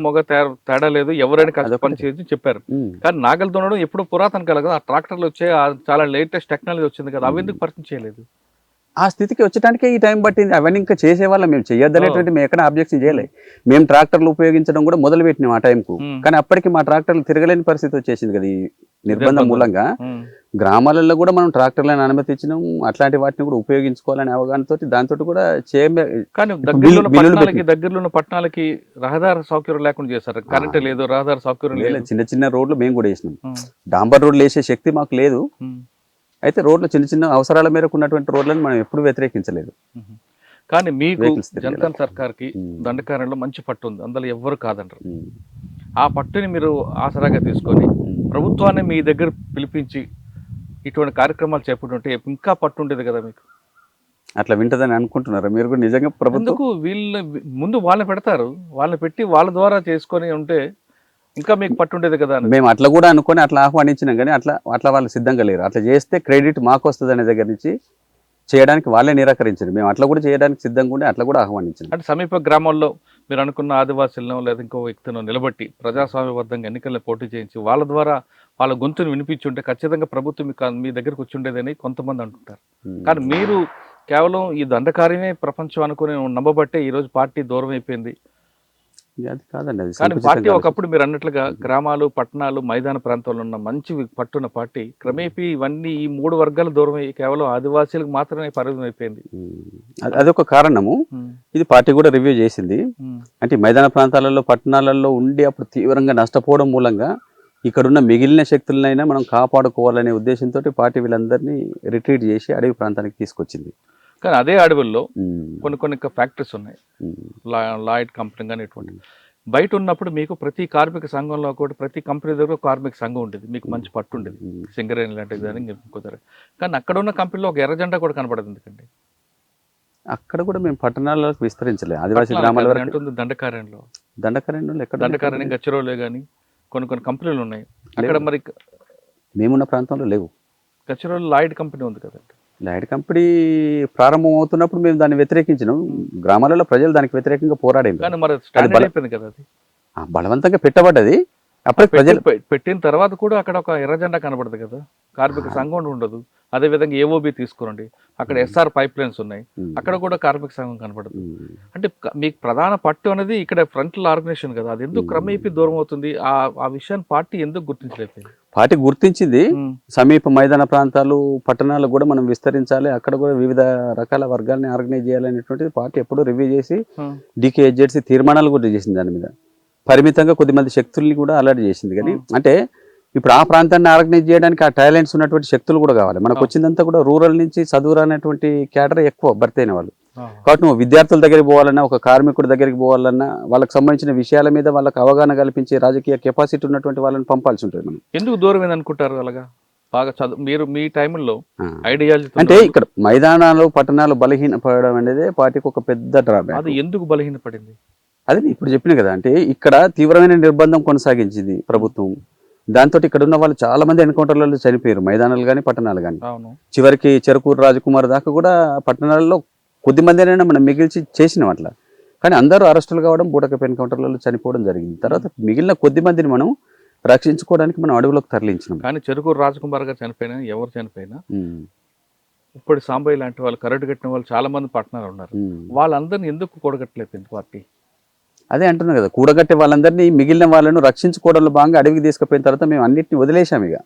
మగ తేడా లేదు, ఎవరైనా కష్టపని చేసి చెప్పారు. కానీ నాగలి దున్నడం ఎప్పుడు పురాతన కాలం కదా, ఆ ట్రాక్టర్లు వచ్చే చాలా లేటెస్ట్ టెక్నాలజీ వచ్చింది కదా, అవి ఎందుకు పరిచయం చేయలేదు? ఆ స్థితికి వచ్చటానికే ఈ టైం పట్టింది. అవన్నీ ఇంకా చేసేవాళ్ళం, మేము చేయొద్దనేటువంటి మేము ఎక్కడ అబ్జెక్షన్ చేయలేదు. మేము ట్రాక్టర్లు ఉపయోగించడం కూడా మొదలు పెట్టినాం ఆ టైంకు. కానీ అప్పటికి మా ట్రాక్టర్లు తిరగలేని పరిస్థితి వచ్చేసింది కదా ఈ నిర్బంధం మూలంగా. గ్రామాలలో కూడా మనం ట్రాక్టర్లను అనుమతించినాం, అట్లాంటి వాటిని కూడా ఉపయోగించుకోవాలనే అవగాహనతో దాంతో కూడా కానీ దగ్గరలో ఉన్న పట్టణాలకి రహదారి సౌకర్యం లేకుండా చేశారు. కరెంట్ లేదు, రహదారి సౌకర్యం లేదు. చిన్న చిన్న రోడ్లు మేము కూడా వేసినాం. డాంబర్ రోడ్లు వేసే శక్తి మాకు లేదు. అయితే రోడ్లు చిన్న చిన్న అవసరాల మేరకు ఉన్నటువంటి రోడ్లను మనం ఎప్పుడు వ్యతిరేకించలేదు. కానీ మీకు జనతా సర్కార్కి దండకార్యంలో మంచి పట్టు ఉంది, అందులో ఎవ్వరు కాదంటారు. ఆ పట్టుని మీరు ఆసరాగా తీసుకొని ప్రభుత్వాన్ని మీ దగ్గర పిలిపించి ఇటువంటి కార్యక్రమాలు చేపట్టుంటే ఇంకా పట్టు ఉండేది కదా మీకు. అట్లా వింటదని అనుకుంటున్నారా మీరు కూడా? నిజంగా ప్రభుత్వం వీళ్ళ ముందు వాళ్ళని పెడతారు, వాళ్ళని పెట్టి వాళ్ళ ద్వారా చేసుకొని ఉంటే ఇంకా మీకు పట్టుండేది కదా. మేము అట్లా కూడా అనుకొని అట్లా ఆహ్వానించినాం, కానీ అట్లా వాళ్ళు సిద్ధంగా లేరు. అట్లా చేస్తే క్రెడిట్ మాకు వస్తుంది అనే దగ్గర నుంచి చేయడానికి వాళ్ళే నిరాకరించారు. మేము అట్లా కూడా చేయడానికి సిద్ధంగా ఉండి అట్లా కూడా ఆహ్వానించాం. అంటే సమీప గ్రామాల్లో మీరు అనుకున్న ఆదివాసులను లేదా ఇంకో వ్యక్తిని నిలబెట్టి ప్రజాస్వామ్యబద్ధంగా ఎన్నికల్లో పోటీ చేయించి వాళ్ళ ద్వారా వాళ్ళ గొంతును వినిపించుంటే ఖచ్చితంగా ప్రభుత్వం మీ దగ్గరకు వచ్చి ఉండేదని కొంతమంది అంటుంటారు. కానీ మీరు కేవలం ఈ దండకార్యమే ప్రపంచం అనుకుని నమ్మబట్టే ఈరోజు పార్టీ దూరం అయిపోయింది. అది కాదండి, అది కానీ పార్టీ ఒకప్పుడు మీరు అన్నట్లుగా గ్రామాలు పట్టణాలు మైదాన ప్రాంతాల్లో ఉన్న మంచి పట్టున్న పార్టీ క్రమేపీ ఇవన్నీ ఈ 3 వర్గాలు దూరం అయ్యి కేవలం ఆదివాసీలకు మాత్రమే పరిమితం అయిపోయింది. అదొక కారణము. ఇది పార్టీ కూడా రివ్యూ చేసింది. అంటే మైదాన ప్రాంతాలలో పట్టణాలలో ఉండి అప్పుడు తీవ్రంగా నష్టపోవడం మూలంగా ఇక్కడున్న మిగిలిన శక్తులనైనా మనం కాపాడుకోవాలనే ఉద్దేశంతో పార్టీ వీళ్ళందరినీ రిట్రీట్ చేసి అడవి ప్రాంతానికి తీసుకొచ్చింది. కానీ అదే అడవుల్లో కొన్ని ఫ్యాక్టరీస్ ఉన్నాయి, లాయిడ్ కంపెనీ కానీ ఇటువంటి. బయట ఉన్నప్పుడు మీకు ప్రతి కార్మిక సంఘంలో కూడా ప్రతి కంపెనీ దగ్గర కార్మిక సంఘం ఉండేది, మీకు మంచి పట్టు ఉండేది, సింగరేణి లాంటిది అని కుదరదు. కానీ అక్కడ ఉన్న కంపెనీలో ఒక ఎర్ర జెండా కూడా కనపడదు. ఎందుకండి అక్కడ కూడా మేము పట్టణాలకు విస్తరించలేదు, ఆదివాసీ గ్రామాల వరకు అంటుంది. దండకార్యంలో ఎక్కడ దండకార్యం గచ్చిరోలే కానీ కొన్ని కంపెనీలు ఉన్నాయి అక్కడ. మరి మేమున్న ప్రాంతంలో లేవు. గచ్చిరోలు లాయిడ్ కంపెనీ ఉంది కదండి. లాయిడ్ కంపెనీ ప్రారంభం అవుతున్నప్పుడు మేము దాన్ని వ్యతిరేకించినాం. గ్రామాలలో ప్రజలు దానికి వ్యతిరేకంగా పోరాడారు. బలవంతంగా పెట్టబడ్డది. అప్పుడు ప్రజలు పెట్టిన తర్వాత కూడా అక్కడ ఒక ఎర్ర జెండా కనబడదు కదా, కార్మిక సంఘం ఉండదు. అదేవిధంగా ఏఓబి తీసుకోండి, అక్కడ ఎస్ఆర్ పైప్ లైన్స్ ఉన్నాయి, అక్కడ కూడా కార్మిక సంఘం కనపడుతుంది. అంటే మీకు ప్రధాన పట్టు అనేది ఇక్కడ ఫ్రంటల్ ఆర్గనైజేషన్ కదా, అది ఎందుకు క్రమేపీ దూరం అవుతుంది? ఆ విషయాన్ని పార్టీ ఎందుకు గుర్తించలేకపోయింది? పార్టీ గుర్తించింది. సమీప మైదాన ప్రాంతాలు పట్టణాలు కూడా మనం విస్తరించాలి, అక్కడ కూడా వివిధ రకాల వర్గాలని ఆర్గనైజ్ చేయాలనేటువంటిది పార్టీ ఎప్పుడూ రివ్యూ చేసి DKHZC తీర్మానాలు కూడా చేసింది. దాని మీద పరిమితంగా కొద్దిమంది శక్తుల్ని కూడా అలర్ట్ చేసింది. కానీ అంటే ఇప్పుడు ఆ ప్రాంతాన్ని ఆర్గనైజ్ చేయడానికి ఆ టాలెంట్స్ ఉన్నటువంటి శక్తులు కూడా కావాలి. మనకు వచ్చిందంతా కూడా రూరల్ నుంచి చదువు రానటువంటి క్యాడర్ ఎక్కువ భర్తీ అయిన వాళ్ళు. కాబట్టి నువ్వు విద్యార్థుల దగ్గరికి పోవాలన్నా, ఒక కార్మికుడి దగ్గరికి పోవాలన్నా, వాళ్ళకి సంబంధించిన విషయాల మీద వాళ్ళకి అవగాహన కల్పించే రాజకీయ కెపాసిటీ ఉన్నటువంటి వాళ్ళని పంపాల్సి ఉంటుంది. మనం ఎందుకు దూరం అనుకుంటారు అలాగా? బాగా చదువు మీరు మీ టైంలో ఐడియాలజీ అంటే ఇక్కడ మైదానాలు పట్టణాలు బలహీనపడడం అనేది పార్టీకి ఒక పెద్ద డ్రాబ్యాక్. అది ఎందుకు బలహీనపడింది? అది ఇప్పుడు చెప్పిన కదా, అంటే ఇక్కడ తీవ్రమైన నిర్బంధం కొనసాగించింది ప్రభుత్వం. దాంతో ఇక్కడ ఉన్న వాళ్ళు చాలా మంది ఎన్కౌంటర్లలో చనిపోయారు, మైదానాలు కానీ పట్టణాలు కానీ. చివరికి చెరుకూరు రాజకుమార్ దాకా కూడా పట్టణాలలో కొద్ది మందినైనా మనం మిగిల్చి చేసినాం అట్లా. కానీ అందరూ అరెస్టులు కావడం, బూటకపు ఎన్కౌంటర్లలో చనిపోవడం జరిగింది. తర్వాత మిగిలిన కొద్ది మందిని మనం రక్షించుకోవడానికి మనం అడవులకు తరలించినాం. కానీ చెరుకూరు రాజకుమార్ గారు చనిపోయినా, ఎవరు చనిపోయినా ఇప్పుడు సాంబయ్య లాంటి వాళ్ళు, కరెక్ట్ కట్టిన వాళ్ళు చాలా మంది పట్టణాలు ఉన్నారు. వాళ్ళందరినీ ఎందుకు కూడగట్టలేదు పార్టీ? అదే అంటున్నాం కదా, కూడగట్టే వాళ్ళందరినీ మిగిలిన వాళ్ళను రక్షించుకోవడంలో భాగంగా అడవికి తీసుకుపోయిన తర్వాత మేము అన్నింటినీ వదిలేసాం. ఇక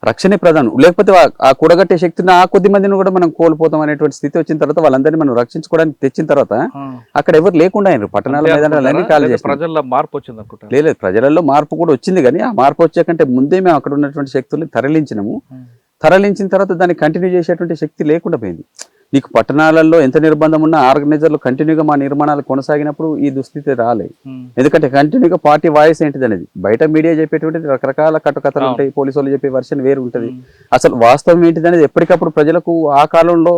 రక్షణే ప్రధానం, లేకపోతే ఆ కూడగట్టే శక్తిని ఆ కొద్ది మందిని కూడా మనం కోల్పోతాం అనేటువంటి స్థితి వచ్చిన తర్వాత వాళ్ళందరినీ మనం రక్షించుకోవడానికి తెచ్చిన తర్వాత అక్కడ ఎవరు లేకుండా అయినారు. పట్టణాల మైదానాలన్నీ కాల్ చేసి ప్రజల్లో మార్పు వచ్చింది అనుకుంటా. లేదు, ప్రజలలో మార్పు కూడా వచ్చింది. కానీ ఆ మార్పు వచ్చే కంటే ముందే మేము అక్కడ ఉన్నటువంటి శక్తుల్ని తరలించినాము. తరలించిన తర్వాత దాన్ని కంటిన్యూ చేసేటువంటి శక్తి లేకుండా పోయింది. నీకు పట్టణాలలో ఎంత నిర్బంధం ఉన్నా ఆర్గనైజర్లు కంటిన్యూగా మా నిర్మాణాలు కొనసాగినప్పుడు ఈ దుస్థితి రాలేదు. ఎందుకంటే కంటిన్యూగా పార్టీ వాయిస్ ఏంటిది అనేది బయట మీడియా చెప్పేటువంటి రకరకాల కట్టుకథలు ఉంటాయి, పోలీసు వాళ్ళు చెప్పే వర్షన్ వేరు ఉంటుంది. అసలు వాస్తవం ఏంటిది అనేది ఎప్పటికప్పుడు ప్రజలకు ఆ కాలంలో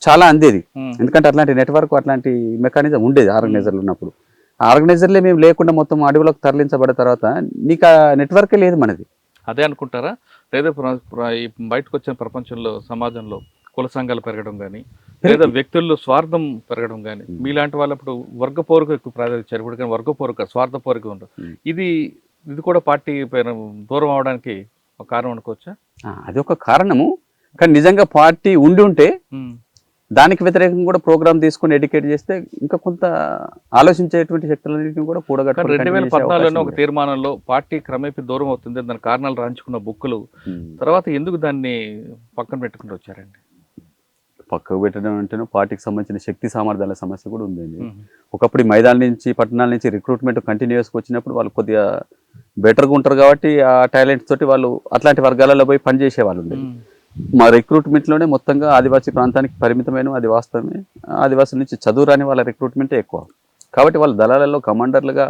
చాలా అందేది. ఎందుకంటే అట్లాంటి నెట్వర్క్, అట్లాంటి మెకానిజం ఉండేది ఆర్గనైజర్లు ఉన్నప్పుడు. ఆర్గనైజర్లే మేము లేకుండా మొత్తం అడవులకు తరలించబడిన తర్వాత నీకు ఆ నెట్వర్కే లేదు మనది. అదే అనుకుంటారా? లేదా బయటకు వచ్చిన ప్రపంచంలో, సమాజంలో కుల సంఘాలు పెరగడం కానీ, లేదా వ్యక్తుల్లో స్వార్థం పెరగడం కానీ, మీలాంటి వాళ్ళు అప్పుడు వర్గపోరుకు ఎక్కువ ప్రాధాన్యత ఇచ్చారు. ఇప్పుడు కానీ వర్గపోరుక, స్వార్థపోరుక ఉండదు. ఇది కూడా పార్టీ దూరం అవడానికి ఒక కారణం అనుకోవచ్చా? అది ఒక కారణము. కానీ నిజంగా పార్టీ ఉండి ఉంటే దానికి వ్యతిరేకంగా కూడా ప్రోగ్రామ్ తీసుకుని ఎడ్యుకేట్ చేస్తే ఇంకా కొంత ఆలోచించేటువంటి శక్తులన్నింటినీ కూడా కూడగట్టాలి. 2014లో ఒక తీర్మానంలో పార్టీ క్రమేపీ దూరం అవుతుంది, దాని కారణాలు రాయించుకున్న బుక్కులు తర్వాత ఎందుకు దాన్ని పక్కన పెట్టుకుంటూ వచ్చారండి? పక్కకు పెట్టడం అంటేనే పార్టీకి సంబంధించిన శక్తి సామర్థ్యాల సమస్య కూడా ఉందండి. ఒకప్పుడు మైదానం నుంచి పట్టణాల నుంచి రిక్రూట్మెంట్ కంటిన్యూస్గా వచ్చినప్పుడు వాళ్ళు కొద్దిగా బెటర్గా ఉంటారు కాబట్టి ఆ టాలెంట్స్ తోటి వాళ్ళు అట్లాంటి వర్గాలలో పోయి పనిచేసే వాళ్ళు ఉండేది. మా రిక్రూట్మెంట్లోనే మొత్తంగా ఆదివాసీ ప్రాంతానికి పరిమితమైన, అది వాస్తవమే. ఆదివాసుల నుంచి చదువు రాని వాళ్ళ రిక్రూట్మెంటే ఎక్కువ. కాబట్టి వాళ్ళు దళాలలో కమాండర్లుగా,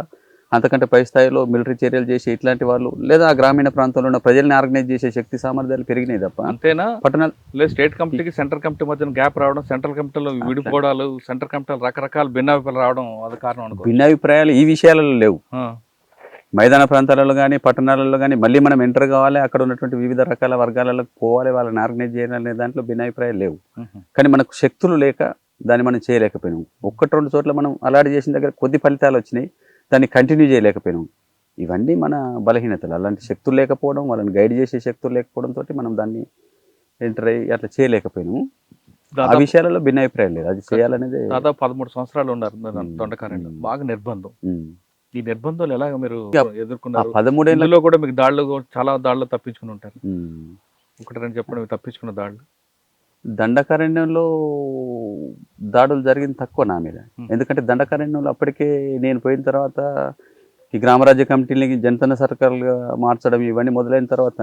అంతకంటే పై స్థాయిలో మిలిటరీ చర్యలు చేసి ఇట్లాంటి వాళ్ళు, లేదా గ్రామీణ ప్రాంతంలో ఉన్న ప్రజల్ని ఆర్గనైజ్ చేసే శక్తి సామర్థ్యాలు పెరిగినాయి తప్ప. అంతేనా? పట్టణాలు లేదు, స్టేట్ కమిటీకి సెంట్రల్ కమిటీ మధ్యన గ్యాప్ రావడం, సెంట్రల్ కమిటీలో విడిపోవడాలు, సెంట్రల్ కమిటీలు రకరకాల భిన్నాభిప్రాయాలు రావడం అది కారణం అనుకో. భిన్నాభిప్రాయాలు ఈ విషయాలలో లేవు. మైదాన ప్రాంతాలలో కానీ పట్టణాలలో కానీ మళ్ళీ మనం ఎంటర్ కావాలి, అక్కడ ఉన్నటువంటి వివిధ రకాల వర్గాలకు పోవాలి, వాళ్ళని ఆర్గనైజ్ చేయాలనే దాంట్లో భిన్నాభిప్రాయాలు లేవు. కానీ మనకు శక్తులు లేక దాన్ని మనం చేయలేకపోయినాం. 1-2 చోట్ల మనం అలాంటి చేసిన దగ్గర కొద్ది ఫలితాలు వచ్చినాయి, దాన్ని కంటిన్యూ చేయలేకపోయినాం. ఇవన్నీ మన బలహీనతలు. అలాంటి శక్తులు లేకపోవడం, వాళ్ళని గైడ్ చేసే శక్తులు లేకపోవడంతో మనం దాన్ని ఎంటర్ అయ్యి అట్లా చేయలేకపోయినాము. ఆ విషయాలలో భిన్నాభిప్రాయం లేదు. అది చేయాలనేది. దాదాపు 13 సంవత్సరాలు ఉన్నారు దొండకారణ్యం, బాగా నిర్బంధం. ఈ నిర్బంధాలు ఎలాగ మీరు ఎదుర్కొన్నారు? 13 ఏళ్ళలో కూడా మీకు దాడులు, చాలా దాడులు తప్పించుకుని ఉంటారు. 1-2 చెప్పండి తప్పించుకున్న దాడులు. దండకారణ్యంలో దాడులు జరిగింది తక్కువ నా మీద. ఎందుకంటే దండకారణ్యంలో అప్పటికే నేను పోయిన తర్వాత ఈ గ్రామరాజ్య కమిటీలకి జనతన సర్కార్లుగా మార్చడం ఇవన్నీ మొదలైన తర్వాత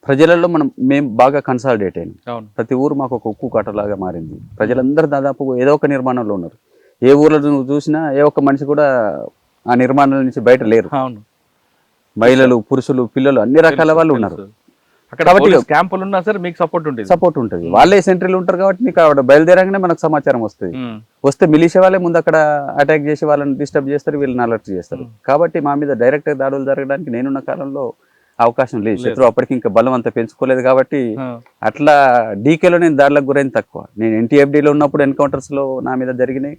ప్రజలలో మేము బాగా కన్సాలిడేట్ అయినాం. ప్రతి ఊరు మాకు ఒక ఉక్కు కాటలాగా మారింది. ప్రజలందరూ దాదాపు ఏదో ఒక నిర్మాణంలో ఉన్నారు. ఏ ఊర్లో నువ్వు చూసినా ఏ ఒక్క మనిషి కూడా ఆ నిర్మాణాల నుంచి బయట లేరు. మహిళలు, పురుషులు, పిల్లలు, అన్ని రకాల వాళ్ళు ఉన్నారు. క్యాంపులు ఉన్నా సరే మీకు సపోర్ట్ ఉంటుంది. వాళ్ళే సెంట్రీలు ఉంటారు కాబట్టి నీకు ఆవిడ బయలుదేరంగానే మనకు సమాచారం వస్తుంది. వస్తే మిలిషియా వాళ్ళే ముందు అక్కడ అటాక్ చేసి వాళ్ళని డిస్టర్బ్ చేస్తారు, వీళ్ళని అలర్ట్ చేస్తారు. కాబట్టి మా మీద డైరెక్ట్ దాడులు జరగడానికి నేనున్న కాలంలో అవకాశం లేదు. శత్రువు అప్పటికి ఇంకా బలం అంతా పెంచుకోలేదు కాబట్టి అట్లా డీకేలో నేను దాడులకు గురైంది తక్కువ. నేను NTFDలో ఉన్నప్పుడు ఎన్కౌంటర్స్ లో నా మీద జరిగినాయి.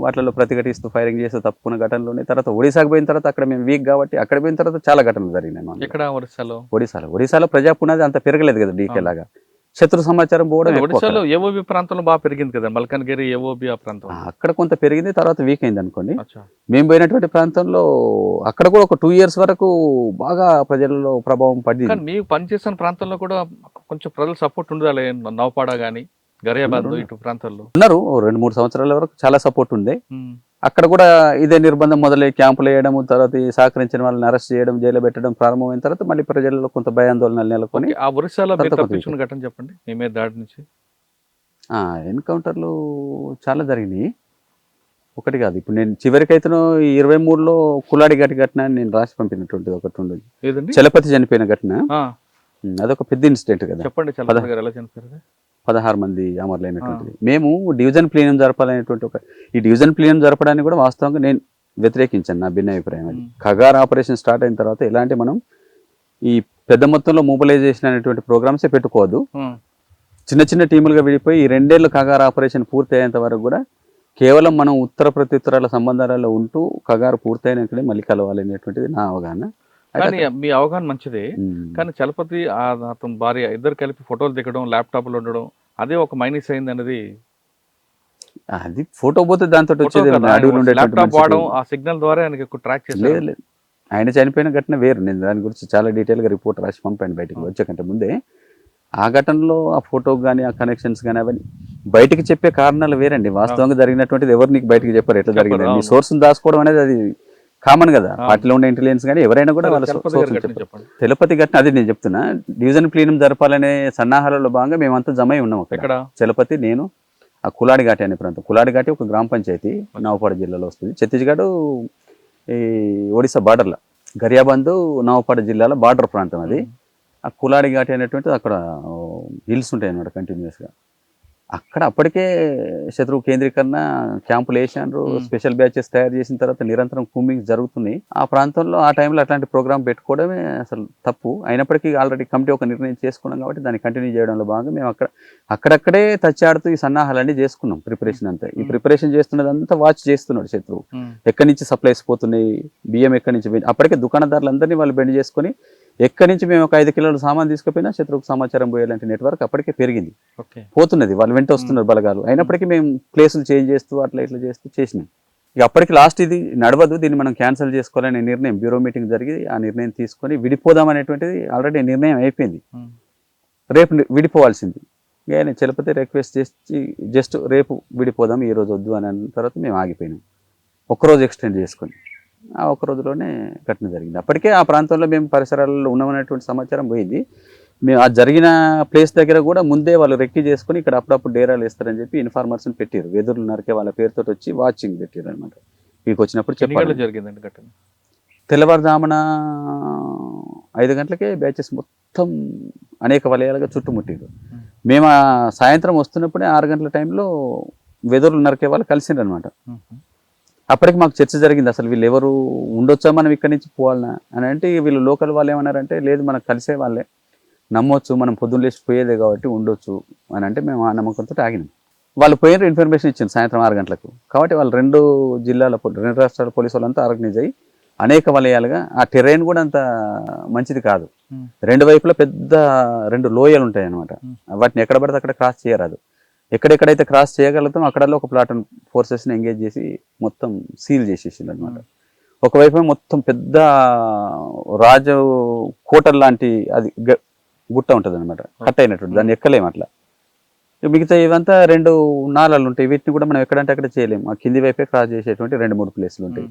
వాటిలో ప్రతిఘటిస్తూ ఫైరింగ్ చేస్తూ తప్పుకున్న ఘటనలు ఉన్నాయి. తర్వాత ఒడిశాకు పోయిన తర్వాత అక్కడ మేము వీక్ కాబట్టి అక్కడ పోయిన తర్వాత చాలా ఘటనలు జరిగినాయి. ఎక్కడ ఒడిశాలో? ఒడిశాలో ప్రజా పునాది అంత పెరగలేదు కదా డీకే లాగా. శత్రు సమాచారం పోవడం ఒడిశాలో ఏఓబి ప్రాంతంలో బాగా పెరిగింది కదా, మల్కన్గిరి ఏఓబి ఆ ప్రాంతం. అక్కడ కొంత పెరిగింది, తర్వాత వీక్ అయింది అనుకోండి. మేము పోయినటువంటి ప్రాంతంలో అక్కడ కూడా ఒక 2 years వరకు బాగా ప్రజలలో ప్రభావం పడింది. మీకు పనిచేసిన ప్రాంతంలో కూడా కొంచెం ప్రజల సపోర్ట్ ఉండాలి. నౌపాడ గానీ గరియాబాద్ ఇటు ప్రాంతాల్లో ఉన్నారు. 2-3 సంవత్సరాల వరకు చాలా సపోర్ట్ ఉంది. అక్కడ కూడా ఇదే నిర్బంధం మొదలై క్యాంపులు వేయడం, తర్వాత సహకరించిన వాళ్ళని అరెస్ట్ చేయడం, జైలు పెట్టడం ప్రారంభమైన తర్వాత మళ్ళీ ప్రజల్లో కొంత భయాందోళనలు నెలకొని ఆ ఒరిస్సాలో తప్పించుకున్న ఘటన చెప్పండి. మేమే దాడి నుంచి ఎన్కౌంటర్లు చాలా జరిగినాయి, ఒకటి కాదు. ఇప్పుడు నేను చివరికైతే 23లో కులాడి ఘటన నేను రాసి పంపినటువంటిది ఒకటి ఉండదు. చలపతి చనిపోయిన ఘటన, అదొక పెద్ద ఇన్సిడెంట్ కదా. చెప్పండి. చలపతి గారు ఎలా చనిపోయారు? 16 మంది అమరులైనటువంటిది. మేము డివిజన్ ప్లీనం జరపాలనేటువంటి ఈ డివిజన్ ప్లీనం జరపడానికి కూడా వాస్తవంగా నేను వ్యతిరేకించాను, నా భిన్నాభిప్రాయం అది. ఖగార్ ఆపరేషన్ స్టార్ట్ అయిన తర్వాత ఇలాంటి మనం ఈ పెద్ద మొత్తంలో మొబిలైజేషన్ అనేటువంటి ప్రోగ్రామ్సే పెట్టుకోవద్దు. చిన్న చిన్న టీములుగా విడిపోయి ఈ 2 ఏళ్ళు ఖగార్ ఆపరేషన్ పూర్తి అయ్యేంత వరకు కూడా కేవలం మనం ఉత్తర ప్రత్యుత్తరాల సంబంధాలలో ఉంటూ ఖగారు పూర్తయినాకనే మళ్ళీ కలవాలి అనేటువంటిది నా అవగాహన. కానీ మీ అవగాహన మంచిదే, కానీ చలపతి అతని భార్య ఇద్దరు కలిపి ఫోటోలు దిగడం, ల్యాప్టాప్లు ఉండడం, అదే ఒక మైనస్ అయింది అన్నది. అది ఫోటో పోతే దాంతో వచ్చేది ల్యాప్టాప్ వాడడం, ఆ సిగ్నల్ ద్వారా ఆయనకి ట్రాక్ చేసి. ఆయన చనిపోయిన ఘటన వేరు. నేను దాని గురించి చాలా డీటెయిల్ గా రిపోర్ట్ రాసి పంపాను బయటకు వచ్చేకంటే ముందే. ఆ ఘటనలో ఆ ఫోటోకి కానీ ఆ కనెక్షన్స్ కానీ అవన్నీ బయటకు చెప్పే కారణాలు వేరండి. వాస్తవంగా జరిగినటువంటిది ఎవరు నీకు బయటకు చెప్పారు, ఎట్లా జరిగింది. మీ సోర్స్ దాచుకోవడం అనేది అది కామన్ కదా. పార్టీలో ఉండే ఇంటెలిజెన్స్ కానీ ఎవరైనా కూడా వాళ్ళ చలపతి ఘటన అది నేను చెప్తున్నా. డివిజన్ ప్లీనం జరపాలనే సన్నాహాలలో భాగంగా మేమంతా జమ అయి ఉన్నాం అక్కడ. చలపతి, నేను, ఆ కులాడి ఘాటి అనే ప్రాంతం. కులాడి ఘాటి ఒక గ్రామ పంచాయతీ నవపాడ జిల్లాలో వస్తుంది. ఛత్తీస్గఢ్ ఈ ఒడిశా బార్డర్లో, గరియాబంద్ నవపాడ జిల్లాలో బార్డర్ ప్రాంతం అది. ఆ కులాడి ఘాటి అనేటువంటిది అక్కడ హిల్స్ ఉంటాయి అన్నమాట కంటిన్యూస్గా. అక్కడ అప్పటికే శత్రువు కేంద్రీకరణ క్యాంపులు వేసారు, స్పెషల్ బ్యాచెస్ తయారు చేసిన తర్వాత నిరంతరం కూంబింగ్ జరుగుతున్నాయి. ఆ ప్రాంతంలో ఆ టైంలో అట్లాంటి ప్రోగ్రామ్ పెట్టుకోవడమే అసలు తప్పు. అయినప్పటికీ ఆల్రెడీ కమిటీ ఒక నిర్ణయం చేసుకున్నాం కాబట్టి దాన్ని కంటిన్యూ చేయడంలో భాగంగా మేము అక్కడక్కడే టచ్ ఆడుతూ ఈ సన్నాహాలన్నీ చేసుకున్నాం. ప్రిపరేషన్ అంతా, ఈ ప్రిపరేషన్ చేస్తున్నదంతా వాచ్ చేస్తున్నాడు శత్రువు. ఎక్కడి నుంచి సప్లైస్ పోతున్నాయి, బియ్యం ఎక్కడి నుంచి, అప్పటికే దుకాణదారులందరినీ వాళ్ళు బెండ్ చేసుకొని ఎక్కడి నుంచి మేము ఒక 5 కిలోల సామాన్ తీసుకుపోయినా శత్రువుకు సమాచారం పోయేలాంటి నెట్వర్క్ అప్పటికే పెరిగింది, పోతున్నది. వాళ్ళు వెంట వస్తున్నారు బలగాలు. అయినప్పటికీ మేము ప్లేసులు చేంజ్ చేస్తూ అట్లా ఇట్లా చేస్తూ చేసినాం. ఇక అప్పటికి లాస్ట్ ఇది నడవదు, దీన్ని మనం క్యాన్సిల్ చేసుకోవాలనే నిర్ణయం, బ్యూరో మీటింగ్ జరిగి ఆ నిర్ణయం తీసుకొని విడిపోదాం అనేటువంటిది ఆల్రెడీ నిర్ణయం అయిపోయింది. రేపు విడిపోవాల్సింది. ఇక చలపతి రిక్వెస్ట్ చేసి జస్ట్ రేపు విడిపోదాం, ఈ రోజు వద్దు అని అన్న తర్వాత మేము ఆగిపోయినాం. ఒక్కరోజు ఎక్స్టెండ్ చేసుకొని ఆ ఒక్క రోజులోనే ఘటన జరిగింది. అప్పటికే ఆ ప్రాంతంలో మేము పరిసరాలలో ఉన్నామనేటువంటి సమాచారం పోయింది. మేము ఆ జరిగిన ప్లేస్ దగ్గర కూడా ముందే వాళ్ళు రెక్కి చేసుకుని ఇక్కడ అప్పుడప్పుడు డేరాలు వేస్తారని చెప్పి ఇన్ఫార్మర్స్ని పెట్టారు. వెదురులు నరికే వాళ్ళ పేరుతో వచ్చి వాచింగ్ పెట్టారు అనమాట. వీళ్ళకి వచ్చినప్పుడు చెప్పాలి. జరిగిందండి ఘటన తెల్లవారుజామున 5 గంటలకే బ్యాచెస్ మొత్తం అనేక వలయాలుగా చుట్టుముట్టారు. మేము ఆ సాయంత్రం వస్తున్నప్పుడే 6 గంటల టైంలో వెదురులు నరికే వాళ్ళు కలిసిండ్రు అనమాట. అప్పటికి మాకు చర్చ జరిగింది, అసలు వీళ్ళు ఎవరు ఉండొచ్చా, మనం ఇక్కడి నుంచి పోవాలన్నా అని. అంటే వీళ్ళు లోకల్ వాళ్ళు ఏమన్నారంటే, లేదు మనకు కలిసే వాళ్ళే, నమ్మొచ్చు, మనం పొద్దున్న లేచి పోయేదే కాబట్టి ఉండొచ్చు అని. అంటే మేము ఆ నమ్మకంతో ఆగినాం. వాళ్ళు పోయిన ఇన్ఫర్మేషన్ ఇచ్చింది సాయంత్రం 6 గంటలకు. కాబట్టి వాళ్ళు 2 రాష్ట్రాల పోలీసు వాళ్ళంతా ఆర్గనైజ్ అయ్యి అనేక వలయాలుగా, ఆ టెరైన్ కూడా అంత మంచిది కాదు. 2 వైపులా పెద్ద 2 లోయలు ఉంటాయి అనమాట. వాటిని ఎక్కడ పడితే అక్కడ క్రాస్ చేయరాదు. ఎక్కడెక్కడైతే క్రాస్ చేయగలుగుతాం అక్కడల్లో ఒక ప్లాటూన్ ఫోర్సెస్ని ఎంగేజ్ చేసి మొత్తం సీల్ చేసేసింది అనమాట. ఒకవైపు మొత్తం పెద్ద రాజు కోటల్ లాంటి అది గుట్ట ఉంటుంది అనమాట, కట్ అయినట్టు, దాన్ని ఎక్కలేము అట్లా. మిగతా ఇవంతా 2 నాలాలు ఉంటాయి, వీటిని కూడా మనం ఎక్కడంటే అక్కడ చేయలేము. ఆ కింది వైపే క్రాస్ చేసేటువంటి 2-3 ప్లేసులు ఉంటాయి.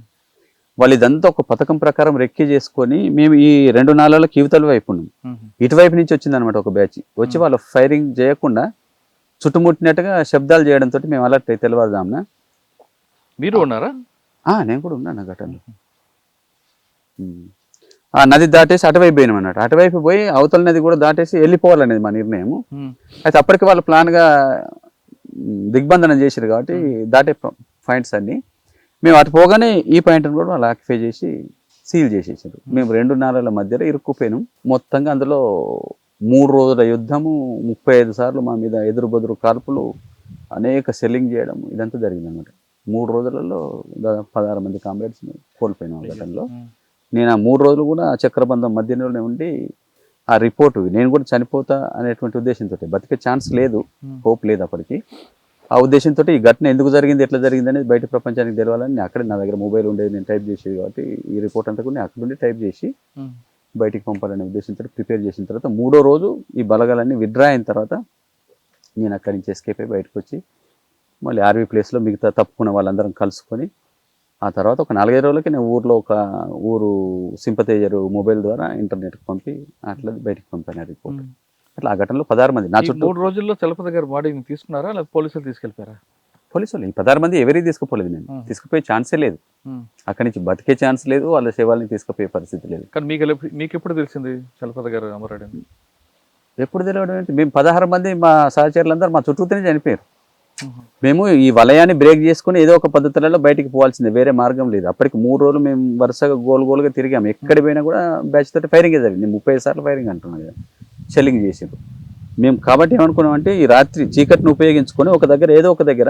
వాళ్ళు ఇదంతా ఒక పథకం ప్రకారం రెక్కి చేసుకొని, మేము ఈ 2 నాలాలకు యువతల వైపు ఉన్నాం, ఇటువైపు నుంచి వచ్చింది అనమాట ఒక బ్యాచ్. వచ్చి వాళ్ళు ఫైరింగ్ చేయకుండా చుట్టుముట్టినట్టుగా శబ్దాలు చేయడంతో మేము అలర్ట్ అయి తెల్లవారుజామున. మీరు ఉన్నారా? నేను కూడా ఉన్నాను ఘటనలో. ఆ నది దాటేసి అటువైపు పోయినాం అన్నట్టు. అటువైపు పోయి అవతల నది కూడా దాటేసి వెళ్ళిపోవాలనేది మా నిర్ణయం. అయితే అప్పటికి వాళ్ళు ప్లాన్గా దిగ్బంధనం చేశారు కాబట్టి దాటే పాయింట్స్ అన్ని మేము అటు పోగానే ఈ పాయింట్ని కూడా వాళ్ళు ఆక్యుపై చేసి సీల్ చేసేసారు. మేము 2 నాలుగుల మధ్యలో ఇరుక్కుపోయినాం. మొత్తంగా అందులో 3 రోజుల యుద్ధము, 35 సార్లు మా మీద ఎదురు బదురు కాల్పులు, అనేక సెల్లింగ్ చేయడం, ఇదంతా జరిగిందన్నమాట. 3 రోజులలో దాదాపు 16 మంది కామ్రేడ్స్ని కోల్పోయినాం ఆ ఘటనలో. నేను ఆ 3 రోజులు కూడా చక్రబంధం మధ్యలోనే ఉండి ఆ రిపోర్టు నేను కూడా చనిపోతా అనేటువంటి ఉద్దేశంతో, బతికే ఛాన్స్ లేదు, హోప్ లేదు అప్పటికి. ఆ ఉద్దేశంతో ఈ ఘటన ఎందుకు జరిగింది, ఎట్లా జరిగింది అనేది బయట ప్రపంచానికి తెలవాలని నేను అక్కడే, నా దగ్గర మొబైల్ ఉండేది, నేను టైప్ చేసేది కాబట్టి ఈ రిపోర్ట్ అంతా కూడా నేను అక్కడ నుండి టైప్ చేసి బయటికి పంపాలనే ఉద్దేశంతో ప్రిపేర్ చేసిన తర్వాత 3వ రోజు ఈ బలగాలన్నీ విత్డ్రా అయిన తర్వాత నేను అక్కడి నుంచి ఎస్కేప్ అయి బయటకు వచ్చి మళ్ళీ ఆర్వీ ప్లేస్లో మిగతా తప్పుకున్న వాళ్ళందరం కలుసుకొని ఆ తర్వాత ఒక 4-5 రోజులకి నేను ఊరు సింపతైజర్ మొబైల్ ద్వారా ఇంటర్నెట్కి పంపి అట్లా బయటికి పంపాను ఆ రిపోర్ట్. అట్లా ఆ ఘటనలో 16 మంది నా చుట్టూ. 3 రోజుల్లో చలపతి గారి బాడీని తీసుకున్నారా లేదా పోలీసులు తీసుకెళ్ళిపోయారా? పోలీసులు ఈ 16 మంది ఎవరికి తీసుకుపోలేదు, నేను తీసుకుపోయే ఛాన్సే లేదు, అక్కడి నుంచి బతికే ఛాన్స్ లేదు, వాళ్ళ శవాల్ని తీసుకుపోయే పరిస్థితి లేదు. కానీ మీకు ఎప్పుడు తెలిసింది చలపతి గారు అమరాడని? ఎప్పుడు తెలియడం ఏంటి, మేము 16 మంది మా సహచరులందరూ మా చుట్టూతోనే చనిపోయారు. మేము ఈ వలయాన్ని బ్రేక్ చేసుకుని ఏదో ఒక పద్ధతులలో బయటికి పోవాల్సిందే, వేరే మార్గం లేదు. అప్పటికి 3 రోజులు మేము వరుసగా గోలుగా తిరిగాము, ఎక్కడ పోయినా కూడా బ్యాచ్ తోటి ఫైరింగ్ జరిగింది. 30 సార్లు ఫైరింగ్ అంటున్నాను కదా, షెల్లింగ్ చేసారు మేము. కాబట్టి ఏమనుకున్నామంటే ఈ రాత్రి చీకటిని ఉపయోగించుకొని ఒక దగ్గర ఏదో ఒక దగ్గర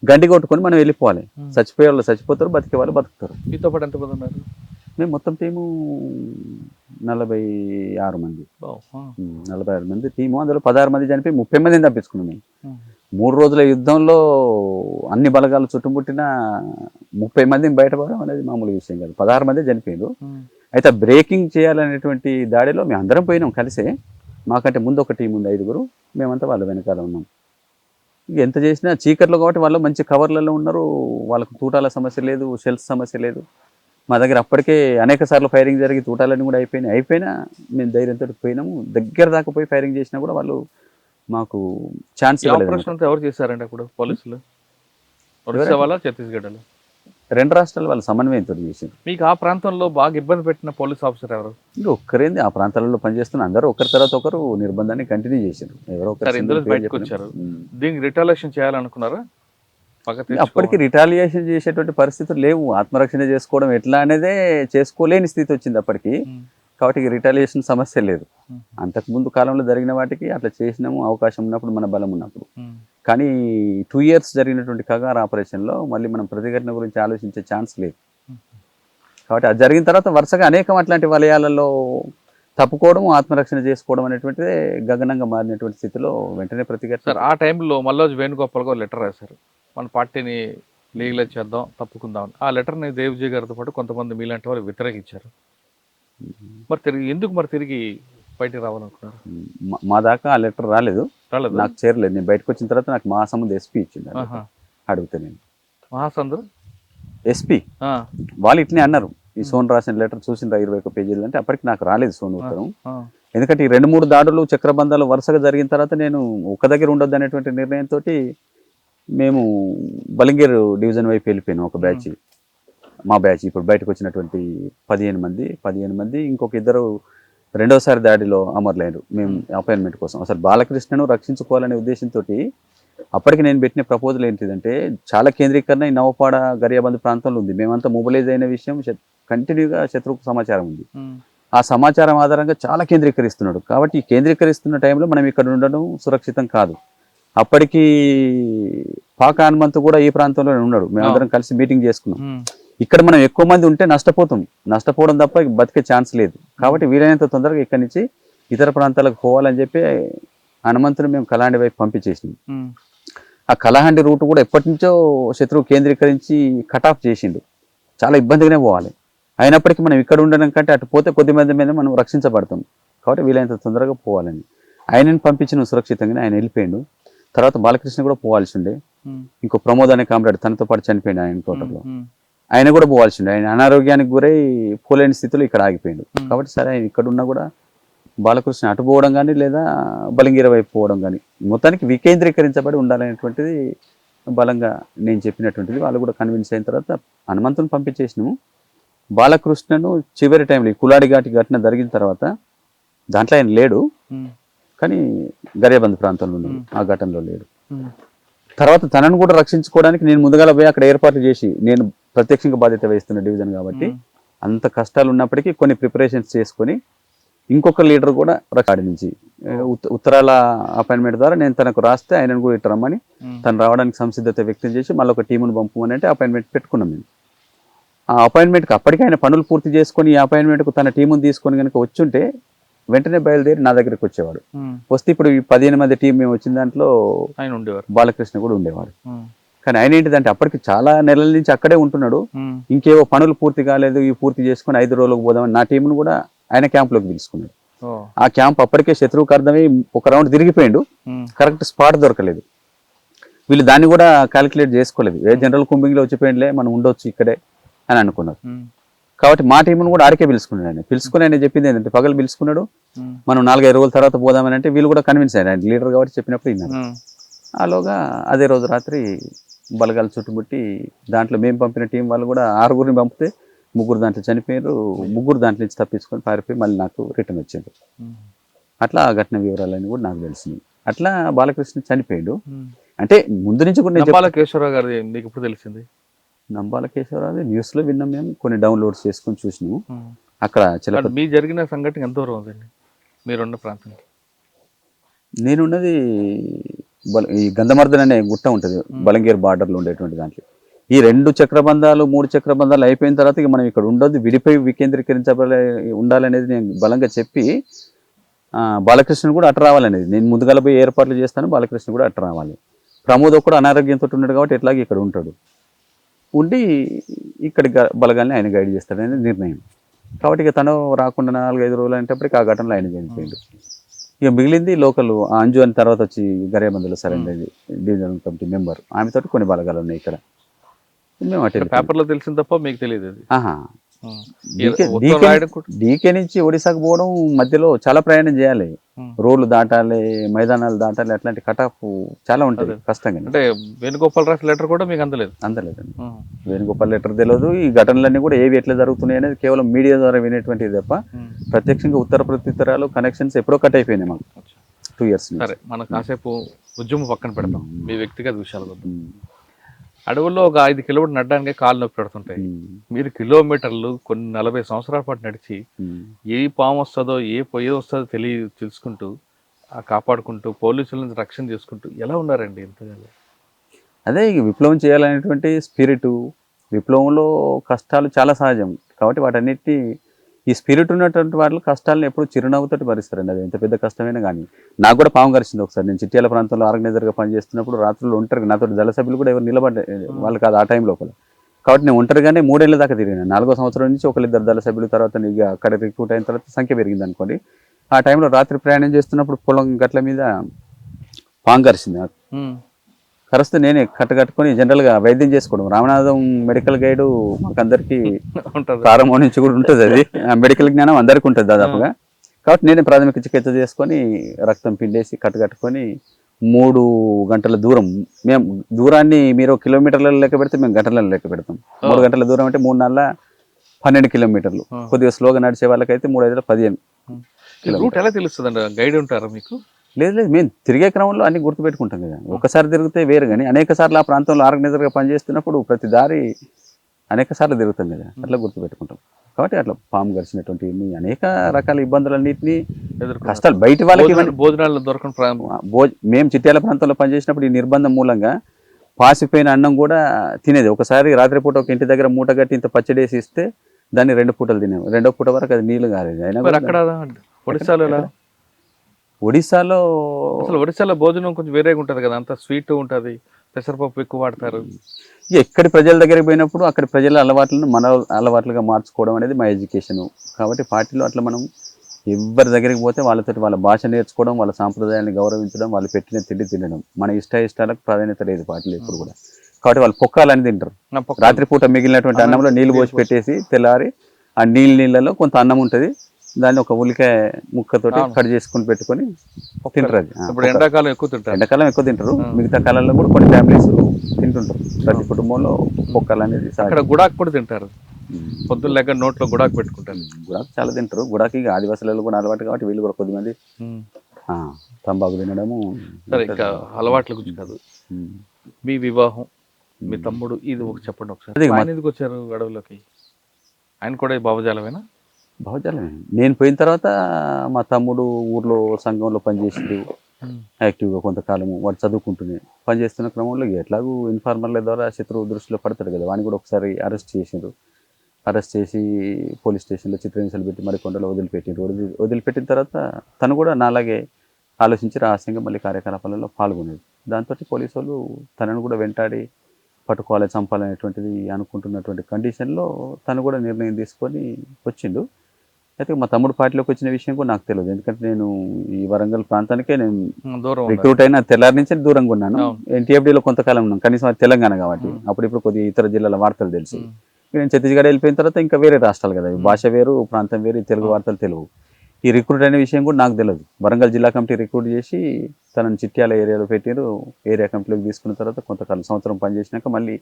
గండి కొట్టుకొని మనం వెళ్ళిపోవాలి. చచ్చిపోయే వాళ్ళు చచ్చిపోతారు, బతికే వాళ్ళు బతుకుతారు. మీతో పాటు ఎంతమంది ఉన్నారు? మేము మొత్తం టీము 46 మంది, 46 మంది టీము. అందులో 16 మంది చనిపోయి 30 మందిని తప్పించుకున్నాం మేము. 3 రోజుల యుద్ధంలో అన్ని బలగాలు చుట్టుముట్టిన 30 మందిని బయటపడడం అనేది మామూలు విషయం కాదు. 16 మంది చనిపోయారు. అయితే బ్రేకింగ్ చేయాలనేటువంటి దాడిలో మేము అందరం పోయినాం కలిసే. మాకంటే ముందు ఒక టీం ఉంది, 5గురు, మేమంతా వాళ్ళ వెనకాల ఉన్నాం. ఎంత చేసినా చీకట్లో కాబట్టి వాళ్ళు మంచి కవర్లలో ఉన్నారు, వాళ్ళకు తూటాల సమస్య లేదు, షెల్స్ సమస్య లేదు. మా దగ్గర అప్పటికే అనేక సార్లు ఫైరింగ్ జరిగి తూటాలన్నీ కూడా అయిపోయినా మేము ధైర్యంతో పోయినాము. దగ్గర దాకా పోయి ఫైరింగ్ చేసినా కూడా వాళ్ళు మాకు ఛాన్స్ ఇవ్వలేదు. ఎవరు చేశారండి అప్పుడు? పోలీసులు ఛత్తీస్గఢ్ 2 రాష్ట్రాలు వాళ్ళ సమన్వయంతో చేసింది. మీకు ఆ ప్రాంతంలో బాగా ఇబ్బంది పెట్టిన పోలీస్ ఆఫీసర్ ఎవరు? ఇంకా ఒక్కరేంది, ఆ ప్రాంతాలలో పనిచేస్తున్న అందరూ ఒకరి తర్వాత ఒకరు నిర్బంధాన్ని కంటిన్యూ చేశారు. ఎవరో ఒకరు బయటకు వచ్చారు. దీనికి రిటాలియేషన్ చేయాలనుకున్నారా? అప్పటికి రిటాలియేషన్ చేసేటువంటి పరిస్థితులు లేవు. ఆత్మరక్షణ చేసుకోవడం ఎట్లా అనేదే చేసుకోలేని స్థితి వచ్చింది అప్పటికి. కాబట్టి రిటాలియేషన్ సమస్య లేదు. అంతకుముందు కాలంలో జరిగిన వాటికి అట్లా చేసినాము, అవకాశం ఉన్నప్పుడు, మన బలం ఉన్నప్పుడు. కానీ 2 years జరిగినటువంటి కగార్ ఆపరేషన్లో మళ్ళీ మనం ప్రతిఘటన గురించి ఆలోచించే ఛాన్స్ లేదు. కాబట్టి అది జరిగిన తర్వాత వరుసగా అనేకం అట్లాంటి వలయాలలో తప్పుకోవడం, ఆత్మరక్షణ చేసుకోవడం అనేటువంటిదే గగనంగా మారినటువంటి స్థితిలో వెంటనే ప్రతిఘటన. సార్ ఆ టైంలో మల్లోజ్ వేణుగోపాల్ గారు లెటర్ రాశారు, మన పార్టీని లీగలైజ్ చేద్దాం, తప్పుకుందాం. ఆ లెటర్ని దేవ్జీ గారితో పాటు కొంతమంది మీలాంటి వాళ్ళు వ్యతిరేకించారు. మరి తిరిగి బయటికి రావాలనుకున్నారు? మా దాకా ఆ లెటర్ రాలేదు, నాకు చేరలేదు. నేను బయటకు వచ్చిన తర్వాత నాకు మహాసముద్ర ఎస్పీ ఇచ్చింది. అడిగితే నేను మహాసముద్ర ఎస్పీ వాళ్ళు ఇట్లనే అన్నారు, ఈ సోన్ రాసిన లెటర్ చూసిన 21 పేజీలు అంటే అప్పటికి నాకు రాలేదు సోన్ ఉత్తరం. ఎందుకంటే ఈ 2-3 దాడులు చక్రబంధాలు వరుసగా జరిగిన తర్వాత నేను ఒక దగ్గర ఉండొద్దు అనేటువంటి నిర్ణయంతో మేము బలింగేర్ డివిజన్ వైపు వెళ్ళిపోయాను. ఒక బ్యాచ్, మా బ్యాచ్ ఇప్పుడు బయటకు వచ్చినటువంటి 15 మంది ఇంకొక 2 రెండోసారి దాడిలో అమరులైనరు. మేము అపాయింట్మెంట్ కోసం అసలు బాలకృష్ణను రక్షించుకోవాలనే ఉద్దేశంతో అప్పటికి నేను పెట్టిన ప్రపోజల్ ఏంటిదంటే, చాలా కేంద్రీకరణ ఈ నవపాడ గరియాబంద్ ప్రాంతంలో ఉంది. మేమంతా మొబిలైజ్ అయిన విషయం కంటిన్యూగా శత్రువుకు సమాచారం ఉంది. ఆ సమాచారం ఆధారంగా చాలా కేంద్రీకరిస్తున్నాడు. కాబట్టి ఈ కేంద్రీకరిస్తున్న టైంలో మనం ఇక్కడ ఉండడం సురక్షితం కాదు. అప్పటికి పాక హనుమంతు కూడా ఈ ప్రాంతంలోనే ఉన్నాడు. మేమందరం కలిసి మీటింగ్ చేసుకున్నాం. ఇక్కడ మనం ఎక్కువ మంది ఉంటే నష్టపోవడం తప్ప బతికే ఛాన్స్ లేదు. కాబట్టి వీలైనంత తొందరగా ఇక్కడి నుంచి ఇతర ప్రాంతాలకు పోవాలని చెప్పి హనుమంతుని మేము కలాండి వైపు పంపించేసినాం. ఆ కలహండి రూట్ కూడా ఎప్పటి నుంచో శత్రువు కేంద్రీకరించి కట్ ఆఫ్ చేసిండు. చాలా ఇబ్బందిగానే పోవాలి. అయినప్పటికీ మనం ఇక్కడ ఉండడం కంటే అటు పోతే కొద్ది మంది మీద మనం రక్షించబడతాం. కాబట్టి వీలైనంత తొందరగా పోవాలని ఆయనని పంపించిన సురక్షితంగానే ఆయన వెళ్ళిపోయాడు. తర్వాత బాలకృష్ణ కూడా పోవాల్సి ఉండే. ఇంకో ప్రమోద్ అనే కామ్రేడ్ తనతో పాటు చనిపోయాడు ఆయన తోటలో, ఆయన కూడా పోవాల్సి ఉండే. ఆయన అనారోగ్యానికి గురై పోలేని స్థితిలో ఇక్కడ ఆగిపోయాడు. కాబట్టి సరే ఆయన ఇక్కడ ఉన్నా కూడా బాలకృష్ణ అటు పోవడం కానీ లేదా బలింగిర వైపు పోవడం కానీ మొత్తానికి వికేంద్రీకరించబడి ఉండాలనేటువంటిది బలంగా నేను చెప్పినటువంటిది. వాళ్ళు కూడా కన్విన్స్ అయిన తర్వాత హనుమంతుని పంపించేసినాము. బాలకృష్ణను చివరి టైంలో కులాడి ఘటన జరిగిన తర్వాత దాంట్లో ఆయన లేడు, కానీ గరియాబంద్ ప్రాంతంలో ఉన్నాడు, ఆ ఘటనలో లేడు. తర్వాత తనను కూడా రక్షించుకోవడానికి నేను ముందుగా పోయి అక్కడ ఏర్పాట్లు చేసి, నేను ప్రత్యక్షంగా బాధ్యత వహిస్తున్న డివిజన్ కాబట్టి అంత కష్టాలు ఉన్నప్పటికీ కొన్ని ప్రిపరేషన్స్ చేసుకొని ఇంకొక లీడర్ కూడా కాడి నుంచి ఉత్తరాల అపాయింట్మెంట్ ద్వారా నేను తనకు రాస్తే ఆయనను కూడా ఇటు రమ్మని తను రావడానికి సంసిద్ధత వ్యక్తం చేసి మళ్ళీ ఒక టీమును పంపమని అంటే అపాయింట్మెంట్ పెట్టుకున్నాం మేము. ఆ అపాయింట్మెంట్కి అప్పటికి ఆయన పనులు పూర్తి చేసుకొని ఈ అపాయింట్మెంట్కు తన టీమును తీసుకొని కనుక వచ్చుంటే వెంటనే బయలుదేరి నా దగ్గరికి వచ్చేవాడు. వస్తే ఇప్పుడు ఈ 15 మంది టీం మేము వచ్చిన దాంట్లో ఆయన ఉండేవారు, బాలకృష్ణ కూడా ఉండేవాడు. కానీ ఆయన ఏంటిదంటే అప్పటికి చాలా నెలల నుంచి అక్కడే ఉంటున్నాడు. ఇంకేవో పనులు పూర్తి కాలేదు, ఇవి పూర్తి చేసుకుని 5 రోజులకు పోదామని నా టీంను కూడా ఆయన క్యాంప్లోకి పిలుచుకున్నాడు. ఆ క్యాంప్ అప్పటికే శత్రువుకు అర్థమై ఒక రౌండ్ తిరిగిపోయిండు, కరెక్ట్ స్పాట్ దొరకలేదు. వీళ్ళు దాన్ని కూడా క్యాలిక్యులేట్ చేసుకోలేదు. ఏ జనరల్ కుంబింగ్లో వచ్చిపోయిందిలే మనం ఉండొచ్చు ఇక్కడే అని అనుకున్నారు. కాబట్టి మా టీంను కూడా ఆడికే పిలుచుకున్నాడు. ఆయన పిలుచుకుని ఆయన చెప్పింది ఏంటంటే పగలు పిలుచుకున్నాడు, మనం 4-5 రోజుల తర్వాత పోదామని అంటే వీళ్ళు కూడా కన్విన్స్ అయ్యారు. ఆయన లీడర్ కాబట్టి చెప్పినప్పుడు విన్నారు. ఆలోగా అదే రోజు రాత్రి బలగాలు చుట్టుముట్టి దాంట్లో మేము పంపిన టీం వాళ్ళు కూడా 6గురిని పంపితే 3 దాంట్లో చనిపోయారు, 3 దాంట్లో నుంచి తప్పించుకొని పారిపోయి మళ్ళీ నాకు రిటర్న్ వచ్చాడు. అట్లా ఆ ఘటన వివరాలన్నీ కూడా నాకు తెలిసినాయి. అట్లా బాలకృష్ణ చనిపోయాడు. అంటే ముందు నుంచి కూడా నంబాల కేశవరావు గారు మీకు ఇప్పుడు తెలిసింది? నంబాల కేశవరావు న్యూస్లో విన్నాం, మేము కొన్ని డౌన్లోడ్స్ చేసుకొని చూసినాము. అక్కడ మీ జరిగిన సంఘటన ఎంత దూరం ఉందండి మీరున్న ప్రాంతం? నేనున్నది ఈ గంధమర్దన్ అనే గుట్ట ఉంటుంది బలంగీర్ బార్డర్లో ఉండేటువంటి దాంట్లో. ఈ 2 చక్రబంధాలు 3 చక్రబంధాలు అయిపోయిన తర్వాత ఇక మనం ఇక్కడ ఉండొద్దు, విడిపోయి వికేంద్రీకరించబడే ఉండాలనేది నేను బలంగా చెప్పి బాలకృష్ణ కూడా అట్ట రావాలనేది నేను ముందుగా పోయి ఏర్పాట్లు చేస్తాను, బాలకృష్ణ కూడా అట్ట రావాలి. ప్రమోద్ కూడా అనారోగ్యంతో ఉన్నాడు కాబట్టి ఎట్లాగే ఇక్కడ ఉంటాడు, ఉండి ఇక్కడి బలగాల్ని ఆయన గైడ్ చేస్తాడనేది నిర్ణయం. కాబట్టి ఇక తను రాకుండా 4-5 రోజులు అనేటప్పటికి ఆ ఘటనలో ఆయన చనిపోయాడు. ఇక మిగిలింది లోకల్ అంజు అని తర్వాత వచ్చి గరేబందులో సరైన డివిజనల్ కమిటీ మెంబర్, ఆమెతో కొన్ని బలగాలు ఉన్నాయి ఇక్కడ. మేము అటు పేపర్లో తెలిసిన తప్ప మీకు తెలియదు. డీకే నుంచి ఒడిశాకు పోవడం మధ్యలో చాలా ప్రయాణం చేయాలి, రోడ్లు దాటాలి, మైదానాలు దాటాలి, అట్లాంటి కటాఫ్ చాలా ఉంటుంది కష్టంగా. అంటే వేణుగోపాల్ రాసిన లెటర్ కూడా మీకు అందలేదండి. వేణుగోపాల్ లెటర్ తెలియదు. ఈ ఘటనలన్నీ కూడా ఏవి ఎట్లా జరుగుతున్నాయి అనేది కేవలం మీడియా ద్వారా వినేటువంటిది తప్ప ప్రత్యక్షంగా ఉత్తర ప్రత్యుత్తరాలు కనెక్షన్స్ ఎప్పుడో కట్ అయిపోయినాయి మాకు 2 years. సరే, మనం కాసేపు ఉద్యమం పక్కన పెడతాం, మీ వ్యక్తిగత విషయాలు. అడవుల్లో ఒక 5 కిలోమీటర్లు నడడానికి కాళ్ళు నొప్పి పెడుతుంటాయి. మీరు కిలోమీటర్లు కొన్ని 40 సంవత్సరాల పాటు నడిచి ఏ పాము వస్తుందో ఏ పొయ్యి వస్తుందో తెలుసుకుంటూ కాపాడుకుంటూ పోలీసుల నుంచి రక్షణ చేసుకుంటూ ఎలా ఉన్నారండి ఇంతగా? అదే విప్లవం చేయాలనేటువంటి స్పిరిట్, విప్లవంలో కష్టాలు చాలా సహజం కాబట్టి వాటన్నిటి ఈ స్పిరిట్ ఉన్నటువంటి వాళ్ళు కష్టాలను ఎప్పుడు చిరునవ్వుతోటి భరిస్తారండి. అది ఎంత పెద్ద కష్టమైనా కానీ. నాకు కూడా పాము కరిచింది ఒకసారి. నేను చిట్యాల ప్రాంతంలో ఆర్గనైజర్గా పనిచేస్తున్నప్పుడు రాత్రులు ఒంటరిగా, నాతో దళ సభ్యులు కూడా ఎవరు నిలబడ్డ వాళ్ళు కాదు ఆ టైం లోపల. కాబట్టి నేను ఒంటరిగానే 3 ఏళ్ళ దాకా తిరిగినాను. 4వ సంవత్సరం నుంచి 1-2 దళ సభ్యుల తర్వాత ఇక అక్కడ రిక్రూట్ అయిన తర్వాత సంఖ్య పెరిగింది అనుకోండి. ఆ టైంలో రాత్రి ప్రయాణం చేస్తున్నప్పుడు పొలం గట్ల మీద పాము కరిచింది నాకు. కరిస్తే నేనే కట్టుకొని జనరల్గా వైద్యం చేసుకోవడం. రామనాథం మెడికల్ గైడ్ మాకందరికీ ప్రారంభం నుంచి కూడా ఉంటుంది, అది మెడికల్ జ్ఞానం అందరికీ ఉంటుంది దాదాపుగా. కాబట్టి నేనే ప్రాథమిక చికిత్స చేసుకొని రక్తం పిండేసి కట్టుకొని 3 గంటల దూరం, మేము దూరాన్ని మీరు కిలోమీటర్లలో లెక్క పెడితే మేము గంటలలో లెక్క పెడతాం. 3 గంటల దూరం అంటే 3-4 కిలోమీటర్లు. కొద్దిగా స్లోగా నడిచే వాళ్ళకైతే 3-5-15 కిలోమీటర్లు. ఎలా తెలుస్తుంది? గైడ్ ఉంటారా మీకు? లేదు, మేము తిరిగే క్రమంలో అన్ని గుర్తుపెట్టుకుంటాం కదా. ఒకసారి తిరిగితే వేరు, కానీ అనేక సార్లు ఆ ప్రాంతంలో ఆర్గనైజర్గా పనిచేస్తున్నప్పుడు ప్రతి దారి అనేక సార్లు తిరుగుతాం కదా, అట్లా గుర్తుపెట్టుకుంటాం. కాబట్టి అట్లా పాము గడిచినటువంటి అనేక రకాల ఇబ్బందులన్నింటినీ కష్టాలు బయట వాళ్ళకి భోజనాలు దొరకడం. మేము చిట్యాల ప్రాంతంలో పనిచేసినప్పుడు ఈ నిర్బంధం మూలంగా పాసిపోయిన అన్నం కూడా తినేది. ఒకసారి రాత్రిపూట ఒక ఇంటి దగ్గర మూట కట్టి ఇంత పచ్చడేసి ఇస్తే దాన్ని 2 పూటలు తినేవి. 2వ పూట వరకు అది నీళ్లు కాలేదు. అయినా అక్కడ ఒడిశాలో భోజనం కొంచెం వేరేగా ఉంటుంది కదా, అంత స్వీట్ ఉంటుంది, పెసరపప్పు ఎక్కువ వాడతారు. ఎక్కడి ప్రజల దగ్గరికి పోయినప్పుడు అక్కడి ప్రజల అలవాట్లను మన అలవాట్లుగా మార్చుకోవడం అనేది మా ఎడ్యుకేషను. కాబట్టి పార్టీలో అట్లా మనం ఎవరి దగ్గరికి పోతే వాళ్ళతో వాళ్ళ భాష నేర్చుకోవడం, వాళ్ళ సాంప్రదాయాన్ని గౌరవించడం, వాళ్ళు పెట్టిన తిండి తినడం. మన ఇష్టాలకు ప్రాధాన్యత లేదు పార్టీలో ఎప్పుడు కూడా. కాబట్టి వాళ్ళు పొక్కాలని తింటారు. రాత్రిపూట మిగిలినటువంటి అన్నంలో నీళ్లు పోసి పెట్టేసి తెల్లారి ఆ నీళ్ళలో కొంత అన్నం ఉంటుంది, దాన్ని ఒక ఉల్లికాయ ముక్కతోటి కట్ చేసుకుని పెట్టుకొని తింటారు. అది ఎండాకాలం ఎక్కువ తింటారు. మిగతా కాలంలో కూడా కొన్ని ఫ్యామిలీస్ తింటుంటారు. ప్రతి కుటుంబంలో పొక్కలు అనేది గుడాకు కూడా తింటారు. పొద్దున్న లేక నోట్లో గుడాకు పెట్టుకుంటారు. గుడాకు చాలా తింటారు. గుడాకి ఆదివాసులలో కూడా అలవాటు కాబట్టి వీళ్ళు కూడా కొద్దిమంది తంబాకు తినడము. సరే, ఇంకా అలవాట్ల గురించి కాదు, మీ వివాహం, మీ తమ్ముడు, ఇది ఒక చెప్పండి ఒకసారి. ఆయన ఎందుకు వచ్చారు అడవులోకి? ఆయన కూడా భావజాలమేనా? భావజాలమే. నేను పోయిన తర్వాత మా తమ్ముడు ఊర్లో సంఘంలో పనిచేసిండు యాక్టివ్గా కొంతకాలము. వాడు చదువుకుంటూనే పనిచేస్తున్న క్రమంలో ఎట్లాగూ ఇన్ఫార్మర్ల ద్వారా శత్రువు దృష్టిలో పడతాడు కదా, వాడిని కూడా ఒకసారి అరెస్ట్ చేసిండ్రు. అరెస్ట్ చేసి పోలీస్ స్టేషన్లో చిత్రహింసలు పెట్టి మరికొండలో వదిలిపెట్టిండ్రు. వదిలిపెట్టిన తర్వాత తను కూడా నాలాగే ఆలోచించి రహస్యంగా మళ్ళీ కార్యకలాపాలలో పాల్గొనేది. దాంతో పోలీసు వాళ్ళు తనను కూడా వెంటాడి పట్టుకోవాలి, చంపాలనేటువంటిది అనుకుంటున్నటువంటి కండిషన్లో తను కూడా నిర్ణయం తీసుకొని వచ్చిండు. అయితే మా తమ్ముడు పార్టీలోకి వచ్చిన విషయం కూడా నాకు తెలియదు, ఎందుకంటే నేను ఈ వరంగల్ ప్రాంతానికే నేను రిక్రూట్ అయిన తెల్లారి నుంచి దూరంగా ఉన్నాను. ఎన్టీఎఫ్డీలో కొంతకాలం ఉన్నాను, కనీసం అది తెలంగాణ కాబట్టి. అప్పుడిప్పుడు కొద్దిగా ఇతర జిల్లాల వార్తలు తెలుసు. నేను ఛత్తీస్గఢ్ వెళ్ళిపోయిన తర్వాత ఇంకా వేరే రాష్ట్రాలు కదా, భాష వేరు, ప్రాంతం వేరు, తెలుగు వార్తలు తెలుగు. ఈ రిక్రూట్ అయిన విషయం కూడా నాకు తెలియదు. వరంగల్ జిల్లా కమిటీ రిక్రూట్ చేసి తనని చిట్యాల ఏరియాలో పెట్టారు. ఏరియా కమిటీలోకి తీసుకున్న తర్వాత కొంతకాలం సంవత్సరం పనిచేసినాక మళ్ళీ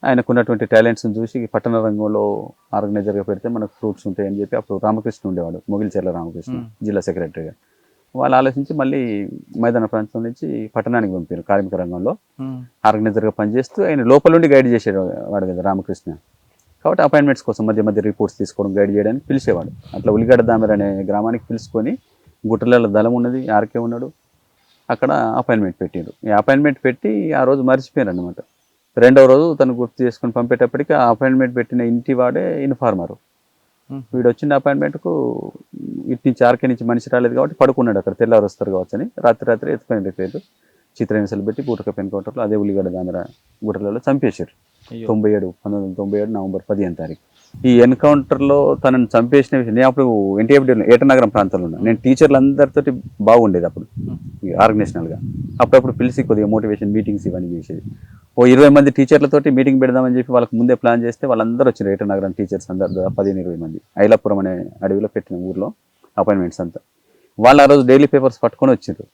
ఆయనకున్నటువంటి టాలెంట్స్ని చూసి పట్టణ రంగంలో ఆర్గనైజర్గా పెడితే మనకు ఫ్రూట్స్ ఉంటాయని చెప్పి అప్పుడు రామకృష్ణ ఉండేవాడు, మొగిలిచెర్ల రామకృష్ణ జిల్లా సెక్రటరీగా. వాళ్ళు ఆలోచించి మళ్ళీ మైదాన ప్రాంతం నుంచి పట్టణానికి పంపారు. కార్మిక రంగంలో ఆర్గనైజర్గా పనిచేస్తూ ఆయన లోపల నుండి గైడ్ చేసేవాడు వాడు కదా రామకృష్ణ. కాబట్టి అపాయింట్మెంట్స్ కోసం మధ్య మధ్య రిపోర్ట్స్ తీసుకోవడం, గైడ్ చేయడానికి పిలిచేవాడు. అట్లా ఉల్లిగడ్డ దామెర అనే గ్రామానికి పిలుచుకొని, గుట్టలలో దళం ఉన్నది, ఆర్కే ఉన్నాడు, అక్కడ అపాయింట్మెంట్ పెట్టిండ్రు. ఈ అపాయింట్మెంట్ పెట్టి ఆ రోజు మర్చిపోయారు అనమాట. రెండవ రోజు తను గుర్తు చేసుకొని పంపేటప్పటికి ఆ అపాయింట్మెంట్ పెట్టిన ఇంటి వాడే ఇన్ఫార్మరు. వీడు వచ్చిన అపాయింట్మెంట్కు ఇటు నుంచి ఆర్కే నుంచి మనిషి రాలేదు కాబట్టి పడుకున్నాడు అక్కడ, తెల్లారు వస్తారు కావచ్చు అని. రాత్రి ఎత్తుకొని వెళ్ళిపోయారు. చిత్రహింసలు పెట్టి గూటకప్ ఎన్కౌంటర్లో అదే ఉల్లిగడ్డ దామెర గుట్టలలో చంపేశారు. 1997 నవంబర్ 15వ తారీఖు. ఈ ఎన్కౌంటర్లో తనను చంపేసిన విషయం, నేను అప్పుడు ఎన్టీఎఫ్డీలో ఏటనగరం ప్రాంతంలో ఉన్నా. నేను టీచర్లు అందరితోటి బాగుండేది అప్పుడు ఆర్గనైజేషనల్గా. అప్పుడప్పుడు పిలిచి కొద్దిగా మోటివేషన్ మీటింగ్స్ ఇవన్నీ చేసేది. ఓ 20 మంది టీచర్లతోటి మీటింగ్ పెడదామని చెప్పి వాళ్ళకి ముందే ప్లాన్ చేస్తే వాళ్ళందరూ వచ్చారు. ఏటనగరం టీచర్స్ అందరు 15-20 మంది ఐలాపురం అనే అడవిలో పెట్టిన ఊర్లో అపాయింట్మెంట్స్ అంతా. వాళ్ళు ఆ రోజు డైలీ పేపర్స్ పట్టుకొని వచ్చారు.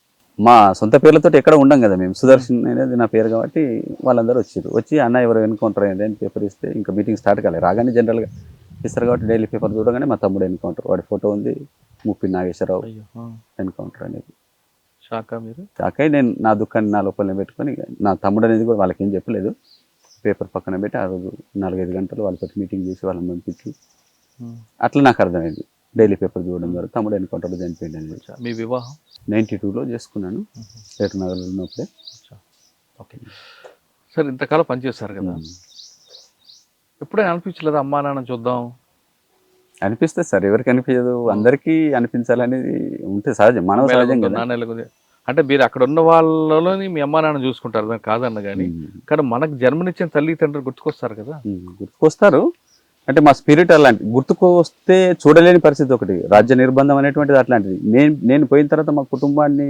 మా సొంత పేర్లతో ఎక్కడ ఉండం కదా మేము, సుదర్శన్ అనేది నా పేరు కాబట్టి వాళ్ళందరూ వచ్చి అన్న ఎవరు ఎన్కౌంటర్ అయింది అని పేపర్ ఇస్తే ఇంకా మీటింగ్ స్టార్ట్ కాలేదు. రాగానే జనరల్గా ఇస్తారు కాబట్టి డైలీ పేపర్ చూడగానే మా తమ్ముడు ఎన్కౌంటర్, వాడి ఫోటో ఉంది, ముప్పి నాగేశ్వరరావు ఎన్కౌంటర్ అనేది. షాక్ అయ్యి నేను నా దుఃఖాన్ని నా లోపలనే పెట్టుకొని, నా తమ్ముడు అనేది కూడా వాళ్ళకి ఏం చెప్పలేదు, పేపర్ పక్కన పెట్టి ఆ రోజు 4-5 గంటలు వాళ్ళతో మీటింగ్ చేసి వాళ్ళని పంపించి అట్లా నాకు అర్థమైంది. డైలీ పేపర్ చూడడం ద్వారా తమ్ముడు ఎన్కౌంటర్లో చనిపోయింది అని. మీ వివాహం 92లో చేసుకున్నాను, ఏటనగర్లో ఉన్నప్పుడే. ఓకే సార్, ఇంతకాలం పనిచేస్తారు కదా, ఎప్పుడైనా అనిపించలేదు అమ్మా నాన్న చూద్దాం? అనిపిస్తుంది సార్, ఎవరికి అనిపించదు, అందరికీ అనిపించాలనేది ఉంటే సహజం, మానవ సహజం కదా. అంటే మీరు అక్కడ ఉన్న వాళ్ళలోని మీ అమ్మా నాన్న చూసుకుంటారు, దాన్ని కాదన్న కానీ మనకు జన్మనిచ్చిన తల్లిదండ్రులు గుర్తుకొస్తారు కదా. గుర్తుకొస్తారు, అంటే మా స్పిరిట్ అలాంటి గుర్తుకొస్తే చూడలేని పరిస్థితి. ఒకటి రాజ్య నిర్బంధం అనేటువంటిది అట్లాంటిది. నేను పోయిన తర్వాత మా కుటుంబాన్ని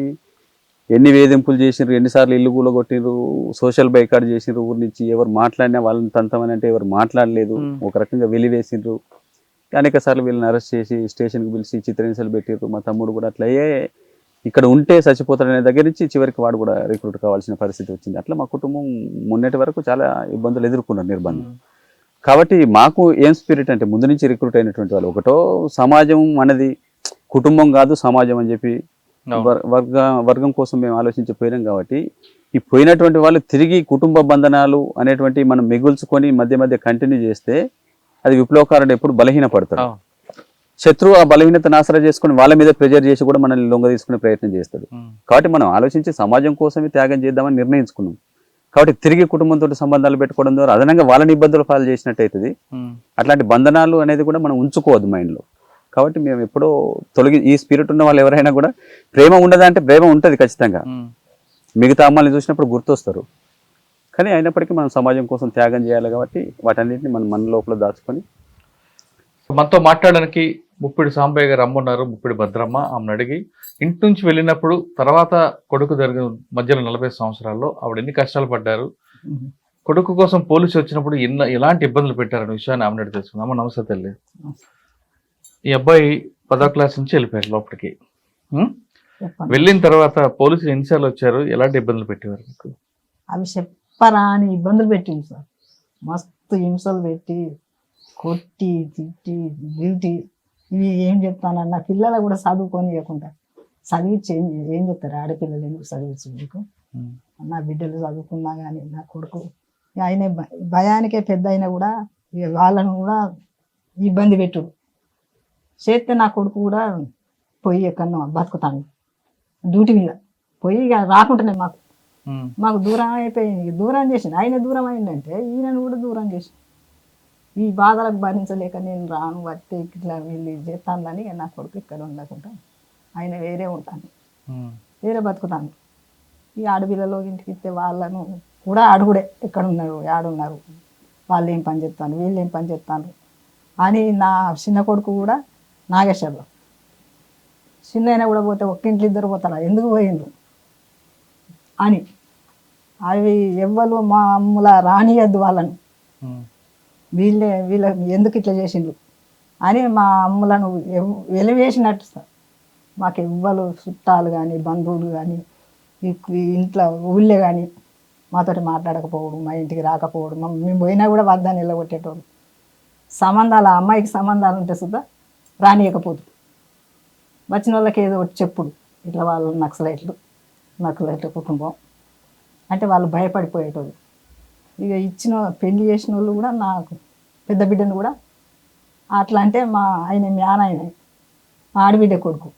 ఎన్ని వేధింపులు చేసినారు, ఎన్నిసార్లు ఇల్లు కూలగొట్టినారు, సోషల్ బైకాట్ చేసినారు, ఊరి నుంచి ఎవరు మాట్లాడినా వాళ్ళని తంతమని అంటే ఎవరు మాట్లాడలేదు, ఒక రకంగా వెలివేసిండ్రు. అనేక సార్లు వీళ్ళని అరెస్ట్ చేసి స్టేషన్కి పిలిచి చిత్రహింసలు పెట్టారు. మా తమ్ముడు కూడా అట్లా ఇక్కడ ఉంటే చచ్చిపోతాడనే దగ్గర నుంచి చివరికి వాడు కూడా రిక్రూట్ కావాల్సిన పరిస్థితి వచ్చింది. అట్లా మా కుటుంబం మొన్నటి వరకు చాలా ఇబ్బందులు ఎదుర్కొన్నారు, నిర్బంధం. కాబట్టి మాకు ఏం స్పిరిట్ అంటే ముందు నుంచి రిక్రూట్ అయినటువంటి వాళ్ళు ఒకటో సమాజం అనేది కుటుంబం కాదు సమాజం అని చెప్పి వర్గం కోసం మేము ఆలోచించిపోయినాం. కాబట్టి ఈ పోయినటువంటి వాళ్ళు తిరిగి కుటుంబ బంధనాలు అనేటువంటి మనం మిగుల్చుకొని మధ్య మధ్య కంటిన్యూ చేస్తే అది విప్లవకారుడు ఎప్పుడు బలహీనపడతాడు. శత్రువు ఆ బలహీనతను ఆసరా చేసుకుని వాళ్ళ మీద ప్రెజర్ చేసి కూడా మనల్ని లొంగ తీసుకునే ప్రయత్నం చేస్తాడు. కాబట్టి మనం ఆలోచించి సమాజం కోసమే త్యాగం చేద్దామని నిర్ణయించుకున్నాం. కాబట్టి తిరిగి కుటుంబంతో సంబంధాలు పెట్టుకోవడం ద్వారా అదనంగా వాళ్ళని ఇబ్బందులు పాలు చేసినట్టు అవుతుంది. అట్లాంటి బంధనాలు అనేది కూడా మనం ఉంచుకోవద్దు మైండ్లో. కాబట్టి మేము ఎప్పుడో ఈ స్పిరిట్ ఉన్న వాళ్ళు ఎవరైనా కూడా ప్రేమ ఉండదా అంటే ప్రేమ ఉంటుంది ఖచ్చితంగా, మిగతా అమ్మాయిని చూసినప్పుడు గుర్తొస్తారు. కానీ అయినప్పటికీ మనం సమాజం కోసం త్యాగం చేయాలి కాబట్టి వాటన్నిటిని మనం మన లోపల దాచుకొని. మనతో మాట్లాడడానికి ముప్పిడి సాంబయ్య గారు అమ్మున్నారు, ముప్పిడి భద్రమ్మ. ఆమెను అడిగి ఇంటి నుంచి వెళ్ళినప్పుడు తర్వాత కొడుకు జరిగిన మధ్యలో 40 సంవత్సరాల్లో ఆవిడ ఎన్ని కష్టాలు పడ్డారు, కొడుకు కోసం పోలీసు వచ్చినప్పుడు ఎలాంటి ఇబ్బందులు పెట్టారనే విషయాన్ని ఆమెను అడిగి తెలుసుకుందాం. అమ్మ నమస్తే తల్లి. ఈ అబ్బాయి 10వ క్లాస్ నుంచి వెళ్ళిపోయారు లోపలికి. వెళ్ళిన తర్వాత పోలీసులు ఎన్నిసార్లు వచ్చారు, ఎలాంటి ఇబ్బందులు పెట్టేవారు మీకు? అవి చెప్పరాని ఇబ్బందులు పెట్టింది సార్. మస్తు హింసలు పెట్టి, కొట్టి, తిట్టి, డ్యూటీ. ఇవి ఏం చెప్తానన్నా పిల్లలు కూడా చదువుకొని ఇవ్వకుండా చదివించి ఏం చెప్తారు, ఆడపిల్లలు ఎందుకు చదివించి మీకు? నా బిడ్డలు చదువుకున్నా కానీ నా కొడుకు ఆయన భయానికే పెద్ద అయినా కూడా వాళ్ళను కూడా ఇబ్బంది పెట్టు. చేస్తే నా కొడుకు కూడా పోయి ఎక్కడో బతుకుతాను డ్యూటీ మీద పోయి ఇక రాకుండానే మాకు దూరం అయిపోయింది. దూరం చేసింది ఆయన. దూరం అయిందంటే ఈయనను కూడా దూరం చేసి ఈ బాధలకు భరించలేక నేను రాను వస్తే ఇట్లా వీళ్ళు చేస్తానని నా కొడుకు ఇక్కడ ఉండకుండా ఆయన వేరే ఉంటాను, వేరే బతుకుతాను. ఈ ఆడపిల్లలో ఇంటికి ఇస్తే వాళ్ళను కూడా అడుగుడే ఎక్కడున్నారు ఆడున్నారు, వాళ్ళు ఏం పని చేస్తాను, వీళ్ళు ఏం పని చేస్తాను అని. నా చిన్న కొడుకు కూడా నాగేశ్వర్లో చిన్న అయినా కూడా పోతే ఒక్కింట్లో ఇద్దరు పోతారా, ఎందుకు పోయిండ్రు అని. అవి ఎవ్వరు మా అమ్ముల రానియద్దు వాళ్ళను, వీళ్ళ ఎందుకు ఇట్లా చేసిండ్రు అని మా అమ్ములను వెలివేసినట్టు సార్. మాకు ఎవ్వరు చుట్టాలు కానీ బంధువులు కానీ ఇంట్లో ఊళ్ళే కానీ మాతోటి మాట్లాడకపోవడం, మా ఇంటికి రాకపోవడం, మేము పోయినా కూడా వద్దని నిలబొట్టేటోళ్ళు. సంబంధాలు ఆ అమ్మాయికి సంబంధాలు ఉంటే సుద్ధా రానియకపోతుంది. వచ్చిన వాళ్ళకి ఏదో ఒకటి చెప్పుడు, ఇట్లా వాళ్ళు నక్సలైట్ల కుటుంబం అంటే వాళ్ళు భయపడిపోయేటోళ్ళు. ఇక పెళ్లి చేసిన వాళ్ళు కూడా నాకు పెద్ద బిడ్డను కూడా అట్లా అంటే మా ఆయన మా ఆడబిడ్డ కొడుకు,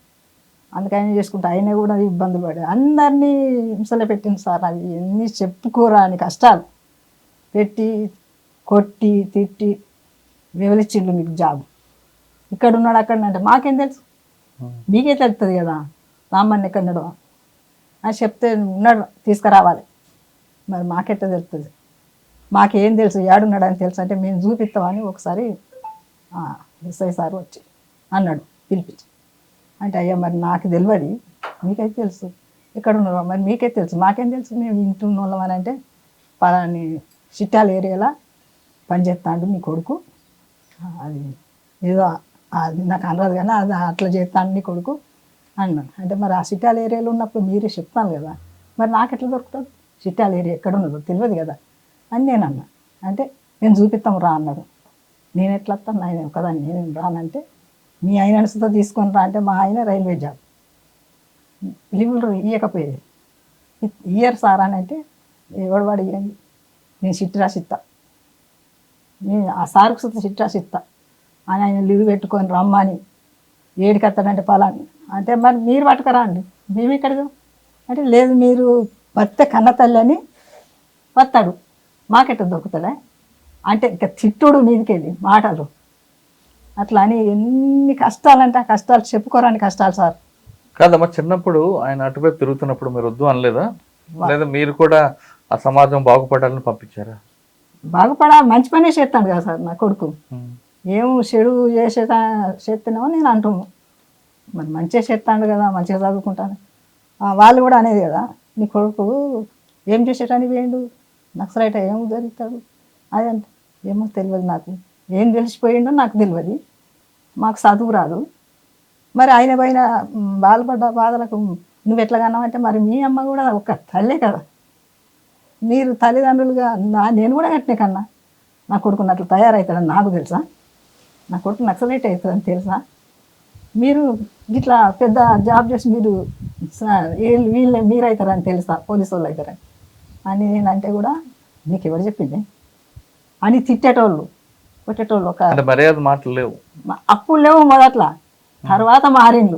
అందుకని చేసుకుంటే ఆయన కూడా ఇబ్బందులు పడే అందరినీ హింసలు పెట్టింది సార్. అవి ఎన్ని చెప్పుకోరా అని కష్టాలు పెట్టి కొట్టి తిట్టి వివరించిండు. మీకు జాబ్ ఇక్కడ ఉన్నాడు అక్కడ అంటే మాకేం తెలుసు, మీకే తెలుస్తుంది కదా రామ్మని ఎక్కడున్నాడు అని చెప్తే ఉన్నాడు తీసుకురావాలి, మరి మాకెట్ట తెలుస్తుంది, మాకేం తెలుసు ఏడున్నాడు అని తెలుసు అంటే మేము చూపిస్తామని ఒకసారి ఎస్ఐ సార్ వచ్చి అన్నాడు పిలిపించి. అంటే అయ్యా మరి నాకు తెలియదు, మీకైతే తెలుసు ఎక్కడ ఉన్నారో మరి మీకే తెలుసు, మాకేం తెలుసు, మేము ఇంటి ఉన్న వాళ్ళం అని అంటే పలాని చిట్టాల ఏరియాలో పనిచేస్తాడు మీ కొడుకు, అది ఏదో అది నాకు అనరాదు కానీ అది అట్లా చేస్తాను నీ కొడుకు అన్నాను. అంటే మరి ఆ చిట్టాల ఏరియాలో ఉన్నప్పుడు మీరే చెప్తాను కదా, మరి నాకు ఎట్లా దొరుకుతుంది, చిట్టాల ఏరియా ఎక్కడ ఉన్నదో తెలియదు కదా అని నేను అన్నా. అంటే నేను చూపిస్తాము రా అన్నాడు. నేను ఎట్లా వస్తాను ఆయన ఒకదాన్ని, నేను రానంటే మీ ఆయన సుతా తీసుకొని రా అంటే మా ఆయన రైల్వే జాబ్ లీవులు ఇవ్వకపోయేది. ఇయర్ సార్ అని అంటే ఎవడు వాడు ఇవ్వండి, నేను చిట్టి రాసిస్తా, నేను ఆ సార్కు సుతా చిట్టి రాసిస్తా అని ఆయన లీవ్ పెట్టుకొని రమ్మని ఏడికి వస్తాడంటే పలాని అంటే మరి మీరు పట్టుకరా అండి మేము ఇక్కడికి అంటే లేదు మీరు వస్తే కన్న తల్లి అని వస్తాడు, మాకెట్ట దొరుకుతుందా అంటే ఇంకా తిట్టుడు మీదకెళ్ళి మాటలు అట్లా అని ఎన్ని కష్టాలంటే ఆ కష్టాలు చెప్పుకోరాని కష్టాలు సార్. కాదమ్మా, చిన్నప్పుడు ఆయన అటువైపు తిరుగుతున్నప్పుడు మీరు వద్దు అనలేదా, లేదా మీరు కూడా ఆ సమాజం బాగుపడాలని పంపించారా? బాగుపడా మంచి పనే చేస్తాడు కదా సార్ నా కొడుకు, ఏం చెడు చేస్తున్నామో నేను అంటున్నాను, మరి మంచిగా చేస్తాడు కదా మంచిగా చదువుకుంటాను. వాళ్ళు కూడా అనేది కదా నీ కొడుకు ఏం చేసేటానికి వేయండు నక్సలైట్ ఏం జరుగుతాడు అది అంటే ఏమో తెలియదు, నాకు ఏం తెలిసిపోయిండో నాకు తెలియదు, మాకు చదువు రాదు. మరి ఆయన పైన బాధపడ్డ బాధలకు నువ్వు ఎట్లా కన్నావంటే మరి మీ అమ్మ కూడా ఒక తల్లే కదా, మీరు తల్లిదండ్రులుగా నేను కూడా కట్టినే కన్నా నా కొడుకుని అట్లా తయారవుతాడని నాకు తెలుసా, నా కొడుకు నక్సలైట్ అవుతుందని తెలుసా, మీరు ఇట్లా పెద్ద జాబ్ చేసి మీరు మీరు అవుతారని తెలుసా, పోలీసు వాళ్ళు అవుతారని అని నేనంటే కూడా నీకు ఎవరు చెప్పింది అని తిట్టేటోళ్ళు కొట్టేటోళ్ళు. ఒక మర్యాద మాటలు లేవు అప్పుడు లేవు మొదట్లో, తర్వాత మారిండు,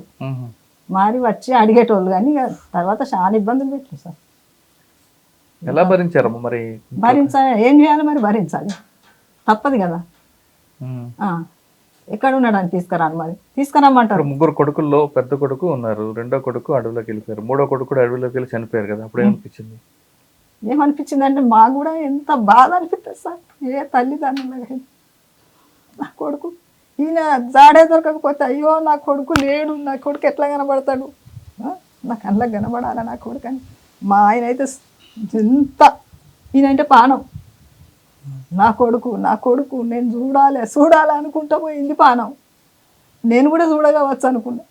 మారి వచ్చి అడిగేటోళ్ళు కానీ తర్వాత చాలా ఇబ్బందులు పెట్టారు సార్. ఎలా భరించారమ్మా మరి? భరించాలి, ఏం చేయాలి మరి, భరించాలి తప్పదు కదా. ఎక్కడ ఉన్నాడు అని తీసుకురాను, మరి తీసుకురామంటారు. ముగ్గురు కొడుకుల్లో పెద్ద కొడుకు ఉన్నారు, రెండో కొడుకు అడవిలోకి వెళ్ళిపోయారు, మూడో కొడుకు కూడా అడవిలోకి వెళ్ళి చనిపోయారు కదా, అప్పుడు ఏమనిపించింది? ఏమనిపించింది అంటే మాకు కూడా ఎంత బాధ అనిపిస్తుంది సార్. ఏ తల్లిదండ్రులు నా కొడుకు ఈయన జాడే దొరకకపోతే అయ్యో నా కొడుకు లేడు, నా కొడుకు ఎట్లా కనబడతాడు, నా కళ్ళకి కనబడాలా నా కొడుకు అని. మా ఆయన అయితే ఎంత ఈయనంటే పానం, నా కొడుకు నేను చూడాలి అనుకుంటా పోయింది పానం. నేను కూడా చూడగవచ్చు అనుకున్నా,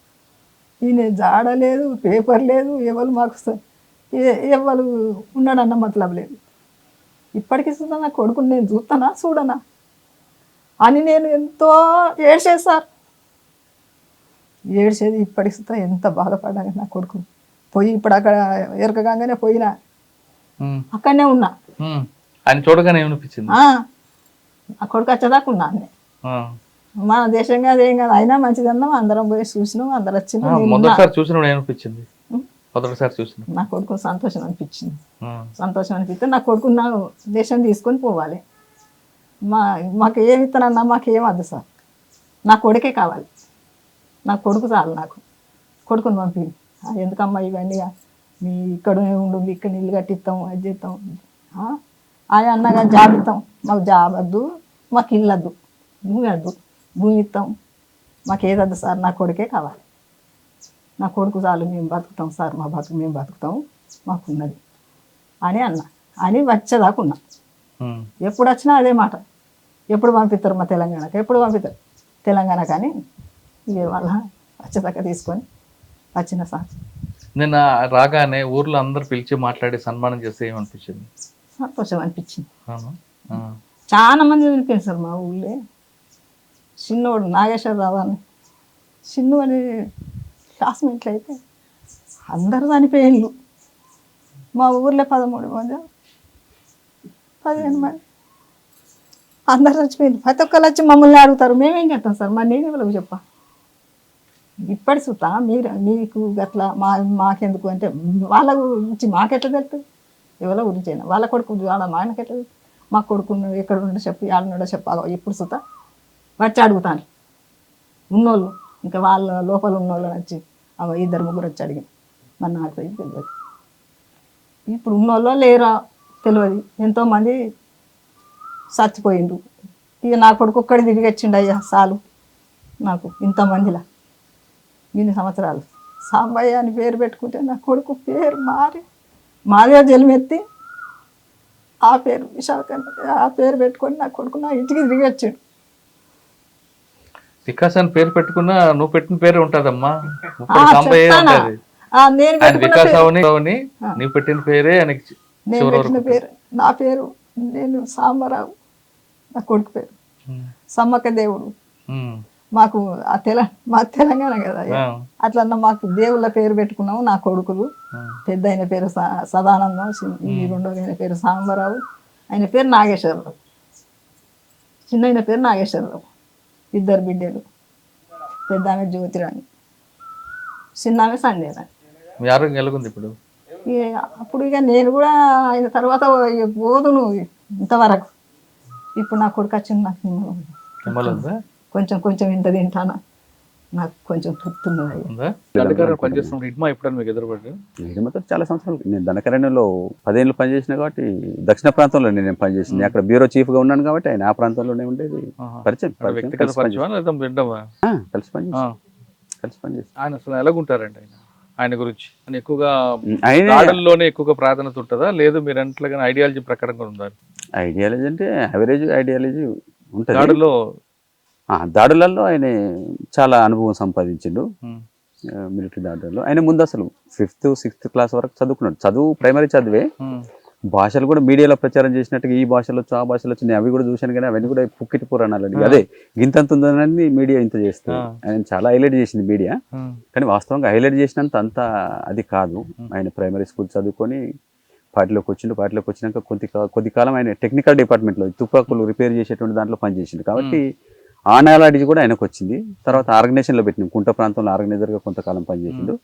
ఈయన జాడలేదు, పేపర్ లేదు, ఎవరు మాకు ఎవరు ఉన్నాడన్న మతలబ్ లేదు. ఇప్పటికీ చూద్దా నా కొడుకుని నేను చూడనా అని నేను ఎంతో ఏడ్చేది సార్. ఏడ్చేది ఇప్పటికి చూస్తా ఎంత బాధపడ్డాను నా కొడుకు పోయి. ఇప్పుడు అక్కడ ఎరకగానే పోయినా అక్కడనే ఉన్నా, ఆయన చూడగానే ఏమనిపించింది? ఆ కొడుకు వచ్చేదాకా ఉన్నా అన్నీ మన దేశం కాదు ఏం కాదు అయినా మంచిదన్నాం, అందరం పోయి చూసినాం, అందరు వచ్చినాం. నేను ఉన్నా. మొదటిసారి చూసినప్పుడు ఏమనిపించింది? మొదటిసారి చూసిన నా కొడుకు సంతోషం అనిపించింది. సంతోషం అనిపిస్తే నా కొడుకు నా దేశం తీసుకొని పోవాలి. మాకు ఏమి ఇస్తానన్నా మాకు ఏం వద్దు సార్, నా కొడుకే కావాలి. నా కొడుకు చాలు, నాకు కొడుకుని పంపి. ఎందుకమ్మా ఇవన్నీ, మీ ఇక్కడ ఉండు, ఇక్కడ ఇల్లు కట్టిస్తాం, అది చేస్తాం. ఆయన అన్నగా జాబ్ ఇస్తాం, మాకు జాబ్ వద్దు, మాకు ఇల్లు వద్దు, భూమి వద్దు, భూమి ఇస్తాం, మాకు ఏదద్దు సార్, నా కొడుకే కావాలి. నా కొడుకు చాలు, మేము బతుకుతాం సార్, మా బతుకు మేము బతుకుతాం, మాకున్నది అని అన్న. అని వచ్చేదాకున్నా. ఎప్పుడు వచ్చినా అదే మాట, ఎప్పుడు పంపిస్తారు మా తెలంగాణకి, ఎప్పుడు పంపిస్తారు తెలంగాణ. కానీ ఇవే వాళ్ళ వచ్చేదాకా తీసుకొని వచ్చిన సార్. నిన్న రాగానే ఊర్లో అందరు పిలిచి మాట్లాడి సన్మానం చేస్తే ఏమనిపించింది? సంతోషం అనిపించింది. అవును. చాలా మంది చనిపోయింది సార్ మా ఊళ్ళో. చిన్నోడు నాగేశ్వరరావు అని చిన్ను అని క్లాస్మేట్లు అయితే అందరూ చనిపోయిండ్రు. మా ఊర్లో 13 మంది 15 మంది అందరు చచ్చిపోయింది. ప్రతి ఒక్కరు వచ్చి మమ్మల్ని అడుగుతారు, మేమేం చేస్తాం సార్, మరి నేను ఎవరికి చెప్పా. ఇప్పటి సుతా మీకు అట్లా మాకెందుకు అంటే వాళ్ళ గురించి మాకెట్లా తెలుస్తుంది, ఎవరి గురించి అయినా వాళ్ళ కొడుకు వాళ్ళ మాయనకి ఎట్లా తెలుస్తుంది. మా కొడుకు ఎక్కడ ఉండో చెప్పి ఆడనుండో చెప్పాలి. ఇప్పుడు సుతా వచ్చి అడుగుతాను ఉన్నోళ్ళు, ఇంకా వాళ్ళ లోపల ఉన్నోళ్ళు వచ్చి 2-3 వచ్చి అడిగింది. మరి నాకు తెలియదు, ఇప్పుడు ఉన్నోళ్ళో లేరా తెలియదు. ఎంతోమంది చచ్చిపోయిండ్రు. ఇక నా కొడుకు ఒక్కడి తిరిగి వచ్చిండు, అయ్యా చాలు నాకు ఇంతమందిలా ఇన్ని సంవత్సరాలు. సాంబయ్య అని పేరు పెట్టుకుంటే నా కొడుకు పేరు మారి మాదే జన్మెత్తి ఆ పేరు విశాఖ ఆ పేరు పెట్టుకొని నా కొడుకు నా ఇంటికి తిరిగి వచ్చాడు. వికాస్ అని పేరు పెట్టుకున్నా నువ్వు పెట్టిన పేరే ఉంటదమ్మా. నేను వికాస్ అవని నీవు పెట్టిన పేరే ఆయనకి. నేను పెట్టిన పేరు నా పేరు, నేను సాంబరావు నా కొడుకు పేరు. సమ్మక్క దేవుడు మాకు మా తెలంగాణ కదా, అట్లా మాకు దేవుళ్ళ పేరు పెట్టుకున్నాము. నా కొడుకులు పెద్ద ఆయన పేరు సదానందం, ఈ రెండో ఆయన పేరు సాంబరావు, ఆయన పేరు నాగేశ్వరరావు, చిన్న ఆయన పేరు నాగేశ్వరరావు. 2 బిడ్డలు, పెద్ద ఆమె జ్యోతిరాణి, చిన్న ఆమె సంధ్యరాణి. ఇప్పుడు అప్పుడు ఇక నేను కూడా ఆయన తర్వాత పోదును ఇంతవరకు. ఇప్పుడు నా కొడుకు వచ్చింది, నాకు కొంచెం కొంచెం ఇంత తింటానా, నాకు కొంచెం తృప్తున్నది. ఇటుమతో చాలా సంవత్సరాలు నేను ధనకరణ్యంలో 10 ఏళ్ళు పనిచేసిన కాబట్టి దక్షిణ ప్రాంతంలో నేను పనిచేసింది. అక్కడ బ్యూరో చీఫ్ గా ఉన్నాను కాబట్టి ఆయన ఆ ప్రాంతంలోనే ఉండేది. పరిచయం కలిసి పనిచేసి ఆయన అసలు ఎలాగుంటారండి? ఆయన గురించి ఎక్కువగా ఆడల్లోనే ఎక్కువగా ప్రాధాన్యత ఉంటుందా, లేదు మీరు అంటలుగా ఐడియాలజీ ప్రకారంగా ఉండాలి? ఐడియాలజీ అంటే యావరేజ్ ఐడియాలజీ ఉంటుంది. దాడులలో ఆయన చాలా అనుభవం సంపాదించిండు. మిలిటరీ దాడులలో ఆయన ముందు అసలు 5th, 6th క్లాస్ వరకు చదువుకున్నాడు. చదువు ప్రైమరీ చదివే. భాషలు కూడా మీడియాలో ప్రచారం చేసినట్టుగా ఈ భాషలో ఆ భాషలో వచ్చినాయి, అవి కూడా చూశాను. కానీ అవన్నీ కూడా పుక్కిటి పురాణాలని అదే గింతంత ఉందని మీడియా ఇంత చేస్తుంది. ఆయన చాలా హైలైట్ చేసింది మీడియా, కానీ వాస్తవంగా హైలైట్ చేసినంత అంత అది కాదు. ఆయన ప్రైమరీ స్కూల్ చదువుకొని పార్టీలోకి వచ్చిండు. పార్టీలోకి వచ్చినాక కొద్ది కాలం ఆయన టెక్నికల్ డిపార్ట్మెంట్లో తుపాకులు రిపేర్ చేసేటువంటి దాంట్లో పనిచేసిండు. కాబట్టి ఆ నాలెడ్జ్ కూడా ఆయనకు వచ్చింది. తర్వాత ఆర్గనైజేషన్లో పెట్టినాం, కుంట ప్రాంతంలో ఆర్గనైజర్గా కొంతకాలం పనిచేసిండు.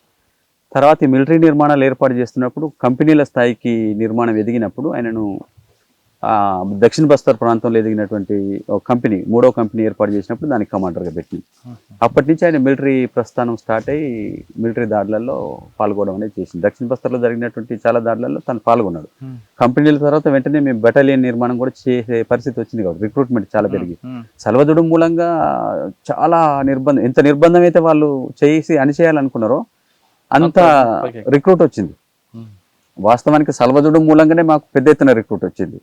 తర్వాత ఈ మిలిటరీ నిర్మాణాలు ఏర్పాటు చేస్తున్నప్పుడు కంపెనీల స్థాయికి నిర్మాణం ఎదిగినప్పుడు ఆయనను దక్షిణ బస్తర్ ప్రాంతంలో ఎదిగినటువంటి ఒక కంపెనీ, 3వ కంపెనీ ఏర్పాటు చేసినప్పుడు దానికి కమాండర్గా పెట్టింది. అప్పటి నుంచి ఆయన మిలిటరీ ప్రస్థానం స్టార్ట్ అయ్యి మిలిటరీ దాడులలో పాల్గొనడం అనేది చేసింది. దక్షిణ బస్తర్లో జరిగినటువంటి చాలా దాడులలో తను పాల్గొన్నాడు. కంపెనీల తర్వాత వెంటనే మేము బెటాలియన్ నిర్మాణం కూడా చేసే పరిస్థితి వచ్చింది కాబట్టి రిక్రూట్మెంట్ చాలా పెరిగి సలవదుడు మూలంగా చాలా ఎంత నిర్బంధం అయితే వాళ్ళు చేసి అణిచేయాలనుకున్నారో అంత రిక్రూట్ వచ్చింది. వాస్తవానికి సల్వదుడు మూలంగానే మాకు పెద్ద ఎత్తున రిక్రూట్ వచ్చింది.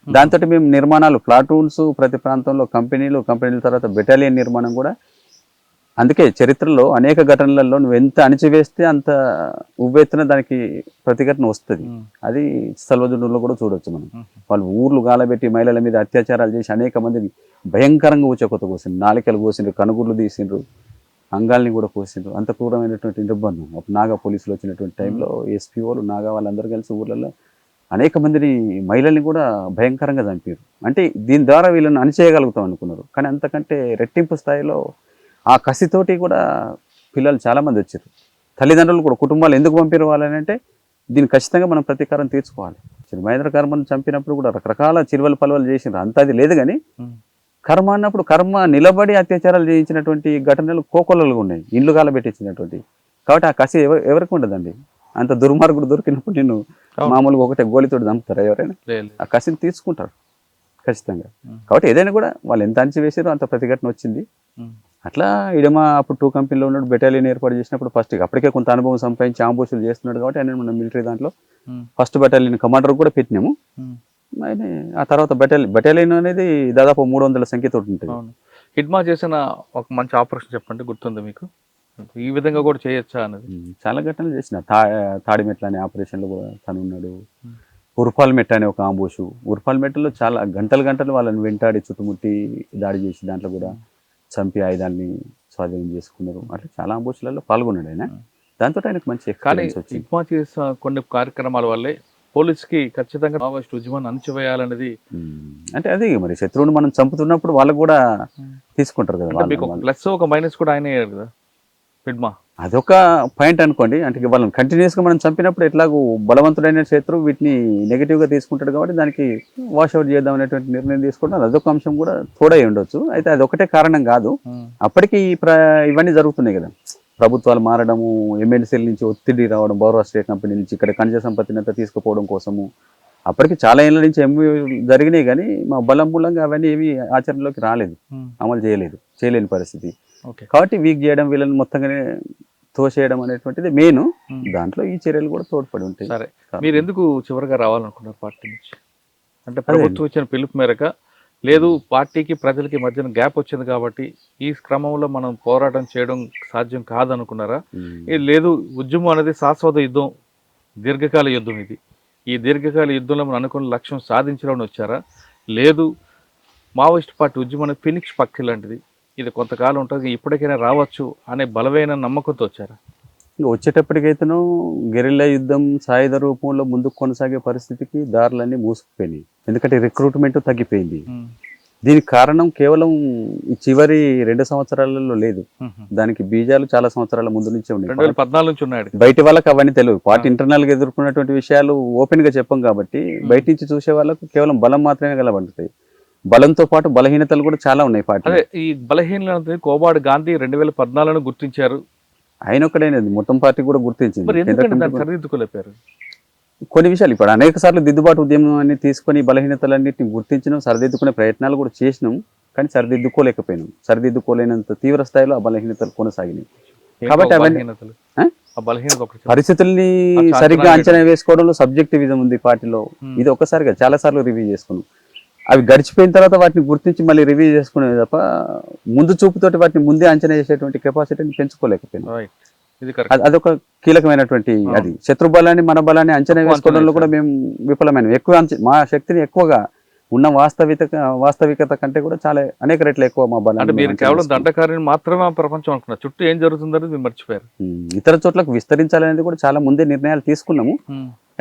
దాంతో మేము నిర్మాణాలు ప్లాటూన్స్ ప్రతి ప్రాంతంలో కంపెనీల తర్వాత బెటాలియన్ నిర్మాణం కూడా. అందుకే చరిత్రలో అనేక ఘటనలలో నువ్వు ఎంత అణిచివేస్తే అంత ఉవ్వెత్తున దానికి ప్రతిఘటన వస్తుంది. అది సల్వదుడులో కూడా చూడొచ్చు మనం. వాళ్ళు ఊర్లు గాలబెట్టి మహిళల మీద అత్యాచారాలు చేసి అనేక మందిని భయంకరంగా ఊచకొత్త కోసిండ్రు, నాలికలు కోసిండ్రు, కనుగుర్లు తీసిండ్రు, అంగాల్ని కూడా కోసిండ్రు. అంత క్రూరమైనటువంటి నిర్బంధం. అప్పుడు నాగా పోలీసులు వచ్చినటువంటి టైంలో ఎస్పీఓలు నాగా వాళ్ళందరూ కలిసి ఊర్లలో అనేక మందిని మహిళల్ని కూడా భయంకరంగా చంపారు. అంటే దీని ద్వారా వీళ్ళని అణిచేయగలుగుతాం అనుకున్నారు, కానీ అంతకంటే రెట్టింపు స్థాయిలో ఆ కసితోటి కూడా పిల్లలు చాలామంది వచ్చారు. తల్లిదండ్రులు కూడా కుటుంబాలు ఎందుకు పంపారు వాళ్ళని అంటే దీన్ని ఖచ్చితంగా మనం ప్రతీకారం తీర్చుకోవాలి. మహేంద్ర కర్మను చంపినప్పుడు కూడా రకరకాల చిరువలు పలువలు చేసినారు, అంత అది లేదు. కానీ కర్మ అన్నప్పుడు కర్మ నిలబడి అత్యాచారాలు చేయించినటువంటి ఘటనలు కోకొల్లలుగా ఉన్నాయి, ఇండ్లు కాలబెట్టించినటువంటి. కాబట్టి ఆ కసి ఎవరికి ఉండదండి. అంత దుర్మార్గుడు దొరికినప్పుడు నేను మామూలుగా ఒకటే గోళితోటి చంపుతారా ఎవరైనా? ఆ కసిని తీసుకుంటారు ఖచ్చితంగా. కాబట్టి ఏదైనా కూడా వాళ్ళు ఎంత అణచివేసారో అంత ప్రతిఘటన వచ్చింది. అట్లా ఇడమా అప్పుడు 2 కంపెనీలో ఉన్నాడు, బెటాలియన్ ఏర్పాటు చేసినప్పుడు ఫస్ట్ అప్పటికే కొంత అనుభవం సంపాదించి ఆంబోషులు చేస్తున్నాడు కాబట్టి ఆయన మన మిలిటరీ దాంట్లో ఫస్ట్ బెటాలియన్ కమాండర్ కూడా పెట్టినాము. ఆయన ఆ తర్వాత బెటాలియన్ అనేది దాదాపు 300 సంఖ్యతో ఉంటుంది. హిడ్మా చేసిన ఒక మంచి ఆపరేషన్ చెప్పండి, గుర్తుంది మీకు? ఈ విధంగా కూడా చేయొచ్చా అనేది చాలా ఘటనలు చేసిన. తాడిమెట్ల అనే ఆపరేషన్లో కూడా తను ఉన్నాడు. ఉర్పాల్మెట్ అనే ఒక ఆంబోషు, ఉర్పాల్మెట్లో చాలా గంటలు వాళ్ళని వెంటాడి చుట్టుముట్టి దాడి చేసి దాంట్లో కూడా చంపి ఆయుధాన్ని స్వాధీనం చేసుకున్నారు. అట్లా చాలా ఆంబోషులలో పాల్గొన్నాడు ఆయన. దాంతో ఆయనకు మంచి ఎక్స్పీరియన్స్ వచ్చింది. హిడ్మా చేసిన కొన్ని కార్యక్రమాల వల్లే పోలీస్కి ఖచ్చితంగా మావోయిస్ట్ ఉద్యమాన్ని అణచివేయాలనేది. అంటే అది మరి శత్రువుని మనం చంపుతున్నప్పుడు వాళ్ళకు కూడా తీసుకుంటారు కదా. మీకు ప్లస్ ఒక మైనస్ కూడా ఆయన కదా హిడ్మా. అదొక పాయింట్ అనుకోండి. అంటే వాళ్ళని కంటిన్యూస్గా మనం చంపినప్పుడు ఎట్లాగూ బలవంతుడైన శత్రువు వీటిని నెగిటివ్గా తీసుకుంటాడు కాబట్టి దానికి వాష్ అవుట్ చేద్దాం అనేటువంటి నిర్ణయం తీసుకోవడం అదొక అంశం కూడా తోడై ఉండొచ్చు. అయితే అది ఒకటే కారణం కాదు, అప్పటికి ఇవన్నీ జరుగుతున్నాయి కదా. ప్రభుత్వాలు మారడము, ఎమ్మెల్సీల నుంచి ఒత్తిడి రావడం, బహురాష్ట్రీయ కంపెనీ నుంచి ఇక్కడ ఖనిజ సంపత్తిని అంతా తీసుకుపోవడం కోసము అప్పటికి చాలా ఏళ్ళ నుంచి జరిగినాయి. కానీ మా బలం మూలంగా అవన్నీ ఏవి ఆచరణలోకి రాలేదు, అమలు చేయలేని పరిస్థితి. కాబట్టి వీక్ చేయడం, వీళ్ళని మొత్తంగానే తోసేయడం అనేటువంటిది మెయిన్. దాంట్లో ఈ చర్యలు కూడా తోడ్పడి ఉంటాయి. సరే, మీరు ఎందుకు చివరిగా రావాలనుకున్నారు పార్టీ నుంచి? అంటే ప్రభుత్వం ఇచ్చిన పిలుపు మేరకు, లేదు పార్టీకి ప్రజలకి మధ్యన గ్యాప్ వచ్చింది కాబట్టి ఈ క్రమంలో మనం పోరాటం చేయడం సాధ్యం కాదనుకున్నారా? లేదు ఉద్యమం అనేది శాశ్వత యుద్ధం, దీర్ఘకాల యుద్ధం, ఇది ఈ దీర్ఘకాల యుద్ధంలో మనం అనుకున్న లక్ష్యం సాధించడం వచ్చారా? లేదు మావోయిస్ట్ పార్టీ ఉద్యమం అనేది ఫినిక్స్ పక్షి లాంటిది, ఇది కొంతకాలం ఉంటుంది, ఇప్పటికైనా రావచ్చు అనే బలమైన నమ్మకంతో వచ్చారా? ఇంకా వచ్చేటప్పటికైతేనో గెరిల్లా యుద్ధం సాయుధ రూపంలో ముందుకు కొనసాగే పరిస్థితికి దారులన్నీ మూసుకుపోయినాయి. ఎందుకంటే రిక్రూట్మెంట్ తగ్గిపోయింది. దీనికి కారణం కేవలం ఈ చివరి 2 సంవత్సరాలలో లేదు, దానికి బీజాలు చాలా సంవత్సరాల ముందు నుంచే ఉన్నాయి. 2014 నుంచి ఉన్నాడు. బయట వాళ్ళకి అవన్నీ తెలియదు. పార్టీ ఇంటర్నల్ గా ఎదుర్కొన్నటువంటి విషయాలు ఓపెన్ గా చెప్పం కాబట్టి బయట నుంచి చూసే వాళ్ళకు కేవలం బలం మాత్రమే కలబడుతాయి. బలంతో పాటు బలహీనతలు కూడా చాలా ఉన్నాయి పార్టీ. అదే ఈ బలహీనత కోబాడు గాంధీ 2014 గుర్తించారు. ఆయన ఒక్కడైనది, మొత్తం పార్టీ కూడా గుర్తించింది. సరిదిద్దుకోలేపారు కొన్ని విషయాలు. ఇప్పుడు అనేక సార్లు దిద్దుబాటు ఉద్యమం అన్ని తీసుకొని బలహీనతలన్నింటినీ గుర్తించినాం, సరిదిద్దుకునే ప్రయత్నాలు కూడా చేసినాం, కానీ సరిదిద్దుకోలేకపోయినాం. సరిదిద్దుకోలేనంత తీవ్ర స్థాయిలో ఆ బలహీనతలు కొనసాగినాయి. కాబట్టి అవన్నీ పరిస్థితుల్ని సరిగ్గా అంచనా వేసుకోవడంలో సబ్జెక్టివిజం ఉంది పార్టీలో. ఇది ఒక్కసారిగా చాలా సార్లు రివ్యూ చేసుకున్నాం. అవి గడిచిపోయిన తర్వాత వాటిని గుర్తించి మళ్ళీ రివ్యూ చేసుకునేది తప్ప ముందు చూపుతోటి వాటిని ముందే అంచనా చేసేటువంటి కెపాసిటీని పెంచుకోలేకపోయినాం. అదొక కీలకమైనటువంటి అది. శత్రు బలాన్ని మన బలాన్ని అంచనా వేసుకోవడంలో కూడా మేము విఫలమైన. మా శక్తిని ఎక్కువగా ఉన్న వాస్తవికత కంటే కూడా చాలా అనేక రెట్లు ఎక్కువ మా బలాన్ని. మీరు కేవలం దండకార్యం మాత్రమే ప్రపంచం అనుకున్నారు, చుట్టూ ఏం జరుగుతుందని మీరు మర్చిపోయారు. ఇతర చోట్లకు విస్తరించాలనేది కూడా చాలా ముందే నిర్ణయాలు తీసుకున్నాము.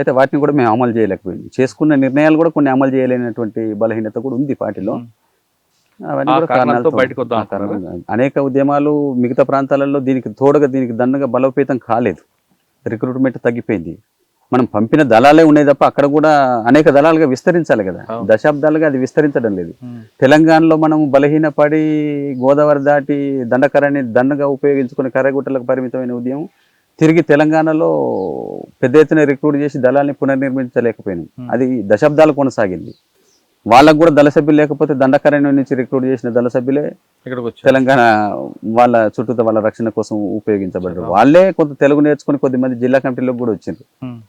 అయితే వాటిని కూడా మేము అమలు చేయలేకపోయింది. చేసుకున్న నిర్ణయాలు కూడా కొన్ని అమలు చేయలేనటువంటి బలహీనత కూడా ఉంది పార్టీలో. అవన్నీ కూడా కారణాలతో అనేక ఉద్యమాలు మిగతా ప్రాంతాలలో దీనికి తోడుగా దీనికి దండగా బలోపేతం కాలేదు. రిక్రూట్మెంట్ తగ్గిపోయింది. మనం పంపిన దళాలే ఉన్నాయి తప్ప అక్కడ కూడా అనేక దళాలుగా విస్తరించాలి కదా. దశాబ్దాలుగా అది విస్తరించడం లేదు. తెలంగాణలో మనం బలహీనపడి గోదావరి దాటి దండకరాన్ని దండగా ఉపయోగించుకుని కర్రగుట్టలకు పరిమితమైన ఉద్యమం తిరిగి తెలంగాణలో పెద్ద ఎత్తున రిక్రూట్ చేసి దళాల్ని పునర్నిర్మించలేకపోయినాం. అది దశాబ్దాలు కొనసాగింది. వాళ్ళకు కూడా దళ సభ్యులు లేకపోతే దండకారణ్యం నుంచి రిక్రూట్ చేసిన దళ సభ్యులే తెలంగాణ వాళ్ళ చుట్టూతో వాళ్ళ రక్షణ కోసం ఉపయోగించబడ్డారు. వాళ్ళే కొంత తెలుగు నేర్చుకుని కొద్దిమంది జిల్లా కమిటీలకు కూడా వచ్చిండ్రు.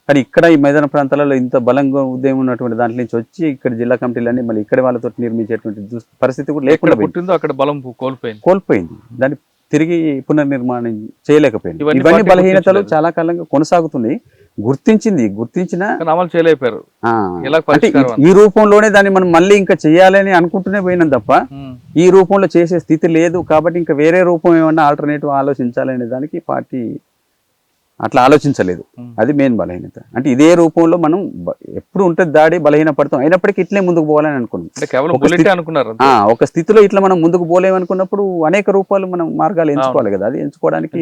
కానీ ఇక్కడ ఈ మైదాన ప్రాంతాలలో ఇంత బలంగా ఉదయం ఉన్నటువంటి దాంట్లో నుంచి వచ్చి ఇక్కడ జిల్లా కమిటీలన్నీ మళ్ళీ ఇక్కడ వాళ్ళతో నిర్మించేటువంటి పరిస్థితి కూడా లేకుండా అక్కడ బలం కోల్పోయింది. దాన్ని తిరిగి పునర్నిర్మాణం చేయలేకపోయింది. ఇవన్నీ బలహీనతలు చాలా కాలంగా కొనసాగుతున్నాయి. గుర్తించిన అమలు చేయలేకపోయారు. అంటే ఈ రూపంలోనే దాన్ని మనం మళ్ళీ ఇంకా చేయాలని అనుకుంటూనే పోయినాం తప్ప ఈ రూపంలో చేసే స్థితి లేదు. కాబట్టి ఇంకా వేరే రూపం ఏమన్నా ఆల్టర్నేటివ్ ఆలోచించాలనే దానికి పార్టీ అట్లా ఆలోచించలేదు. అది మెయిన్ బలహీనత. అంటే ఇదే రూపంలో మనం ఎప్పుడు ఉంటుంది దాడి, బలహీన పడతాం, అయినప్పటికీ ఇట్లే ముందుకు పోవాలని అనుకున్నాం. అంటే కేవలం బుల్లెట్ అనుకున్నారు. ఒక స్థితిలో ఇట్లా మనం ముందుకు పోలేమనుకున్నప్పుడు అనేక రూపాలు మనం మార్గాలు ఎంచుకోవాలి కదా. అది ఎంచుకోవడానికి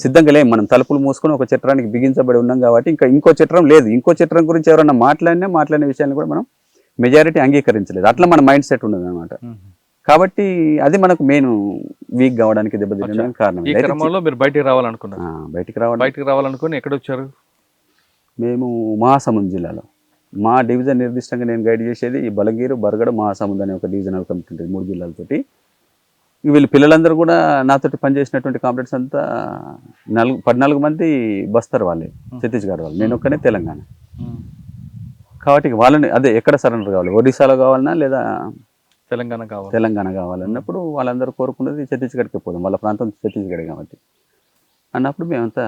సిద్ధంగా లేము. మనం తలుపులు మూసుకొని ఒక చట్రానికి బిగించబడి ఉన్నాం కాబట్టి ఇంకా ఇంకో చట్రం లేదు. ఇంకో చట్రం గురించి ఎవరన్నా మాట్లాడిన విషయాన్ని కూడా మనం మెజారిటీ అంగీకరించలేదు. అట్లా మన మైండ్ సెట్ ఉన్నది అనమాట. కాబట్టి అది మనకు మెయిన్ వీక్ కావడానికి, దెబ్బతినడానికి కారణం. ఈ క్రమంలో మీరు బయటికి రావాలనుకున్నారు. బయటికి రావాలనుకుని ఎక్కడ వచ్చారు? మేము మహాసముంద్ జిల్లాలో, మా డివిజన్ నిర్దిష్టంగా నేను గైడ్ చేసేది ఈ బలగీరు, బరగడ, మహాసముంద్ అనే ఒక డివిజనల్ కమిటీ ఉంటుంది 3 జిల్లాలతోటి. వీళ్ళు పిల్లలందరూ కూడా నాతోటి పనిచేసినటువంటి కాంపిటెంట్స్ అంతా 14 మంది బస్తర్ వాళ్ళే, ఛత్తీస్గఢ్ వాళ్ళు. నేను ఒక్కనే తెలంగాణ. కాబట్టి వాళ్ళని అదే ఎక్కడ సరెండర్ కావాలి, ఒడిశాలో కావాలన్నా లేదా తెలంగాణ కావాలన్నప్పుడు వాళ్ళందరూ కోరుకున్నది ఛత్తీస్గఢ్కి పోదాం, వాళ్ళ ప్రాంతం ఛత్తీస్గఢ్ కాబట్టి అన్నప్పుడు మేమంతా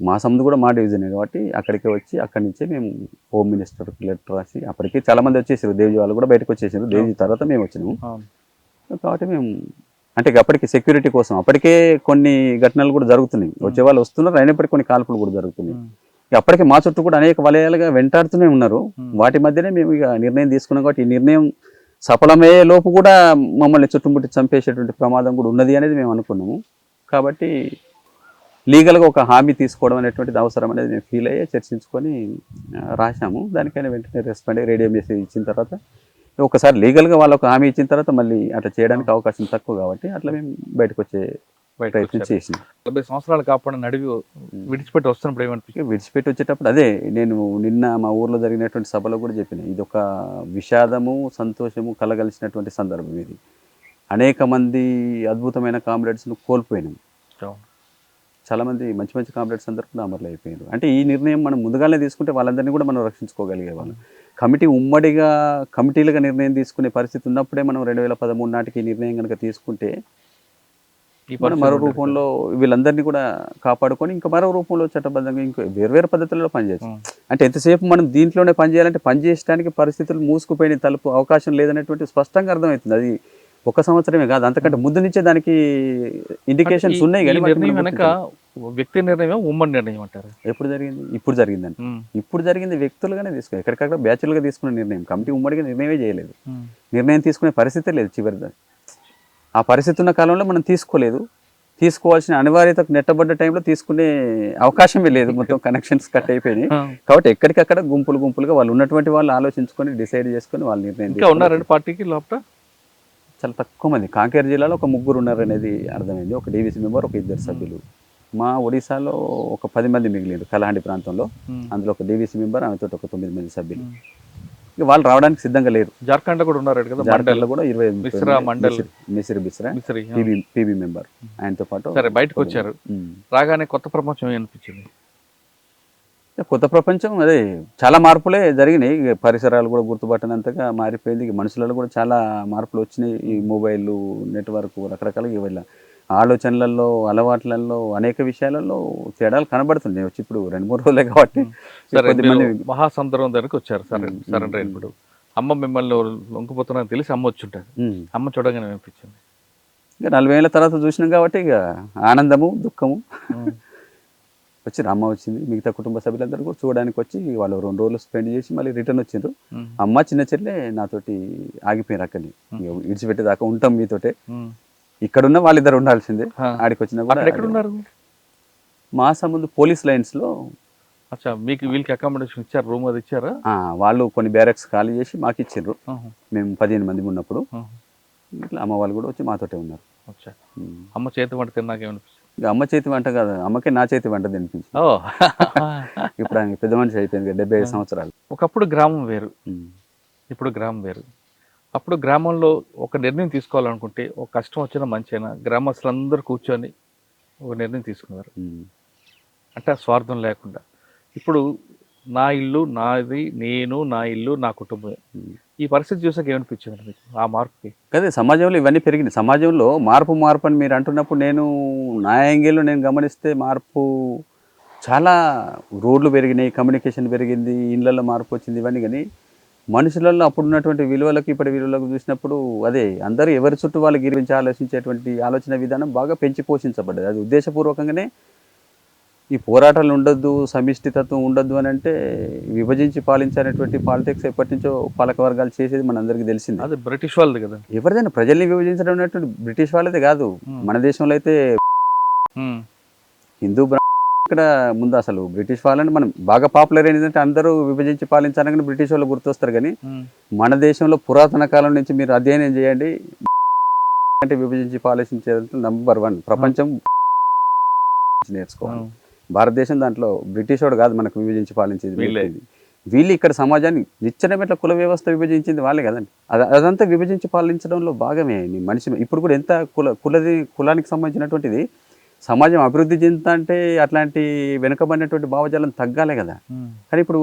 మా సముద్రం కూడా మా డివిజనే కాబట్టి అక్కడికి వచ్చి అక్కడి నుంచే మేము హోమ్ మినిస్టర్కి లెటర్ రాసి, అప్పటికి చాలామంది వచ్చేసారు, దేవ్జీ వాళ్ళు కూడా బయటకు వచ్చేసారు. దేవ్జీ తర్వాత మేము వచ్చినాము. కాబట్టి మేము అంటే అప్పటికి సెక్యూరిటీ కోసం అప్పటికే కొన్ని ఘటనలు కూడా జరుగుతున్నాయి. వచ్చే వాళ్ళు వస్తున్నారు, అయినప్పటికీ కొన్ని కాల్పులు కూడా జరుగుతున్నాయి. అప్పటికే మా చుట్టూ కూడా అనేక వలయాలుగా వెంటాడుతూనే ఉన్నారు. వాటి మధ్యనే మేము ఇక నిర్ణయం తీసుకున్నాం. కాబట్టి ఈ నిర్ణయం సఫలమయ్యే లోపు కూడా మమ్మల్ని చుట్టుముట్టి చంపేసేటువంటి ప్రమాదం కూడా ఉన్నది అనేది మేము అనుకున్నాము. కాబట్టి లీగల్గా ఒక హామీ తీసుకోవడం అనేటువంటిది అవసరం అనేది మేము ఫీల్ అయ్యే చర్చించుకొని రాసాము. దానికైనా వెంటనే రెస్పాండ్ అయ్యి రేడియో మెసేజ్ ఇచ్చిన తర్వాత, ఒకసారి లీగల్గా వాళ్ళకు హామీ ఇచ్చిన తర్వాత మళ్ళీ అట్లా చేయడానికి అవకాశం తక్కువ కాబట్టి అట్లా మేము బయటకు వచ్చే ప్రయత్నం చేసింది. 40 సంవత్సరాలు కాపాడు నడివి విడిచిపెట్టి వస్తున్నప్పుడు ఏమనిపించింది? విడిచిపెట్టి వచ్చేటప్పుడు అదే నేను నిన్న మా ఊర్లో జరిగినటువంటి సభలో కూడా చెప్పిన, ఇది ఒక విషాదము, సంతోషము కలగలిసినటువంటి సందర్భం. ఇది అనేక మంది అద్భుతమైన కామ్రేడ్స్ను కోల్పోయినాం. చాలామంది మంచి మంచి కామ్రేడ్స్ అందరూ కూడా అమరులు అయిపోయారు. అంటే ఈ నిర్ణయం మనం ముందుగానే తీసుకుంటే వాళ్ళందరినీ కూడా మనం రక్షించుకోగలిగే వాళ్ళం. కమిటీ ఉమ్మడిగా కమిటీలుగా నిర్ణయం తీసుకునే పరిస్థితి ఉన్నప్పుడే మనం 2013 నాటికి ఈ నిర్ణయం కనుక తీసుకుంటే మనం మరో రూపంలో వీళ్ళందరినీ కూడా కాపాడుకొని ఇంకా మరో రూపంలో చట్టబద్ధంగా ఇంకా వేర్వేరు పద్ధతుల్లో పనిచేయచ్చు. అంటే ఎంతసేపు మనం దీంట్లోనే పనిచేయాలంటే పనిచేయడానికి పరిస్థితులు మూసుకుపోయిన తలుపు అవకాశం లేదనేటువంటి స్పష్టంగా అర్థమవుతుంది. అది 1 సంవత్సరమే కాదు, అంతకంటే ముందు నుంచే దానికి ఇండికేషన్స్ ఉన్నాయి. కానీ వ్యక్తి నిర్ణయం ఉమ్మడి నిర్ణయం అంటారు. ఎప్పుడు జరిగింది? ఇప్పుడు జరిగిందండి. ఇప్పుడు జరిగింది వ్యక్తులుగానే తీసుకుని ఎక్కడికక్కడ బ్యాచులుగా తీసుకున్న నిర్ణయం. కమిటీ ఉమ్మడిగా నిర్ణయమే చేయలేదు. నిర్ణయం తీసుకునే పరిస్థితే లేదు. చివరిదా ఆ పరిస్థితి ఉన్న కాలంలో మనం తీసుకోలేదు. తీసుకోవాల్సిన అనివార్యతకు నెట్టబడ్డ టైంలో తీసుకునే అవకాశమే లేదు. మొత్తం కనెక్షన్స్ కట్ అయిపోయినాయి. కాబట్టి ఎక్కడికక్కడ గుంపులుగా వాళ్ళు ఉన్నటువంటి వాళ్ళు ఆలోచించుకొని డిసైడ్ చేసుకొని వాళ్ళు నిర్ణయం. ఉన్నారండి పార్టీకి లోపల చాలా తక్కువ మంది. కాంకేర్ జిల్లాలో ఒక 3 ఉన్నారనేది అర్థమైంది. ఒక డీవీసీ మెంబర్, ఒక 2 సభ్యులు. మా ఒడిశాలో ఒక 10 మంది మిగిలింది కలహండి ప్రాంతంలో. అందులో ఒక డీవీసీ మెంబర్, ఆమెతో ఒక 9 మంది సభ్యులు. ఇక వాళ్ళు రావడానికి సిద్ధంగా లేరు. జార్ఖండ్ కూడా ఉన్నారు కదా, జార్ఖండ్లో కూడా 20 మిసిరి బిస్రా పీబీ మెంబర్, ఆయనతో పాటు బయటకు వచ్చారు. రాగానే కొత్త ప్రపంచం అనిపించింది. కొత్త ప్రపంచం అదే చాలా మార్పులే జరిగినాయి. పరిసరాలు కూడా గుర్తుపట్టనంతగా మారిపోయింది. మనుషులలో కూడా చాలా మార్పులు వచ్చినాయి. ఈ మొబైల్ నెట్వర్క్ రకరకాలుగా వీళ్ళ ఆలోచనలలో, అలవాట్లలో, అనేక విషయాలలో తేడాలు కనబడుతున్నాయి. వచ్చి ఇప్పుడు 2-3 రోజులే కాబట్టి మహాసముద్రం దగ్గరికి వచ్చారు. సరెండర్ అయినప్పుడు అమ్మ మిమ్మల్ని లొంగిపోతున్నారని తెలిసి అమ్మ వచ్చి ఉంటుంది. అమ్మ చూడగానే అనిపించింది. ఇంకా 40 ఏళ్ళ తర్వాత చూసినాం కాబట్టి ఇక ఆనందము, దుఃఖము వచ్చి అమ్మ వచ్చింది. మిగతా కుటుంబ సభ్యులందరూ కూడా చూడడానికి వచ్చి వాళ్ళు 2 రోజులు స్పెండ్ చేసి మళ్ళీ రిటర్న్ వచ్చిండ్రు. అమ్మ చిన్న చెల్లె నాతోటి ఆగిపోయారు. అక్కడిని ఇడిచిపెట్టేదాకా ఉంటాం మీతోటే, ఇక్కడున్న వాళ్ళిద్దరు ఉండాల్సిందే. ఆడికి వచ్చినా కూడా మా సంబంధం పోలీస్ లైన్స్ లో. మీకు వీళ్ళకి అకామిడేషన్ ఇచ్చారు, రూమ్ అది ఇచ్చారా? వాళ్ళు కొన్ని బ్యారక్స్ ఖాళీ చేసి మాకు ఇచ్చిండ్రు. మేము 15 మంది ఉన్నప్పుడు ఇట్లా అమ్మ వాళ్ళు కూడా వచ్చి మాతోటే ఉన్నారు. అమ్మ చేతి వంట తిన్నాకేమనిపిస్తుంది? ఇక అమ్మ చేతి వంట కాదు, అమ్మకే నా చేతి వంట తినిపించింది. ఇప్పుడు ఆయన పెద్ద మనిషి అయిపోయింది, 75 సంవత్సరాలు. ఒకప్పుడు గ్రామం వేరు, ఇప్పుడు గ్రామం వేరు. అప్పుడు గ్రామంలో ఒక నిర్ణయం తీసుకోవాలనుకుంటే, ఒక కష్టం వచ్చినా మంచైనా గ్రామస్తులందరూ కూర్చొని ఒక నిర్ణయం తీసుకున్నారు. అంటే స్వార్థం లేకుండా. ఇప్పుడు నా ఇల్లు నాది, నేను, నా ఇల్లు నా కుటుంబమే. ఈ పరిస్థితి చూసాక ఏమనిపించింది మీకు ఆ మార్పుకి? అదే సమాజంలో ఇవన్నీ పెరిగినాయి. సమాజంలో మార్పు అని మీరు అంటున్నప్పుడు నేను నా యాంగిల్లో నేను గమనిస్తే మార్పు చాలా, రోడ్లు పెరిగినాయి, కమ్యూనికేషన్ పెరిగింది, ఇళ్ళల్లో మార్పు వచ్చింది, ఇవన్నీ. కానీ మనుషులలో అప్పుడు ఉన్నటువంటి విలువలకు ఇప్పటి విలువలకు చూసినప్పుడు అదే అందరూ ఎవరి చుట్టూ వాళ్ళ గురించి ఆలోచించేటువంటి ఆలోచన విధానం బాగా పెంచి పోషించబడ్డది. అది ఉద్దేశపూర్వకంగానే ఈ పోరాటాలు ఉండొద్దు, సమిష్టి తత్వం ఉండొద్దు అని అంటే విభజించి పాలించాలనేటువంటి పాలిటిక్స్ ఎప్పటి నుంచో పాలక వర్గాలు చేసేది మనందరికీ తెలిసింది. అది బ్రిటిష్ వాళ్ళది కదా. ఎవరిదైనా ప్రజల్ని విభజించడం అనేటువంటి బ్రిటిష్ వాళ్ళదే కాదు. మన దేశంలో అయితే హిందూ ఇక్కడ ముందు అసలు బ్రిటిష్ వాళ్ళని మనం బాగా పాపులర్ ఏంటంటే అందరూ విభజించి పాలించాలని బ్రిటిష్ వాళ్ళు గుర్తొస్తారు. కానీ మన దేశంలో పురాతన కాలం నుంచి మీరు అధ్యయనం చేయండి, అంటే విభజించి పాలించేదంటే నంబర్ 1 ప్రపంచం నేర్చుకోవాలి. భారతదేశం దాంట్లో బ్రిటిష్ వాడు కాదు మనకు విభజించి పాలించేది, వీళ్ళు ఇక్కడ సమాజాన్ని నిచ్చెనమెట్ల కుల వ్యవస్థ విభజించింది వాళ్ళే కదండి. అదంతా విభజించి పాలించడంలో భాగమే మనిషి. ఇప్పుడు కూడా ఎంత కులానికి సంబంధించినటువంటిది సమాజం అభివృద్ధి చెందుతుంటే అట్లాంటి వెనుకబడినటువంటి భావజాలం తగ్గాలే కదా. కానీ ఇప్పుడు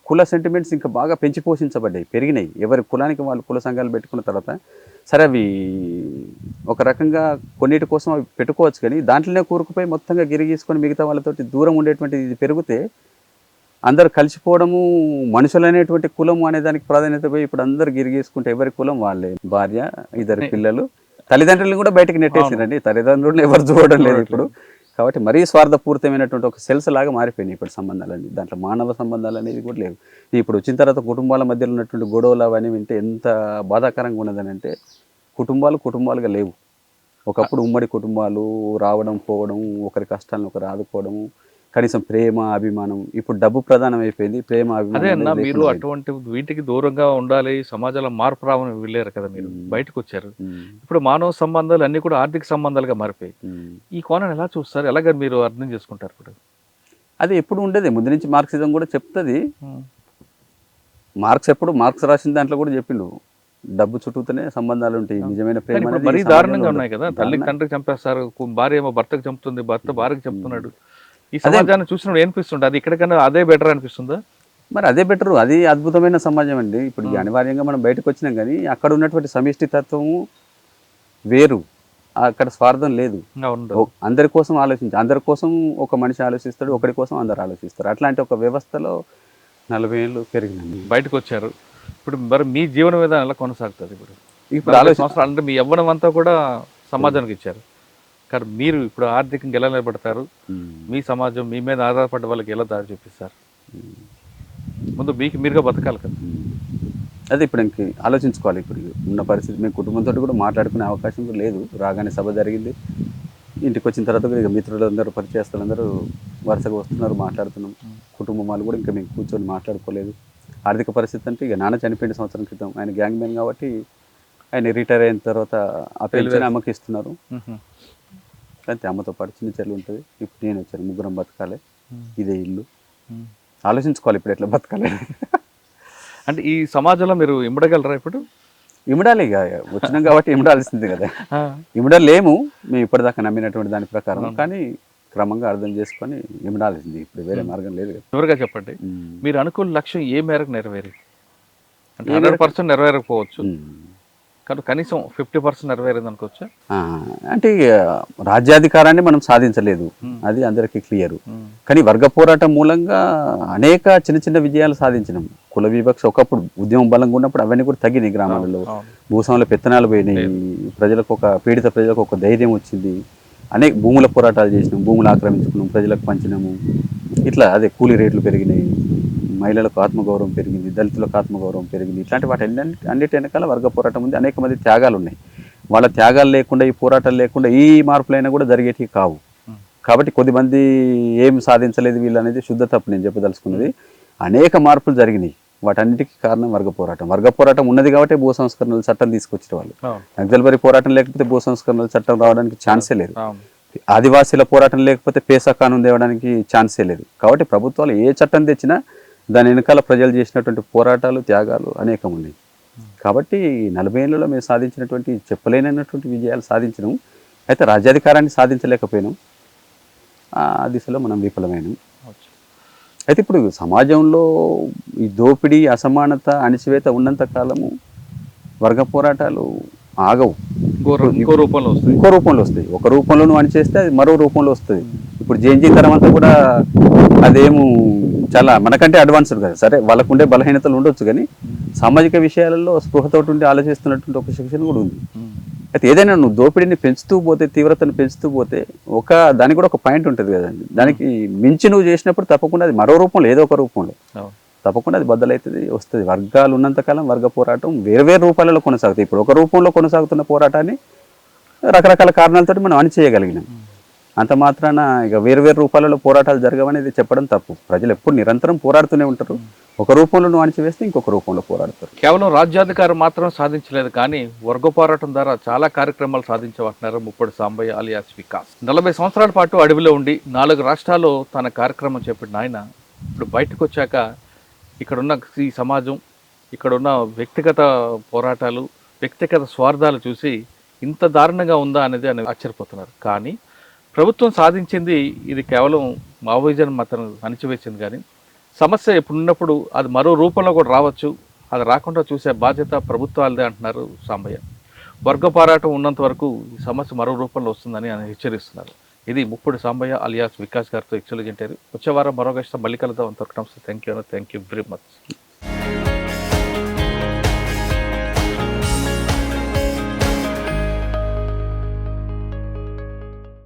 కుల సెంటిమెంట్స్ ఇంకా బాగా పెంచి పోషించబడ్డాయి, పెరిగినాయి. ఎవరి కులానికి వాళ్ళు కుల సంఘాలు పెట్టుకున్న తర్వాత సరే అవి ఒక రకంగా కొన్నిటి కోసం అవి పెట్టుకోవచ్చు, కానీ దాంట్లోనే కూరుకుపోయి మొత్తంగా గిరిగీసుకొని మిగతా వాళ్ళతోటి దూరం ఉండేటువంటిది ఇది పెరిగితే అందరు కలిసిపోవడము, మనుషులు అనేటువంటి కులము అనే దానికి ప్రాధాన్యత పోయి ఇప్పుడు అందరు గిరిగీసుకుంటే ఎవరి కులం వాళ్ళే, భార్య, 2 పిల్లలు, తల్లిదండ్రులను కూడా బయటకి నెట్టేసిందండి. తల్లిదండ్రులను ఎవరు చూడడం లేదు ఇప్పుడు. కాబట్టి మరీ స్వార్థపూరితమైనటువంటి ఒక సెల్స్ లాగా మారిపోయినాయి ఇప్పుడు సంబంధాలన్నీ. దాంట్లో మానవ సంబంధాలు అనేది కూడా లేవు. ఇప్పుడు వచ్చిన తర్వాత కుటుంబాల మధ్యలో ఉన్నటువంటి గొడవలు అవన్నీ వింటే ఎంత బాధాకరంగా ఉన్నదని అంటే కుటుంబాలుగా లేవు. ఒకప్పుడు ఉమ్మడి కుటుంబాలు రావడం పోవడం, ఒకరి కష్టాలను ఒకరు ఆదుకోవడం, కనీసం ప్రేమ అభిమానం. ఇప్పుడు డబ్బు ప్రధానం అయిపోయింది, ప్రేమ అభిమానం. అదే అన్న, మీరు అటువంటి వీటికి దూరంగా ఉండాలి, సమాజంలో మార్పు రావని వెళ్ళారు కదా, మీరు బయటకు వచ్చారు. ఇప్పుడు మానవ సంబంధాలు అన్ని కూడా ఆర్థిక సంబంధాలుగా మారిపోయి ఈ కోణాన్ని ఎలా చూస్తారు, ఎలాగ మీరు అర్థం చేసుకుంటారు? ఇప్పుడు అది ఎప్పుడు ఉండేది, ముందు నుంచి మార్క్సిజం కూడా చెప్తుంది. మార్క్స్ రాసిన దాంట్లో కూడా చెప్పిండు, డబ్బు చుట్టూతోనే సంబంధాలు ఉంటాయి, నిజమైన ప్రేమ. మరీ దారుణంగా ఉన్నాయి కదా, తల్లి తండ్రికి చంపేస్తారు, భార్య ఏమో భర్తకు చంపుతుంది, భర్త భార్యకి చంపుతున్నాడు. ఈ సమాజాన్ని చూసినప్పుడు ఏమనిపిస్తుంది? అది ఇక్కడికన్నా అదే బెటర్ అనిపిస్తుందా? మరి అదే బెటరు, అది అద్భుతమైన సమాజం అండి. ఇప్పుడు అనివార్యంగా మనం బయటకు వచ్చినాం, కానీ అక్కడ ఉన్నటువంటి సమిష్టి తత్వము వేరు, అక్కడ స్వార్థం లేదు. అందరి కోసం అందరి కోసం ఒక మనిషి ఆలోచిస్తాడు, ఒకరి కోసం అందరు ఆలోచిస్తారు. అట్లాంటి ఒక వ్యవస్థలో 40 ఏళ్ళు పెరిగినాయి. బయటకు వచ్చారు. ఇప్పుడు మరి మీ జీవన విధానం ఎలా కొనసాగుతుంది? ఇప్పుడు సంవత్సరాలు అంటే మీ యవ్వనం అంతా కూడా సమాజానికి ఇచ్చారు, కానీ మీరు ఇప్పుడు ఆర్థికంగా ఎలా నిలబడతారు? మీ సమాజం మీ మీద ఆధారపడ్డ వాళ్ళకి ఎలా దారి చూపిస్తారు? ముందు మీకు మీరుగా బతకాలి కదా. అదే ఇప్పుడు ఇంక ఆలోచించుకోవాలి. ఇప్పుడు ఉన్న పరిస్థితి మేము కుటుంబంతో కూడా మాట్లాడుకునే అవకాశం కూడా లేదు. రాగానే సభ జరిగింది, ఇంటికి వచ్చిన తర్వాత కూడా ఇక మిత్రులందరూ పరిచయస్తులందరూ వరుసగా వస్తున్నారు, మాట్లాడుతున్నాం. కుటుంబం వాళ్ళు కూడా ఇంకా మేము కూర్చొని మాట్లాడుకోలేదు. ఆర్థిక పరిస్థితి అంటే ఇక నాన్న చనిపోయిన సంవత్సరం క్రితం, ఆయన గ్యాంగ్ మ్యాన్ కాబట్టి ఆయన రిటైర్ అయిన తర్వాత ఆ పెన్షన్ అమ్మకి ఇస్తున్నారు. అంతే, అమ్మతో పాటు చిన్న చెల్లి ఉంటుంది. ఇప్పుడు నేను వచ్చాను, ముగ్గురం బతకాలి, ఇదే ఇల్లు. ఆలోచించుకోవాలి ఇప్పుడు ఎట్లా బతకాలి. అంటే ఈ సమాజంలో మీరు ఇమ్మడగలరా? ఇప్పుడు ఇమ్మడాలి, ఇక వచ్చినాం కాబట్టి ఇమ్మడాల్సింది కదా. ఇమ్మడలేము మేము ఇప్పటిదాకా నమ్మినటువంటి దాని ప్రకారం, కానీ క్రమంగా అర్థం చేసుకొని ఇమ్మడాల్సింది. ఇప్పుడు వేరే మార్గం లేదు కదా. చివరిగా చెప్పండి, మీరు అనుకున్న లక్ష్యం ఏ మేరకు నెరవేరి? అంటే 100% నెరవేరకపోవచ్చు, కానీ కనీసం 50% నెరవేరింది అనుకోవచ్చా? అంటే రాజ్యాధికారాన్ని మనం సాధించలేదు, అది అందరికీ క్లియర్. కానీ వర్గ పోరాటం మూలంగా అనేక చిన్న చిన్న విజయాలు సాధించినాం. కుల వివక్ష ఒకప్పుడు ఉద్యమం బలంగా ఉన్నప్పుడు అవన్నీ కూడా తగ్గినాయి. గ్రామాలలో భూస్వాముల పెత్తనాలు పోయినాయి, పీడిత ప్రజలకు ఒక ధైర్యం వచ్చింది. అనేక భూముల పోరాటాలు చేసినాం, భూములు ఆక్రమించుకున్నాం, ప్రజలకు పంచినాము. ఇట్లా అదే కూలీ రేట్లు పెరిగినాయి, మహిళలకు ఆత్మగౌరవం పెరిగింది, దళితులకు ఆత్మగౌరవం పెరిగింది. ఇట్లాంటి వాటి అన్నిటి వెనకాల వర్గ పోరాటం ఉంది. అనేక మంది త్యాగాలు ఉన్నాయి. వాళ్ళ త్యాగాలు లేకుండా, ఈ పోరాటాలు లేకుండా ఈ మార్పులైనా కూడా జరిగేటివి కావు. కాబట్టి కొద్దిమంది ఏం సాధించలేదు వీళ్ళు అనేది శుద్ధ తప్పు నేను చెప్పదలుచుకున్నది. అనేక మార్పులు జరిగినాయి, వాటన్నిటికీ కారణం వర్గ పోరాటం. వర్గ పోరాటం ఉన్నది కాబట్టి భూ సంస్కరణల చట్టం తీసుకొచ్చిన వాళ్ళు. నక్సల్బరీ పోరాటం లేకపోతే భూ సంస్కరణల చట్టం రావడానికి ఛాన్సే లేదు. ఆదివాసీల పోరాటం లేకపోతే పేసా కానూన్ తేవడానికి ఛాన్సే లేదు. కాబట్టి ప్రభుత్వాలు ఏ చట్టం తెచ్చినా దాని వెనకాల ప్రజలు చేసినటువంటి పోరాటాలు, త్యాగాలు అనేకం ఉన్నాయి. కాబట్టి 40 ఏళ్ళలో మేము సాధించినటువంటి చెప్పలేనటువంటి విజయాలు సాధించినాం. అయితే రాజ్యాధికారాన్ని సాధించలేకపోయినాం, ఆ దిశలో మనం విఫలమైనాం. అయితే ఇప్పుడు సమాజంలో ఈ దోపిడీ, అసమానత, అణిచివేత ఉన్నంత కాలము వర్గ పోరాటాలు ఆగవు. ఇంకో రూపంలో వస్తాయి. ఒక రూపంలో నువ్వు అణిచేస్తే అది మరో రూపంలో వస్తుంది. ఇప్పుడు జేఎన్జీ తరం అంతా కూడా అదేమో చాలా మనకంటే అడ్వాన్స్డ్ కదా. సరే వాళ్ళకు ఉండే బలహీనతలు ఉండొచ్చు, కానీ సామాజిక విషయాలలో స్పృహతోటి ఉండి ఆలోచిస్తున్నటువంటి ఒక సెక్షన్ కూడా ఉంది. అయితే ఏదైనా నువ్వు దోపిడీని పెంచుతూ పోతే, తీవ్రతను పెంచుతూ పోతే దానికి కూడా ఒక పాయింట్ ఉంటుంది కదండి. దానికి మించి నువ్వు చేసినప్పుడు తప్పకుండా అది మరో రూపంలో, ఏదో ఒక రూపంలో తప్పకుండా అది బద్దలవుతుంది, వస్తుంది. వర్గాలు ఉన్నంతకాలం వర్గ పోరాటం వేరు రూపాలలో కొనసాగుతాయి. ఇప్పుడు ఒక రూపంలో కొనసాగుతున్న పోరాటాన్ని రకరకాల కారణాలతో మనం అణిచేయగలిగినాం. అంత మాత్రాన ఇక వేరు రూపాలలో పోరాటాలు జరగవనేది చెప్పడం తప్పు. ప్రజలు ఎప్పుడు నిరంతరం పోరాడుతూనే ఉంటారు. ఒక రూపంలో నువ్వు అణిచివేస్తే ఇంకొక రూపంలో పోరాడతారు. కేవలం రాజ్యాధికారం మాత్రం సాధించలేదు, కానీ వర్గ పోరాటం ద్వారా చాలా కార్యక్రమాలు సాధించమంటున్నారు ముప్పటి సాంబయ్య అలియాస్ వికాస్. 40 సంవత్సరాల పాటు అడవిలో ఉండి 4 రాష్ట్రాల్లో తన కార్యక్రమం చేపట్టిన ఆయన ఇప్పుడు బయటకు వచ్చాక ఇక్కడున్న ఈ సమాజం, ఇక్కడున్న వ్యక్తిగత పోరాటాలు, వ్యక్తిగత స్వార్థాలు చూసి ఇంత దారుణంగా ఉందా అనేది ఆయన ఆశ్చర్యపోతున్నారు. కానీ ప్రభుత్వం సాధించింది ఇది కేవలం మావోయిజం మాత్రం అణిచివేసింది. కానీ సమస్య ఎప్పుడున్నప్పుడు అది మరో రూపంలో కూడా రావచ్చు, అది రాకుండా చూసే బాధ్యత ప్రభుత్వాలదే అంటున్నారు సాంబయ్య. వర్గ పోరాటం ఉన్నంత వరకు ఈ సమస్య మరో రూపంలో వస్తుందని ఆయన హెచ్చరిస్తున్నారు. ఇది ముప్పటి సాంబయ్య అలియాస్ వికాస్ గారితో ఎక్స్చేంజ్ ఇంటర్వ్యూ. వచ్చే వారం మరో గెస్ట్ మళ్ళీ కలుద్దాం. అంతవరకు నమస్తే. Thank you very much.